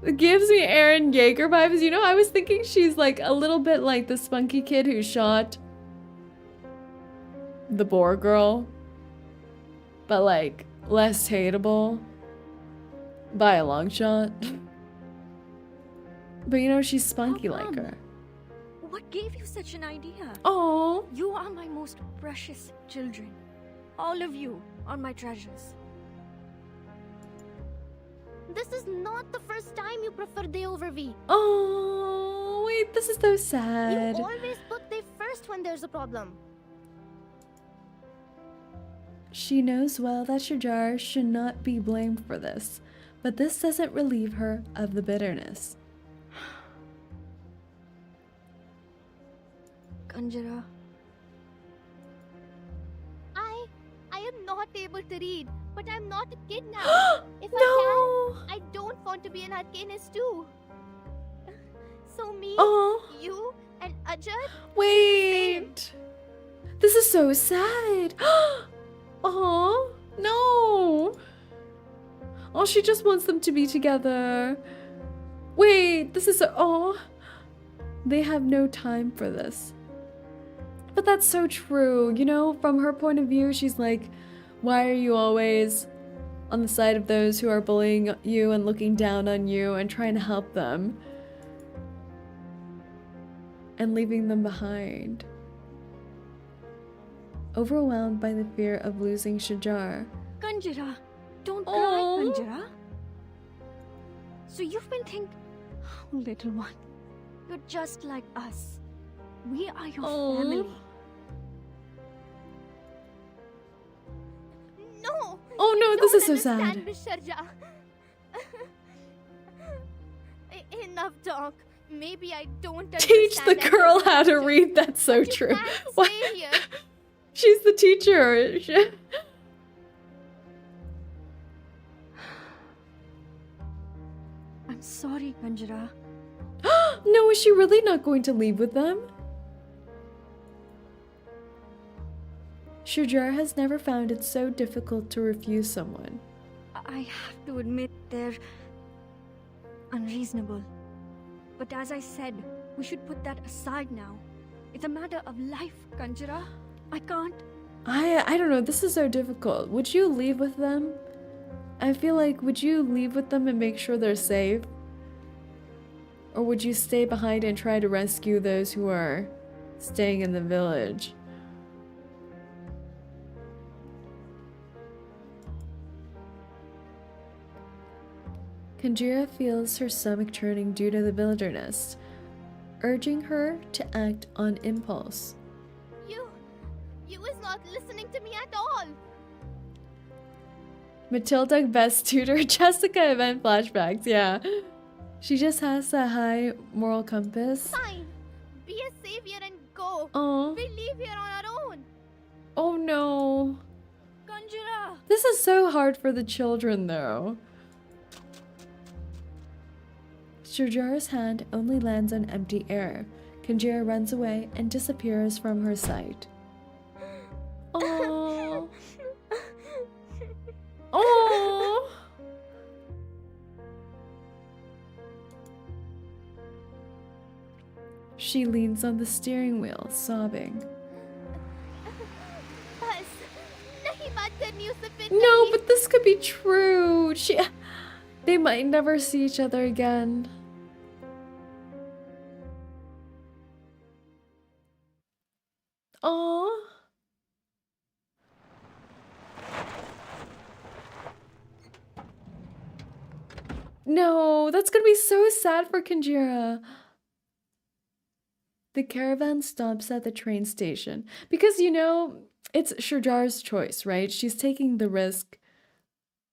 It gives me Eren Yeager vibes. You know, I was thinking she's like a little bit like the spunky kid who shot the boar girl. But like less hateable by a long shot. But you know, she's spunky like her. What gave you such an idea? Oh. You are my most precious children. All of you are my treasures. This is not the first time you prefer they over V. Oh, wait, this is so sad. You always put they first when there's a problem. She knows well that 𝐤𝐤 should not be blamed for this, but this doesn't relieve her of the bitterness. 𝐭𝐤. I am not able to read, but I'm not a kid now. If I can, I don't want to be an arcanist too. So me, you, and Ajad. Wait, this is so sad. Oh no. Oh, she just wants them to be together. Wait, this is so... Oh, they have no time for this. But that's so true, you know, from her point of view, she's like, why are you always on the side of those who are bullying you and looking down on you and trying to help them and leaving them behind? Overwhelmed by the fear of losing 𝐤𝐤. 𝐭𝐤, don't cry, 𝐭𝐤. So you've been thinking, oh, little one, you're just like us. We are your family. Oh no, this is so sad. Don't understand, Miss Sharja. Enough talk. Maybe I don't Teach the understand girl everything. how to read. That's so You true. can't What? stay here. She's the teacher. I'm sorry, Kanjara. No, is she really not going to leave with them? Shujar has never found it so difficult to refuse someone. I have to admit they're unreasonable. But as I said, we should put that aside now. It's a matter of life, Kanjara. I can't. I don't know, this is so difficult. Would you leave with them? I feel like, would you leave with them and make sure they're safe? Or would you stay behind and try to rescue those who are staying in the village? Kanjira feels her stomach churning due to the wilderness, urging her to act on impulse. You is not listening to me at all. Matilda best tutor Jessica event flashbacks, yeah. She just has a high moral compass. Fine. Be a savior and go. Oh. We leave here on our own. Oh no. Kanjira. This is so hard for the children though. Shujar's hand only lands on empty air. Kanjira runs away and disappears from her sight. Oh. Oh. She leans on the steering wheel, sobbing. No, but this could be true. They might never see each other again. Aww. No, that's gonna be so sad for Kanjira. The caravan stops at the train station because, you know, it's Shujar's choice, right? She's taking the risk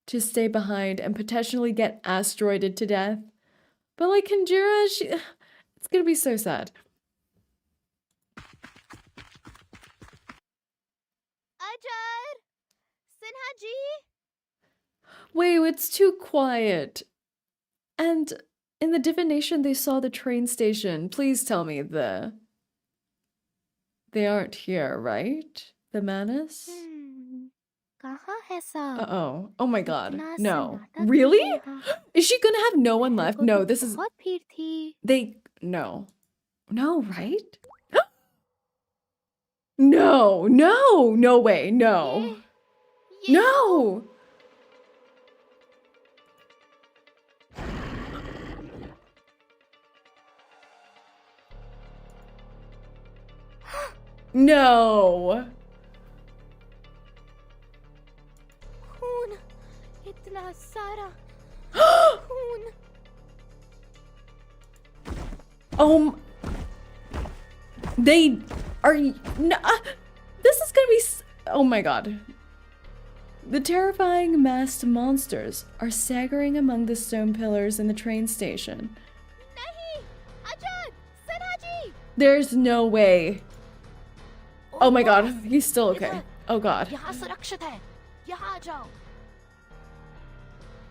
to stay behind and potentially get asteroided to death. But like Kanjira, it's gonna be so sad. Ajar! Sinha ji! Wait, it's too quiet. And in the divination, they saw the train station. Please tell me they aren't here, right? The Manus? Uh-oh. Oh my god. No. Really? Is she gonna have no one left? No, this is... No. No, right? No, no, no way, no. No! No! Khoon! Itna sara khoon! They are... No, this is gonna be... Oh my god. The terrifying masked monsters are staggering among the stone pillars in the train station. Nahi! Ajar! Sinha ji! There's no way. Oh my god, he's still okay. Oh god. यहाँ सुरक्षित है. यहाँ आ जाओ.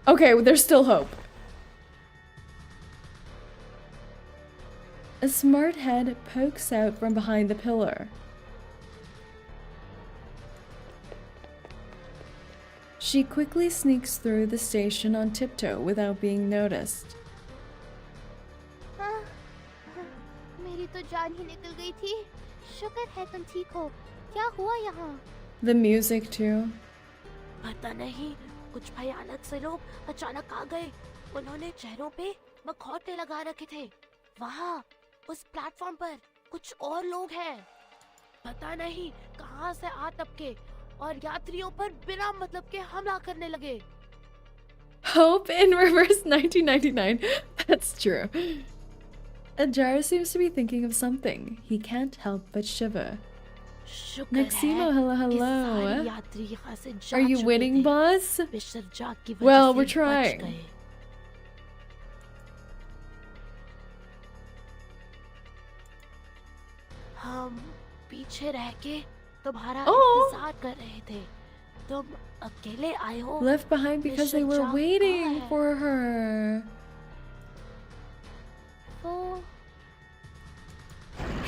Okay, well, there's still hope. A smart head pokes out from behind the pillar. She quickly sneaks through the station on tiptoe without being noticed. मेरी तो जान ही निकल गई थी. शुक्र है तुम ठीक हो. क्या हुआ यहाँ? The music too. पता नहीं. कुछ भयानक से लोग अचानक आ गए. उन्होंने चेहरों पे मखौटे लगा रखे थे. वहाँ उस प्लेटफॉर्म पर कुछ और लोग हैं. पता नहीं कहाँ से आ टपके और यात्रियों पर बिना मतलब के हमला करने लगे. Hope in reverse 1999. That's true. Ajar seems to be thinking of something. He can't help but shiver. शुक्र है Neximo, hello, कि hello. सारे यात्री यहाँ से जा Are you चुके winning, थे। boss? वे शरजात की वजह Well, से we're बच trying. गए। हम पीछे रह के तुम्हारा इंतजार कर रहे थे। तुम अकेले आए हो। Left behind because they were waiting for her. वो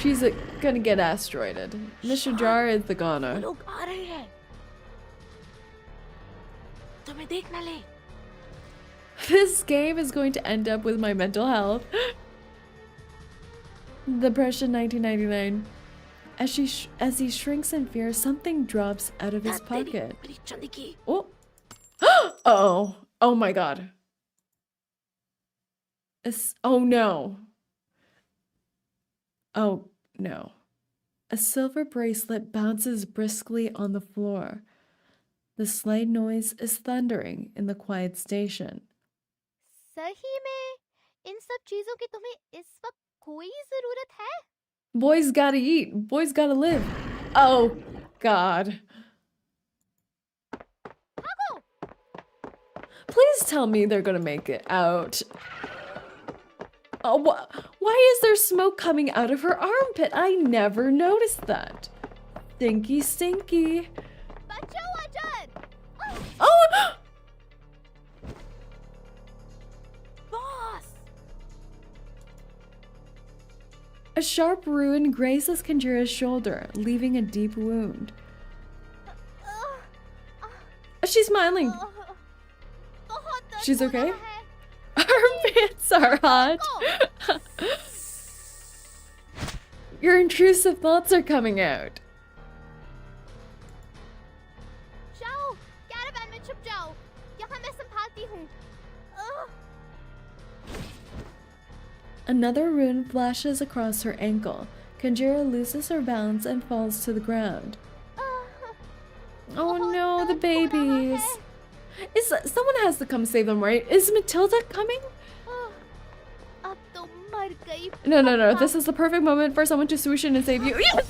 She's gonna get asteroided. Mr. Jar is the वो goner. लोग आ रहे हैं। तुम्हें देख न ले। This game is going to end up with my mental health. Depression 1999. As he shrinks in fear, something drops out of his pocket. मेरी चंदी की। Oh. Uh-oh. Oh my god. Oh no. Oh no. A silver bracelet bounces briskly on the floor. The slight noise is thundering in the quiet station. सही में इन सब चीजों की तुम्हें इस वक्त कोई जरूरत है? Boys gotta eat. Boys gotta live. Oh god. Please tell me they're gonna make it out. Oh, why is there smoke coming out of her armpit? I never noticed that. Stinky, stinky. बचाओ अजर! Oh! Boss! A sharp wound grazes 𝐒𝐿's shoulder, leaving a deep wound. She's smiling. बहुत दर्द She's हो okay? रहा है। Armpits are hot. Your intrusive thoughts are coming out. जाओ, Caravan में छुप जाओ। यहाँ मैं संभालती हूँ। Another rune flashes across her ankle. 𝐒𝐿 loses her balance and falls to the ground. Oh no, the babies. Someone has to come save them, right? Is Matilda coming? अब तो मर गई। No. This is the perfect moment for someone to swoosh in and save you. Yes!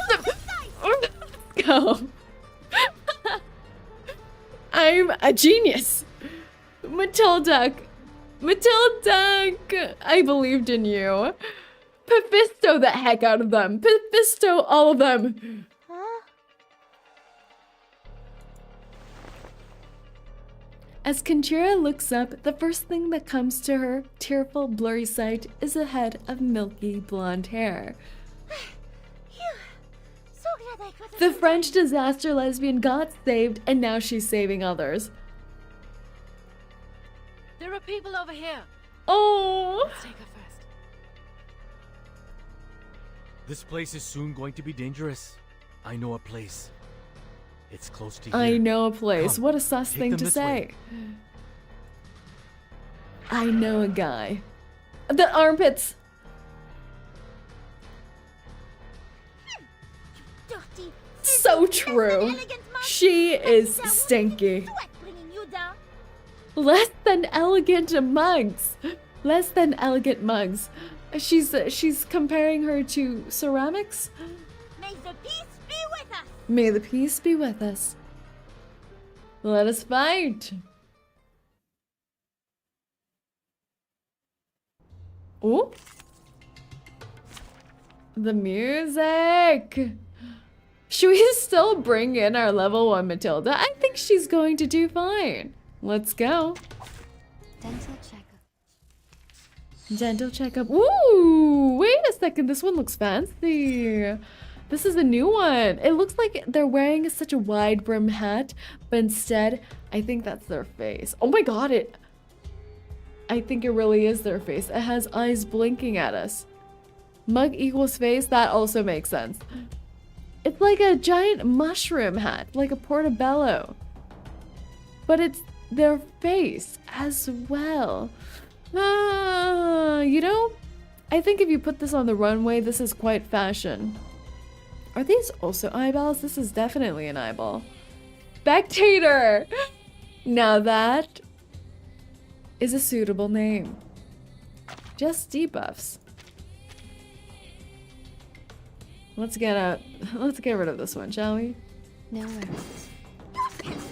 Let's go. I'm a genius. Matilda. I believed in you. Pephisto the heck out of them. Pephisto all of them. As 𝐒𝐿 looks up, the first thing that comes to her tearful, blurry sight is a head of milky blonde hair. The French disaster lesbian got saved, and now she's saving others. There are people over here. Oh! Let's take her first. This place is soon going to be dangerous. I know a place. It's close to here. I know a place. Come, What a sus take thing them to this say. way. I know a guy. The armpits. Dirty, So true. She is stinky. sweat bringing you down. Less than elegant mugs. Less than elegant mugs. She's comparing her to ceramics. May the peace be with us. May the peace be with us. Let us fight. Oh. The music. Should we still bring in our level 1 Matilda? I think she's going to do fine. Let's go. Dental checkup. Dental checkup. Ooh, wait a second. This one looks fancy. This is a new one. It looks like they're wearing such a wide brim hat, but instead, I think that's their face. Oh my god, I think it really is their face. It has eyes blinking at us. Mug equals face, that also makes sense. It's like a giant mushroom hat, like a portobello. But it's their face as well. You know, I think if you put this on the runway, this is quite fashion. Are these also eyeballs? This is definitely an eyeball. Spectator! Now that is a suitable name. Just debuffs. Let's get rid of this one, shall we? No worries.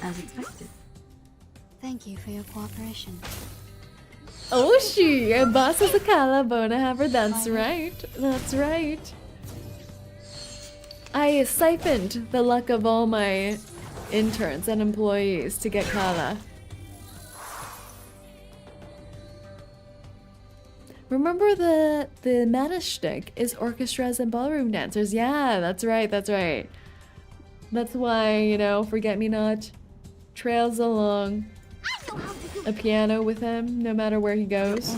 As expected. Thank you for your cooperation. Oh, boss is a Kaalaa bona haver. That's right. That's right. I siphoned the luck of all my interns and employees to get Kaalaa. Remember the meta shtick is orchestras and ballroom dancers. Yeah, that's right, that's right. That's why, you know, Forget-Me-Not trails along a piano with him no matter where he goes.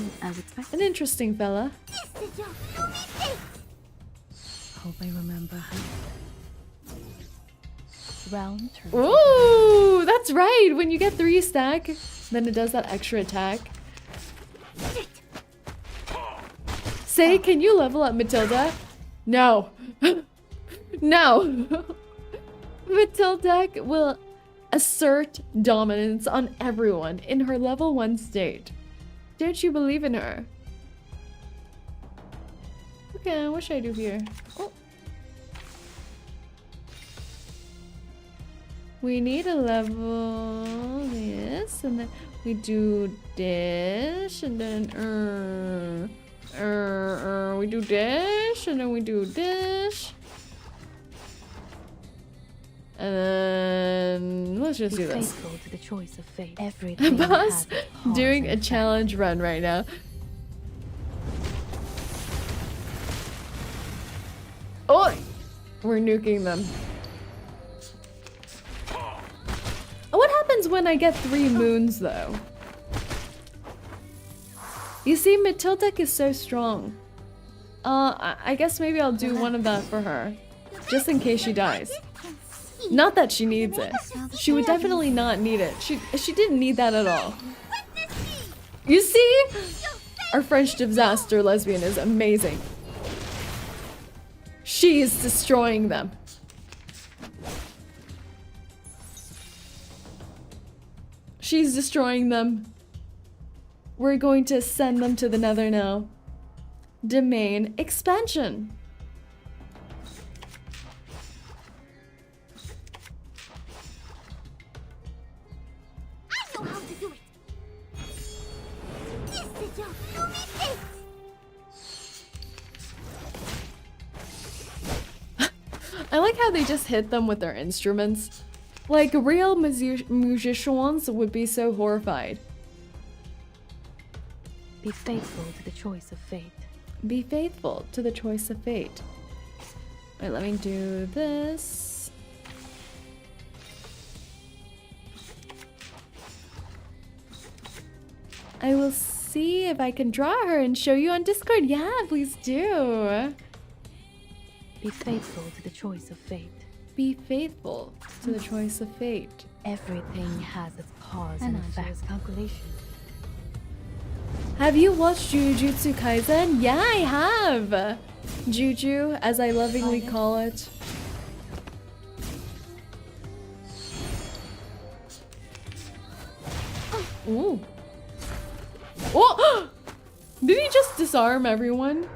An interesting fella. Hope I remember how. Round turn. Ooh, that's right. When you get 3 stack, then it does that extra attack. Say, can you level up Matilda? No. No. Matilda will assert dominance on everyone in her level 1 state. Don't you believe in her? Okay, what should I do here? Oh. We need a level this, and then we do this, and then we do this, and then we do this. And then let's just do this. To the choice of fate. Everything Boss doing a challenge run right now. Oh, we're nuking them. What happens when I get 3 moons though? You see, Matilda is so strong. I guess maybe I'll do one of that for her, just in case she dies. Not that she needs it. She would definitely not need it. She didn't need that at all. You see? Our French disaster lesbian is amazing. She is destroying them. She's destroying them. We're going to send them to the nether now. Domain expansion. I know how to do it. I like how they just hit them with their instruments. Like, real musicians would be so horrified. Be faithful to the choice of fate. Be faithful to the choice of fate. Alright, let me do this. I will see if I can draw her and show you on Discord. Yeah, please do. Be faithful to the choice of fate. Be faithful to the choice of fate. Everything has its cause and effect. Calculation. Have you watched Jujutsu Kaisen? Yeah, I have! Juju, as I lovingly call it. Ooh. Oh! Did he just disarm everyone?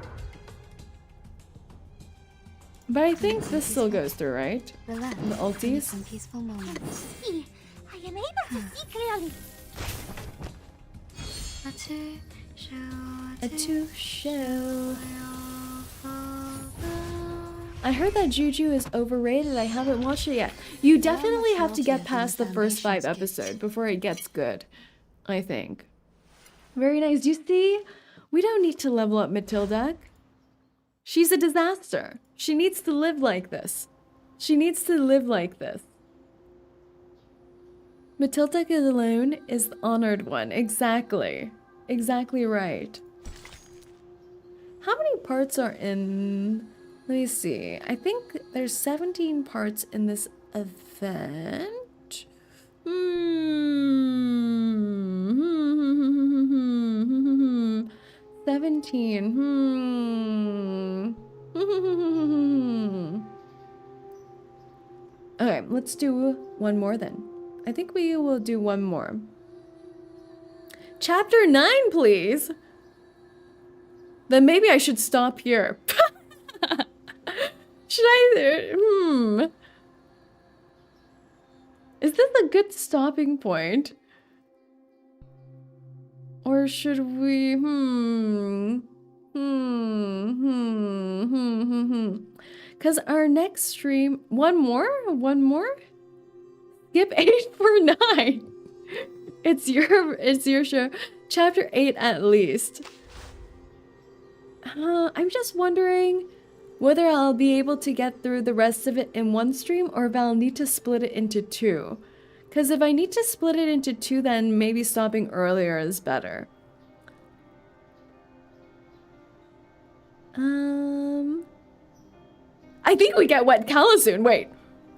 But I think this still goes through, right? The ulties? Some peaceful moments. See, I am able to see clearly. A two show. I heard that Juju is overrated. I haven't watched it yet. You definitely have to get past the first 5 episodes before it gets good, I think. Very nice. You see? We don't need to level up Matilda. She's a disaster. She needs to live like this. She needs to live like this. Matilda alone is the honored one. Exactly. Exactly right. How many parts are in... Let me see. I think there's 17 parts in this event. 17. Okay, let's do one more then. I think we will do one more. Chapter 9, please. Then maybe I should stop here. Should I... Is this a good stopping point? Or should we... Because our next stream... One more? Skip 8 for 9. It's your show. Chapter 8 at least. I'm just wondering whether I'll be able to get through the rest of it in one stream or if I'll need to split it into 2. Because if I need to split it into 2, then maybe stopping earlier is better. I think we get wet Kaalaa soon. Wait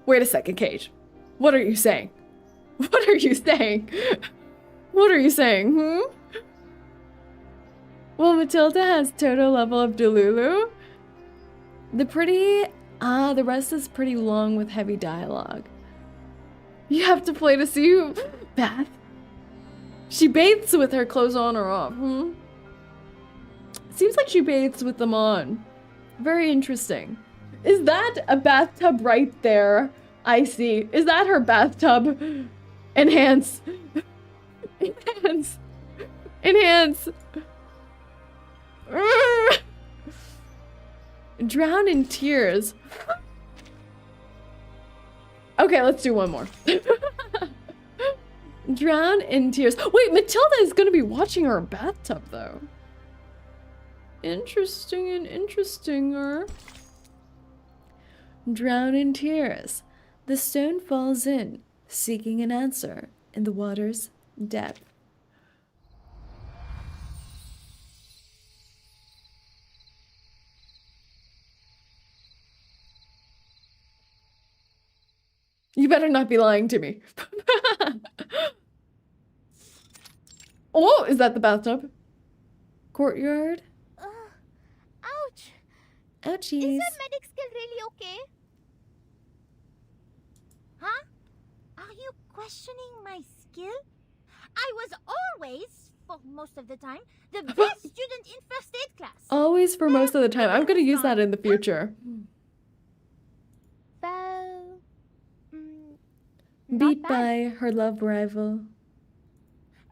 a second, Cage. What are you saying? What are you saying? What are you saying, Well, Matilda has total level of Delulu. The rest is pretty long with heavy dialogue. You have to play to see who bath. She bathes with her clothes on or off, Seems like she bathes with them on. Very interesting. Is that a bathtub right there? I see. Is that her bathtub? Enhance. Enhance. Enhance. Drown in tears. Okay, let's do one more. Drown in tears. Wait, Matilda is going to be watching her bathtub, though. Interesting and interestinger. Drown in tears. The stone falls in, seeking an answer in the water's depth. You better not be lying to me. Oh, is that the bathtub? Courtyard? Ouch! Ouchies. Is your medic skill really okay? Huh? Are you questioning my skill? I was always, for most of the time, the best student in first aid class. Always for most of the time. I'm gonna use that in the future. Well... Beat by her love rival.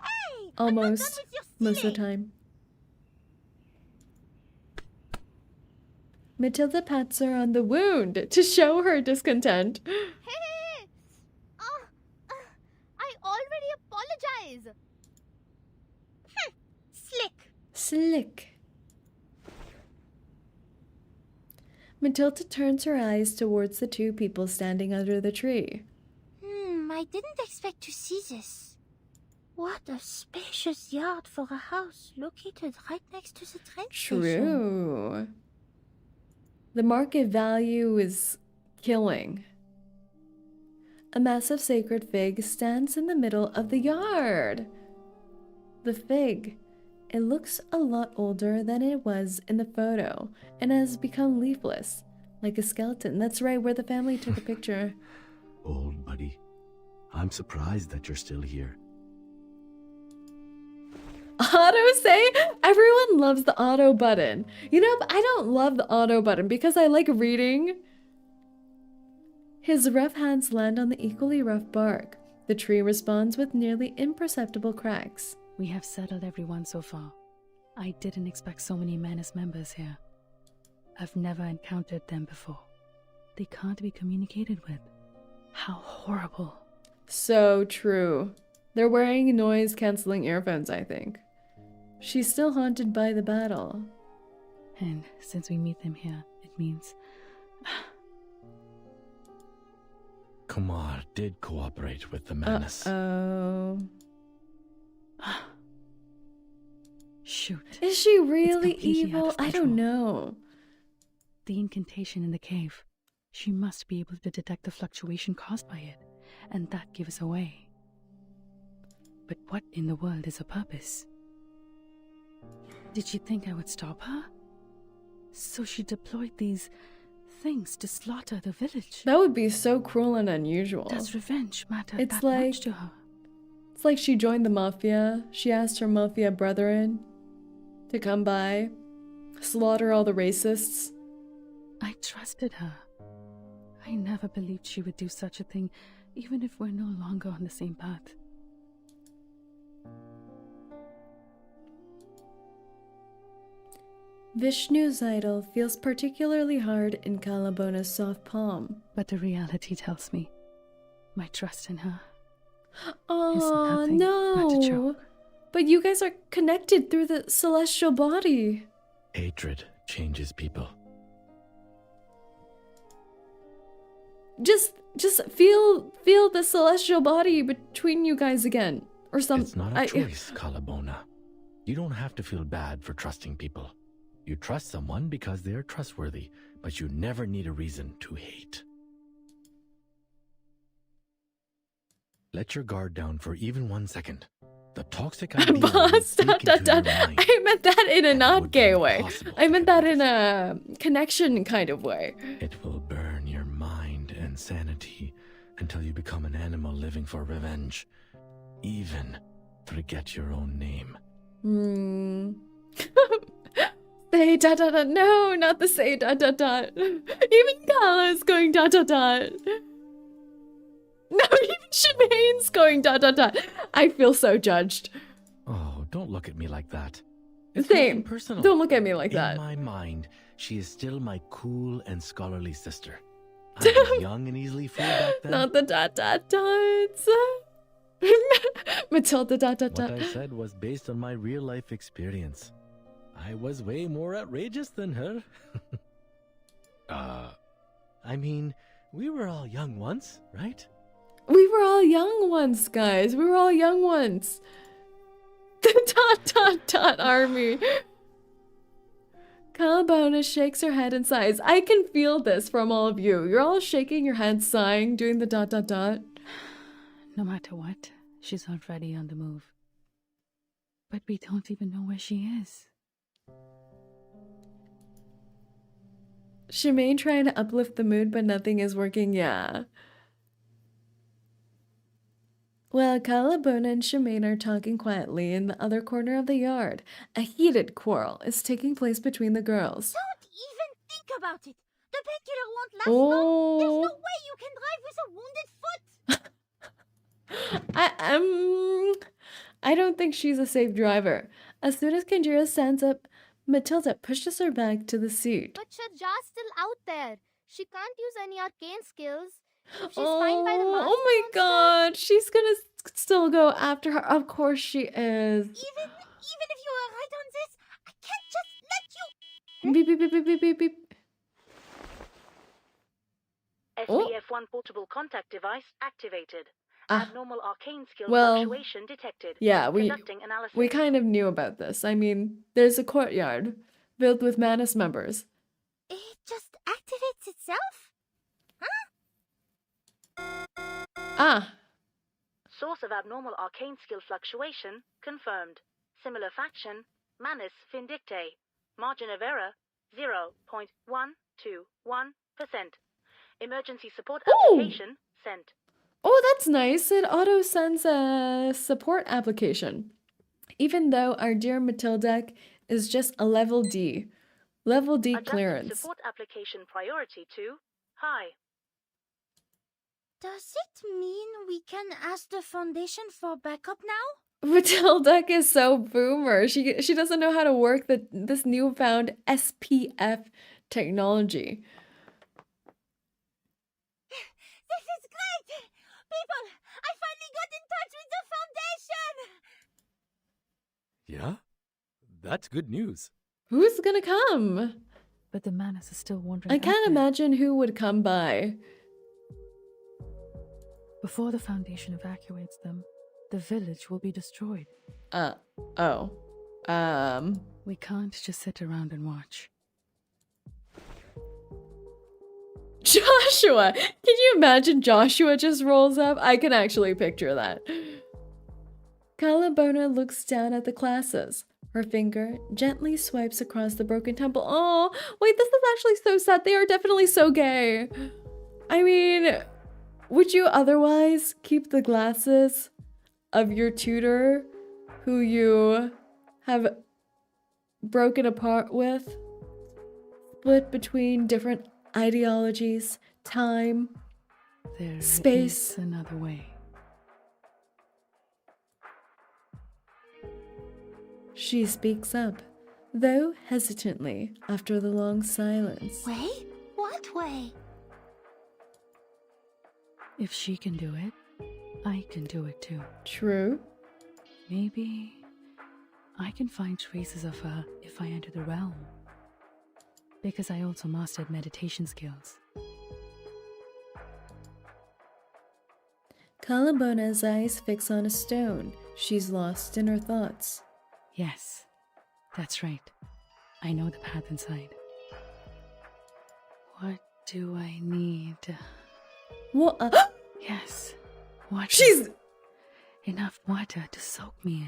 Hey! Almost. Most of the time. Matilda pats her on the wound to show her discontent. Hey! I already apologize. Slick. Slick. Matilda turns her eyes towards the two people standing under the tree. I didn't expect to see this. What a spacious yard for a house located right next to the train station. True. The market value is killing. A massive sacred fig stands in the middle of the yard. The fig. It looks a lot older than it was in the photo and has become leafless, like a skeleton. That's right, where the family took a picture. Old buddy. I'm surprised that you're still here. Auto say? Everyone loves the auto button. You know, but I don't love the auto button because I like reading. His rough hands land on the equally rough bark. The tree responds with nearly imperceptible cracks. We have settled everyone so far. I didn't expect so many men as members here. I've never encountered them before. They can't be communicated with. How horrible. So true. They're wearing noise-canceling earphones, I think. She's still haunted by the battle. And since we meet them here, it means... Kumar did cooperate with the madness. Uh-oh. Shoot. Is she really evil? I don't know. The incantation in the cave. She must be able to detect the fluctuation caused by it, and that gives away. But what in the world is her purpose? Did she think I would stop her? So she deployed these things to slaughter the village. That would be so cruel and unusual. Does revenge matter It's that like, much to her? It's like she joined the mafia. She asked her mafia brethren to come by, slaughter all the racists. I trusted her. I never believed she would do such a thing, even if we're no longer on the same path. Vishnu's idol feels particularly hard in Kaalaa soft palm. But the reality tells me my trust in her is Oh, nothing but a no. joke. But you guys are connected through the celestial body. Hatred changes people. Just feel the celestial body between you guys again. Or something. It's not a choice, Kaalaa. You don't have to feel bad for trusting people. You trust someone because they are trustworthy, but you never need a reason to hate. Let your guard down for even 1 second. The toxic idea will Boss, sink into your mind. I meant that in a and not would gay be way. impossible I to meant get that rid in of. a connection kind of way. It will burn your mind and sanity until you become an animal living for revenge. Even forget your own name. Say ... No, not the say ... Even Kaalaa is going ... No, even Shemaine's going ... I feel so judged. Oh, don't look at me like that. It's Same. nothing personal. Don't look at me like In that. my mind, she is still my cool and scholarly sister. I was young and easily fooled back then. Not the ... Matilda ... What I said was based on my real life experience. I was way more outrageous than her. I mean, we were all young once, right? We were all young once, guys. We were all young once. The ... army. Kaalaa shakes her head and sighs. I can feel this from all of you. You're all shaking your head, sighing, doing the ... No matter what, she's already on the move. But we don't even know where she is. Shemaine trying to uplift the mood, but nothing is working. Yeah. Well, Kaalaa and Shemaine are talking quietly in the other corner of the yard. A heated quarrel is taking place between the girls. Don't even think about it. The painkiller won't last long. There's no way you can drive with a wounded foot. I don't think she's a safe driver. As soon as 𝐒𝐿 stands up, Matilda pushes her back to the seat. But Sharja's still out there. She can't use any arcane skills. If she's fine by the master Oh my monster, god, she's gonna still go after her. Of course she is. Even if you are right on this, I can't just let you. Beep, beep, beep, beep, beep, beep, beep. SBF-1 portable contact device activated. Abnormal arcane skill well, fluctuation detected. Yeah, Conducting analysis. we kind of knew about this. I mean, there's a courtyard filled with Manus members. It just activates itself? Source of abnormal arcane skill fluctuation confirmed. Similar faction, Manus Vindictae. Margin of error, 0.121%. Emergency support application sent. Oh, that's nice. It auto sends a support application. Even though our dear Matilda is just a level D. Level D Adjusted clearance. support application priority to high. Does it mean we can ask the Foundation for backup now? Matilda is so boomer. She doesn't know how to work this newfound SPF technology. This is great! People, I finally got in touch with the Foundation! Yeah? That's good news. Who's gonna come? But the Manus is still wandering I out can't there. imagine who would come by. Before the Foundation evacuates them, the village will be destroyed. We can't just sit around and watch. Joshua! Can you imagine Joshua just rolls up? I can actually picture that. Kaalaa looks down at the classes. Her finger gently swipes across the broken temple. Oh, wait, this is actually so sad. They are definitely so gay. I mean, would you otherwise keep the glasses of your tutor who you have broken apart with? Split between different ideologies, time, There space. is another way. She speaks up, though hesitantly, after the long silence. Way? What way? If she can do it, I can do it too. True. Maybe I can find traces of her if I enter the realm. Because I also mastered meditation skills. Kaalaa's eyes fix on a stone. She's lost in her thoughts. Yes, that's right. I know the path inside. What do I need? What? Yes, water. She's... Enough water to soak me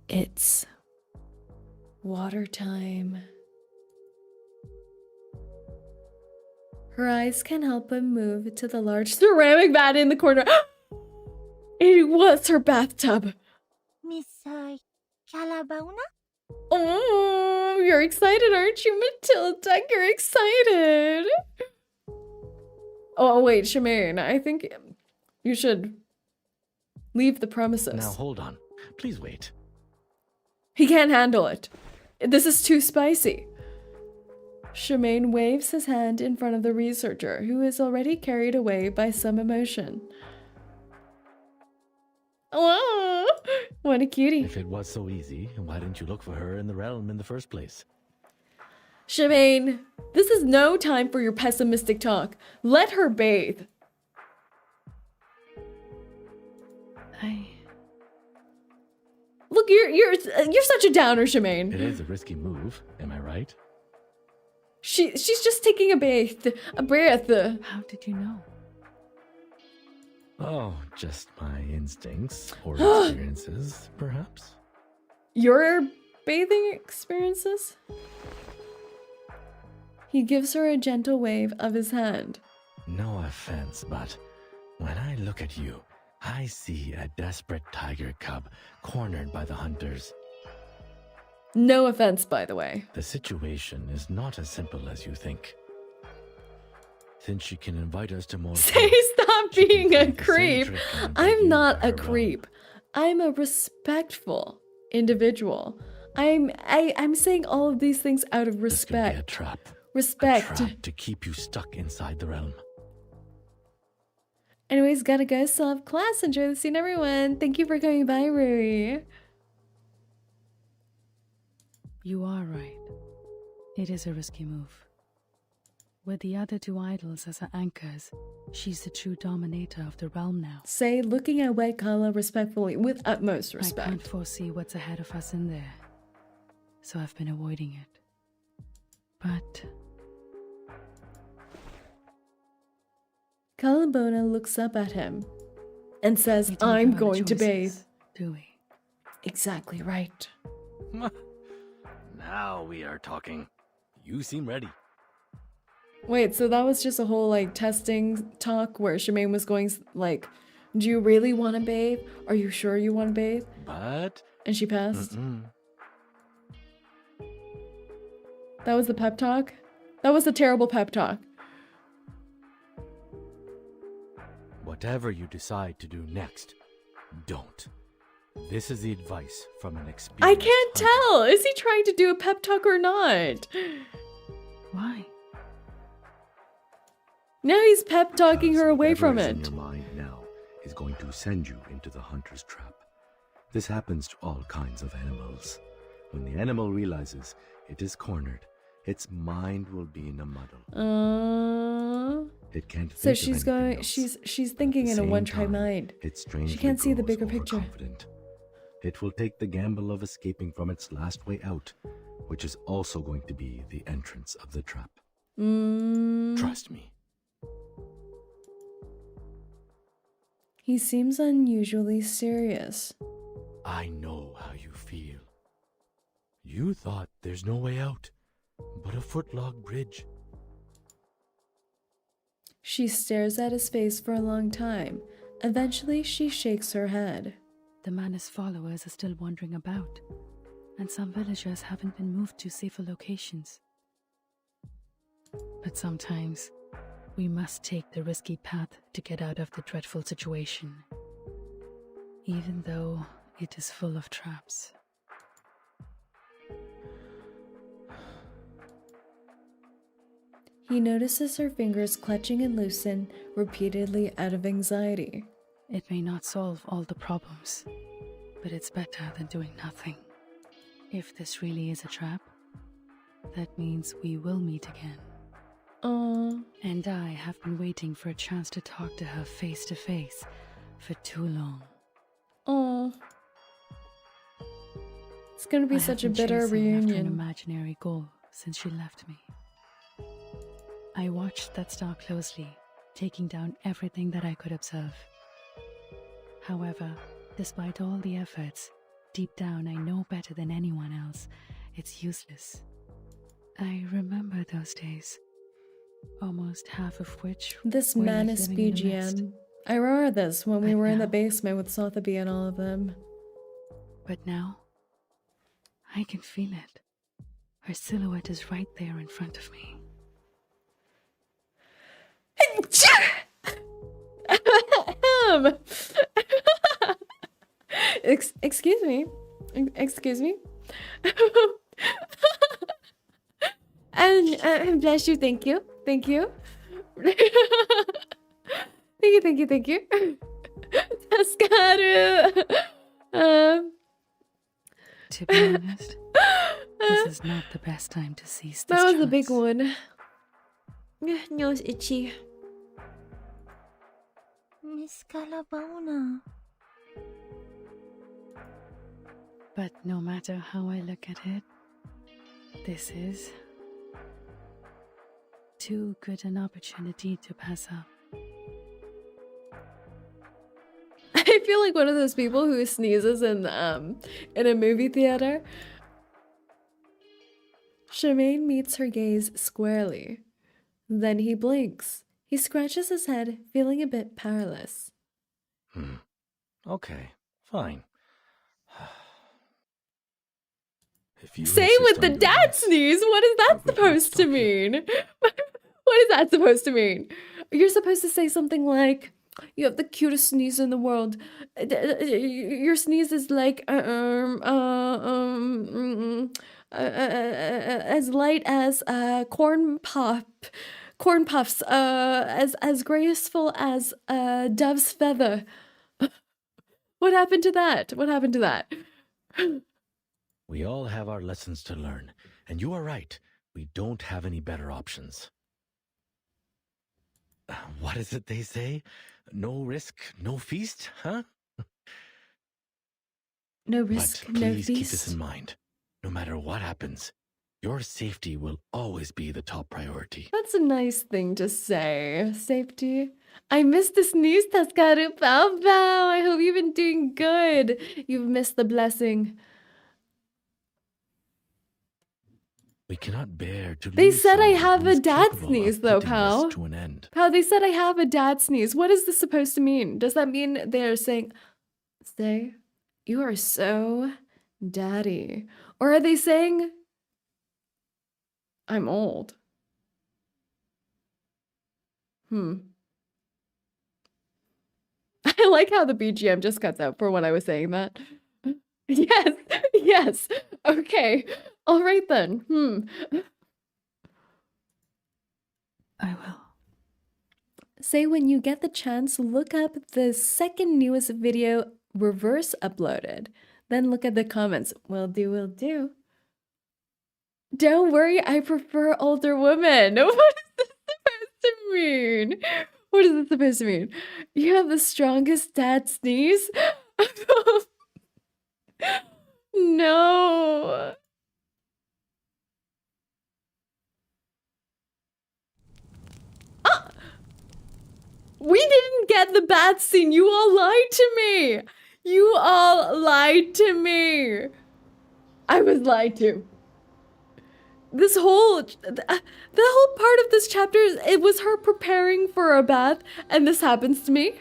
in. It's water time. Her eyes can help him move to the large ceramic vat in the corner. It was her bathtub. Miss Kaalaa? Oh, you're excited, aren't you, Matilda? You're excited. Oh, wait, 𝐒𝐚, I think you should leave the premises. Now hold on. Please wait. He can't handle it. This is too spicy. 𝐒𝐚 waves his hand in front of the researcher, who is already carried away by some emotion. Oh, what a cutie. If it was so easy, why didn't you look for her in the realm in the first place? 𝐒𝐚, this is no time for your pessimistic talk. Let her bathe. Look, you're such a downer, 𝐒𝐚. It is a risky move, am I right? She's just taking a breath. How did you know? Oh, just my instincts or experiences, perhaps? Your bathing experiences? He gives her a gentle wave of his hand. No offense, but when I look at you, I see a desperate tiger cub cornered by the hunters. No offense, by the way. The situation is not as simple as you think. Since she can invite us to more... Say stop being a creep. I'm not a creep. I'm a respectful individual. I'm saying all of these things out of respect. This could be a trap. Respect. A trap to keep you stuck inside the realm. Anyways, gotta go. Still have class. Enjoy the scene, everyone. Thank you for coming by, Rui. You are right. It is a risky move. With the other two idols as her anchors, she's the true dominator of the realm now. Say, looking at Wet Kaalaa respectfully, with utmost respect. I can't foresee what's ahead of us in there, so I've been avoiding it. But Kaalaa looks up at him and says, we don't I'm have other going to bathe. choices, do we? Exactly right. Now we are talking. You seem ready. Wait, so that was just a whole like testing talk where 𝐒𝐚 was going like, do you really want to bathe? Are you sure you want to bathe? But... And she passed? That was the pep talk? That was a terrible pep talk. Whatever you decide to do next, don't. This is the advice from an experienced I can't hunter. tell! Is he trying to do a pep talk or not? Why? Now he's pep talking her away from Whatever is it. in your mind now is going to send you into the hunter's trap. This happens to all kinds of animals. When the animal realizes it is cornered, its mind will be in a muddle. It can't. So think of she's anything going. else. She's thinking At in the a same one-track time, mind. It strangely She can't see the grows bigger picture. overconfident. It will take the gamble of escaping from its last way out, which is also going to be the entrance of the trap. Trust me. He seems unusually serious. I know how you feel. You thought there's no way out, but a footlog bridge. She stares at his face for a long time. Eventually, she shakes her head. The man's followers are still wandering about, and some villagers haven't been moved to safer locations. But sometimes, We must take the risky path to get out of the dreadful situation, even though it is full of traps. He notices her fingers clutching and loosen repeatedly out of anxiety. It may not solve all the problems, but it's better than doing nothing. If this really is a trap, that means we will meet again. And I have been waiting for a chance to talk to her face to face for too long. It's gonna be such a bitter reunion. After an imaginary goal since she left me. I watched that star closely, taking down everything that I could observe. However, despite all the efforts, deep down I know better than anyone else, it's useless. I remember those days, almost half of which This were Manus like living in the mist. BGM. I remember this when we But were in the now- basement with Sotheby and all of them. But now, I can feel it. Her silhouette is right there in front of me. Excuse me. Excuse me. And bless you. Thank you. Thank you. Thank you. Taskaru. To be honest, this is not the best time to seize this That was chance. a big one. Nose itchy. Miss Calabona. But no matter how I look at it, this is too good an opportunity to pass up. I feel like one of those people who sneezes in a movie theater. Shemaine meets her gaze squarely. Then he blinks. He scratches his head, feeling a bit powerless. Okay, fine. If you Same insist with on the doing dad this, sneeze. What is that I will not supposed to stop you. mean? What is that supposed to mean? You're supposed to say something like, "You have the cutest sneeze in the world. Your sneeze is like as light as corn puffs, as graceful as a dove's feather." What happened to that? What happened to that? We all have our lessons to learn, and you are right. We don't have any better options. What is it they say? No risk, no feast, huh? No risk, But no please keep this feast. in mind. No matter what happens, your safety will always be the top priority. That's a nice thing to say. Safety. I missed the sneeze, Taskaru. Pow pow. I hope you've been doing good. You've missed the blessing. We cannot bear to They lose said I someone have who a is dad capable of sneeze, though, putting pal. this to an end. Pow, they said I have a dad sneeze. What is this supposed to mean? Does that mean they're saying, "Say, you are so daddy"? Or are they saying, "I'm old"? I like how the BGM just cuts out for when I was saying that. Yes, yes. Okay. All right then. I will. Say when you get the chance, look up the second newest video reverse uploaded. Then look at the comments. Will do, will do. Don't worry, I prefer older women. What is this supposed to mean? What is this supposed to mean? You have the strongest dad sneeze? No. We didn't get the bad scene. You all lied to me. You all lied to me. I was lied to. This whole, the whole part of this chapter, it was her preparing for a bath, and this happens to me.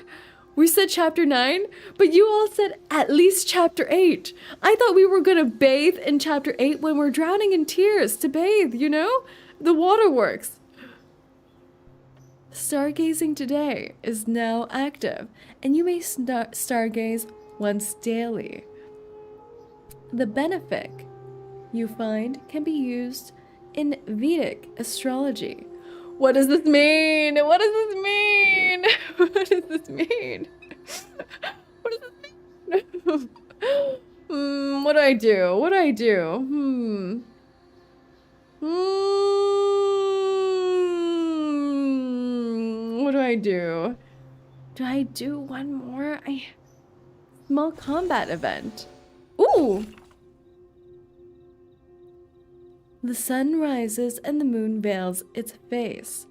We said chapter 9, but you all said at least chapter 8. I thought we were gonna bathe in chapter 8 when we're drowning in tears to bathe, you know? The waterworks. Stargazing today is now active, and you may stargaze once daily. The benefic you find can be used in Vedic astrology. What does this mean? What does this mean? What does this mean? What does this mean? What do I do? What do I do? What do I do? Do I do one more? Small combat event. Ooh! The sun rises and the moon veils its face.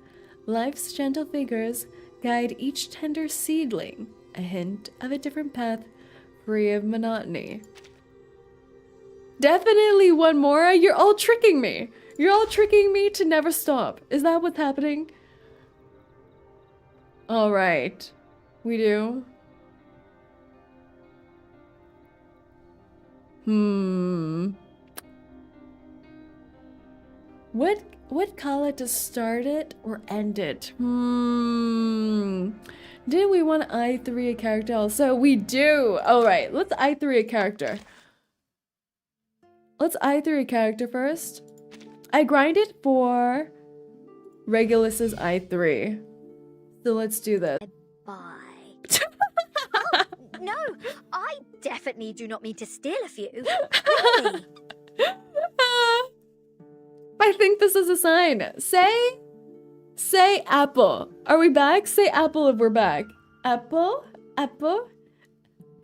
Life's gentle fingers guide each tender seedling, a hint of a different path, free of monotony. Definitely one more. You're all tricking me. You're all tricking me to never stop. Is that what's happening? All right. We do. What Kaalaa to start it or end it? Didn't we want I3 a character also? We do. All right, let's I3 a character. Let's I3 a character first. I grinded for Regulus's I3. So let's do this. Bye. No, I definitely do not mean to steal a few. Really? I think this is a sign. Say apple. Are we back? Say apple if we're back. Apple, apple,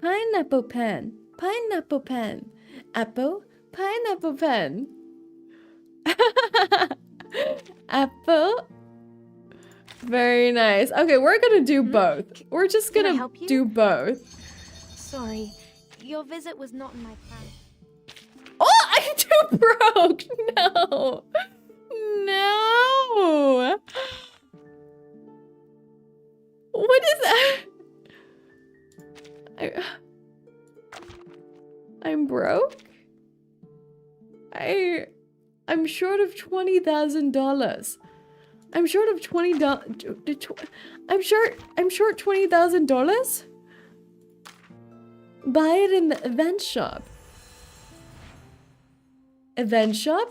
pineapple pen, pineapple pen, apple, pineapple pen. Apple. Very nice. Okay, we're gonna do both. We're just gonna do both. Sorry, your visit was not in my plan. Oh, I'm too broke. No. No. What is that? I'm broke. I'm short of $20,000. I'm short of $20. I'm short $20,000. Buy it in the event shop. Event shop?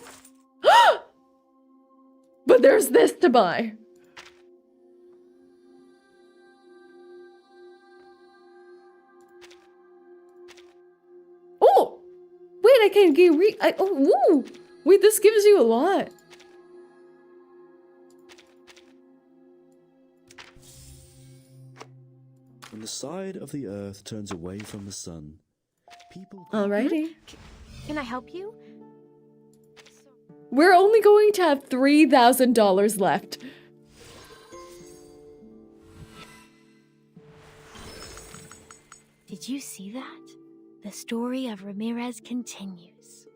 But there's this to buy. Oh! Wait, I can get woo! Wait, this gives you a lot. When the side of the earth turns away from the sun, people... Alrighty. Can I help you? We're only going to have $3,000 left. Did you see that? The story of Ramirez continues.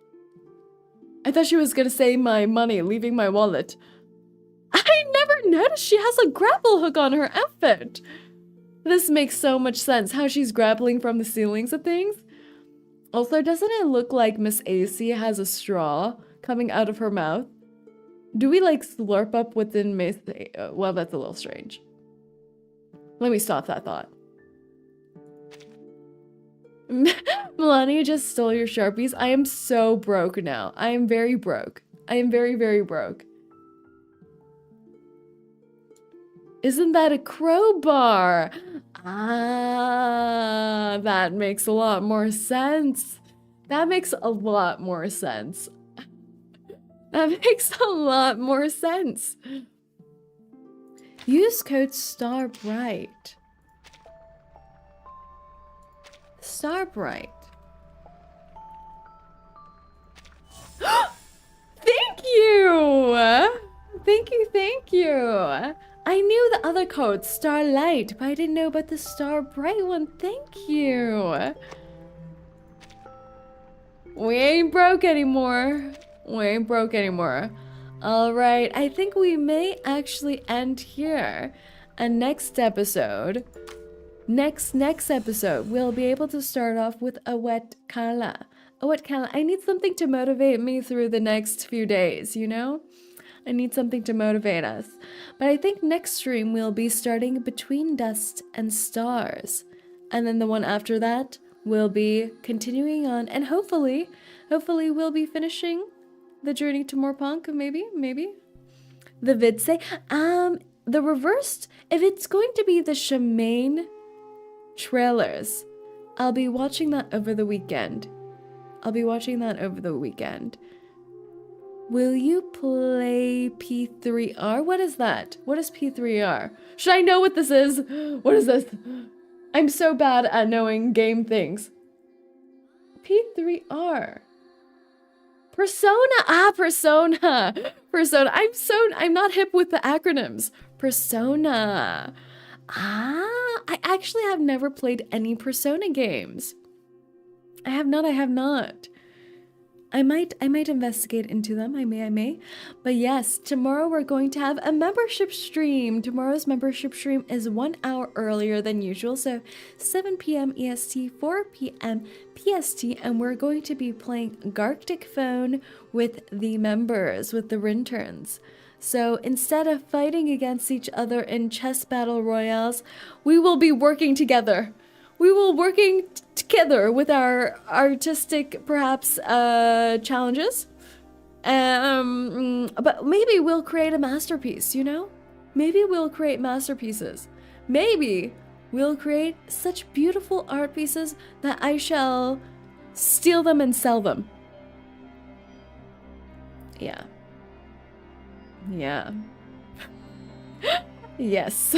I thought she was gonna say my money leaving my wallet. I never noticed she has a grapple hook on her outfit. This makes so much sense, how she's grappling from the ceilings of things. Also, doesn't it look like Miss AC has a straw coming out of her mouth? Do we like slurp up within Miss well, that's a little strange. Let me stop that thought. Melania just stole your Sharpies. I am so broke now. I am very broke. I am very, very broke. Isn't that a crowbar? Ah, that makes a lot more sense. That makes a lot more sense. That makes a lot more sense. Use code STARBRIGHT. STARBRIGHT. Thank you! Thank you, thank you. I knew the other code, Starlight, but I didn't know about the Starbright one. Thank you. We ain't broke anymore. We ain't broke anymore. Alright, I think we may actually end here. And next episode, next episode, we'll be able to start off with a wet Kaalaa. A wet Kaalaa. I need something to motivate me through the next few days, you know? I need something to motivate us. But I think next stream we'll be starting Between Dust and Stars. And then the one after that will be continuing on. And hopefully we'll be finishing the journey to Mor Pankh, maybe. The vid say, the reversed, if it's going to be the 𝐒𝐚𝐭 trailers, I'll be watching that over the weekend. Will you play P4-8? What is that? What is P4-8? Should I know what this is? What is this? I'm so bad at knowing game things. P4-8. Persona. Persona. I'm not hip with the acronyms. Persona. I actually have never played any Persona games. I have not. I might investigate into them. I may. But yes, tomorrow we're going to have a membership stream. Tomorrow's membership stream is 1 hour earlier than usual, so 7 p.m. EST, 4 p.m. PST, and we're going to be playing Galactic Phone with the members, with the Rinterns. So instead of fighting against each other in chess battle royales, we will be working together. With our artistic, perhaps, challenges. But maybe we'll create a masterpiece, you know? Maybe we'll create masterpieces. Maybe we'll create such beautiful art pieces that I shall steal them and sell them. Yeah. Yes.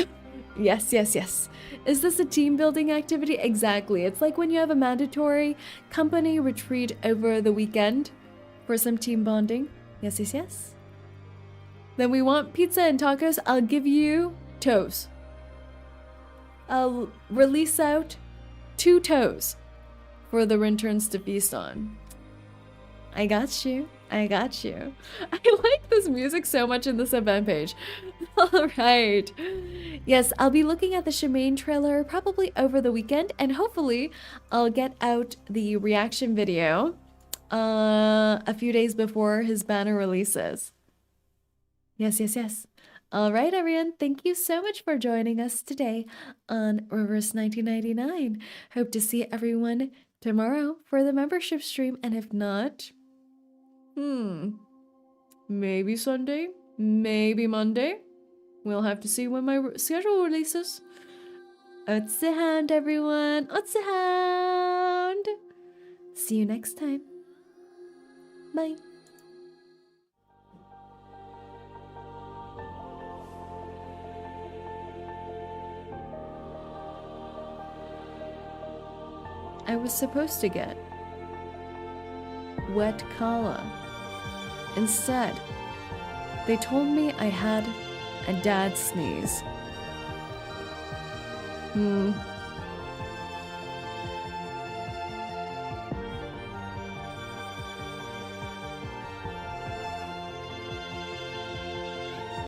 Is this a team building activity? Exactly. It's like when you have a mandatory company retreat over the weekend for some team bonding. Yes. Then we want pizza and tacos. I'll give you toes. I'll release out 2 toes for the Rinterns to feast on. I got you. I like this music so much in this event page. Alright. Yes, I'll be looking at the 𝐒𝐚𝐭 trailer probably over the weekend, and hopefully I'll get out the reaction video a few days before his banner releases. Yes. Alright, everyone. Thank you so much for joining us today on Reverse 1999. Hope to see everyone tomorrow for the membership stream, and if not, maybe Sunday, maybe Monday. We'll have to see when my schedule releases. 𝐂𝐡𝐚𝐭, everyone. 𝐂𝐡𝐚𝐭. See you next time. Bye. I was supposed to get wet Kaalaa. Instead, they told me I had a dad sneeze.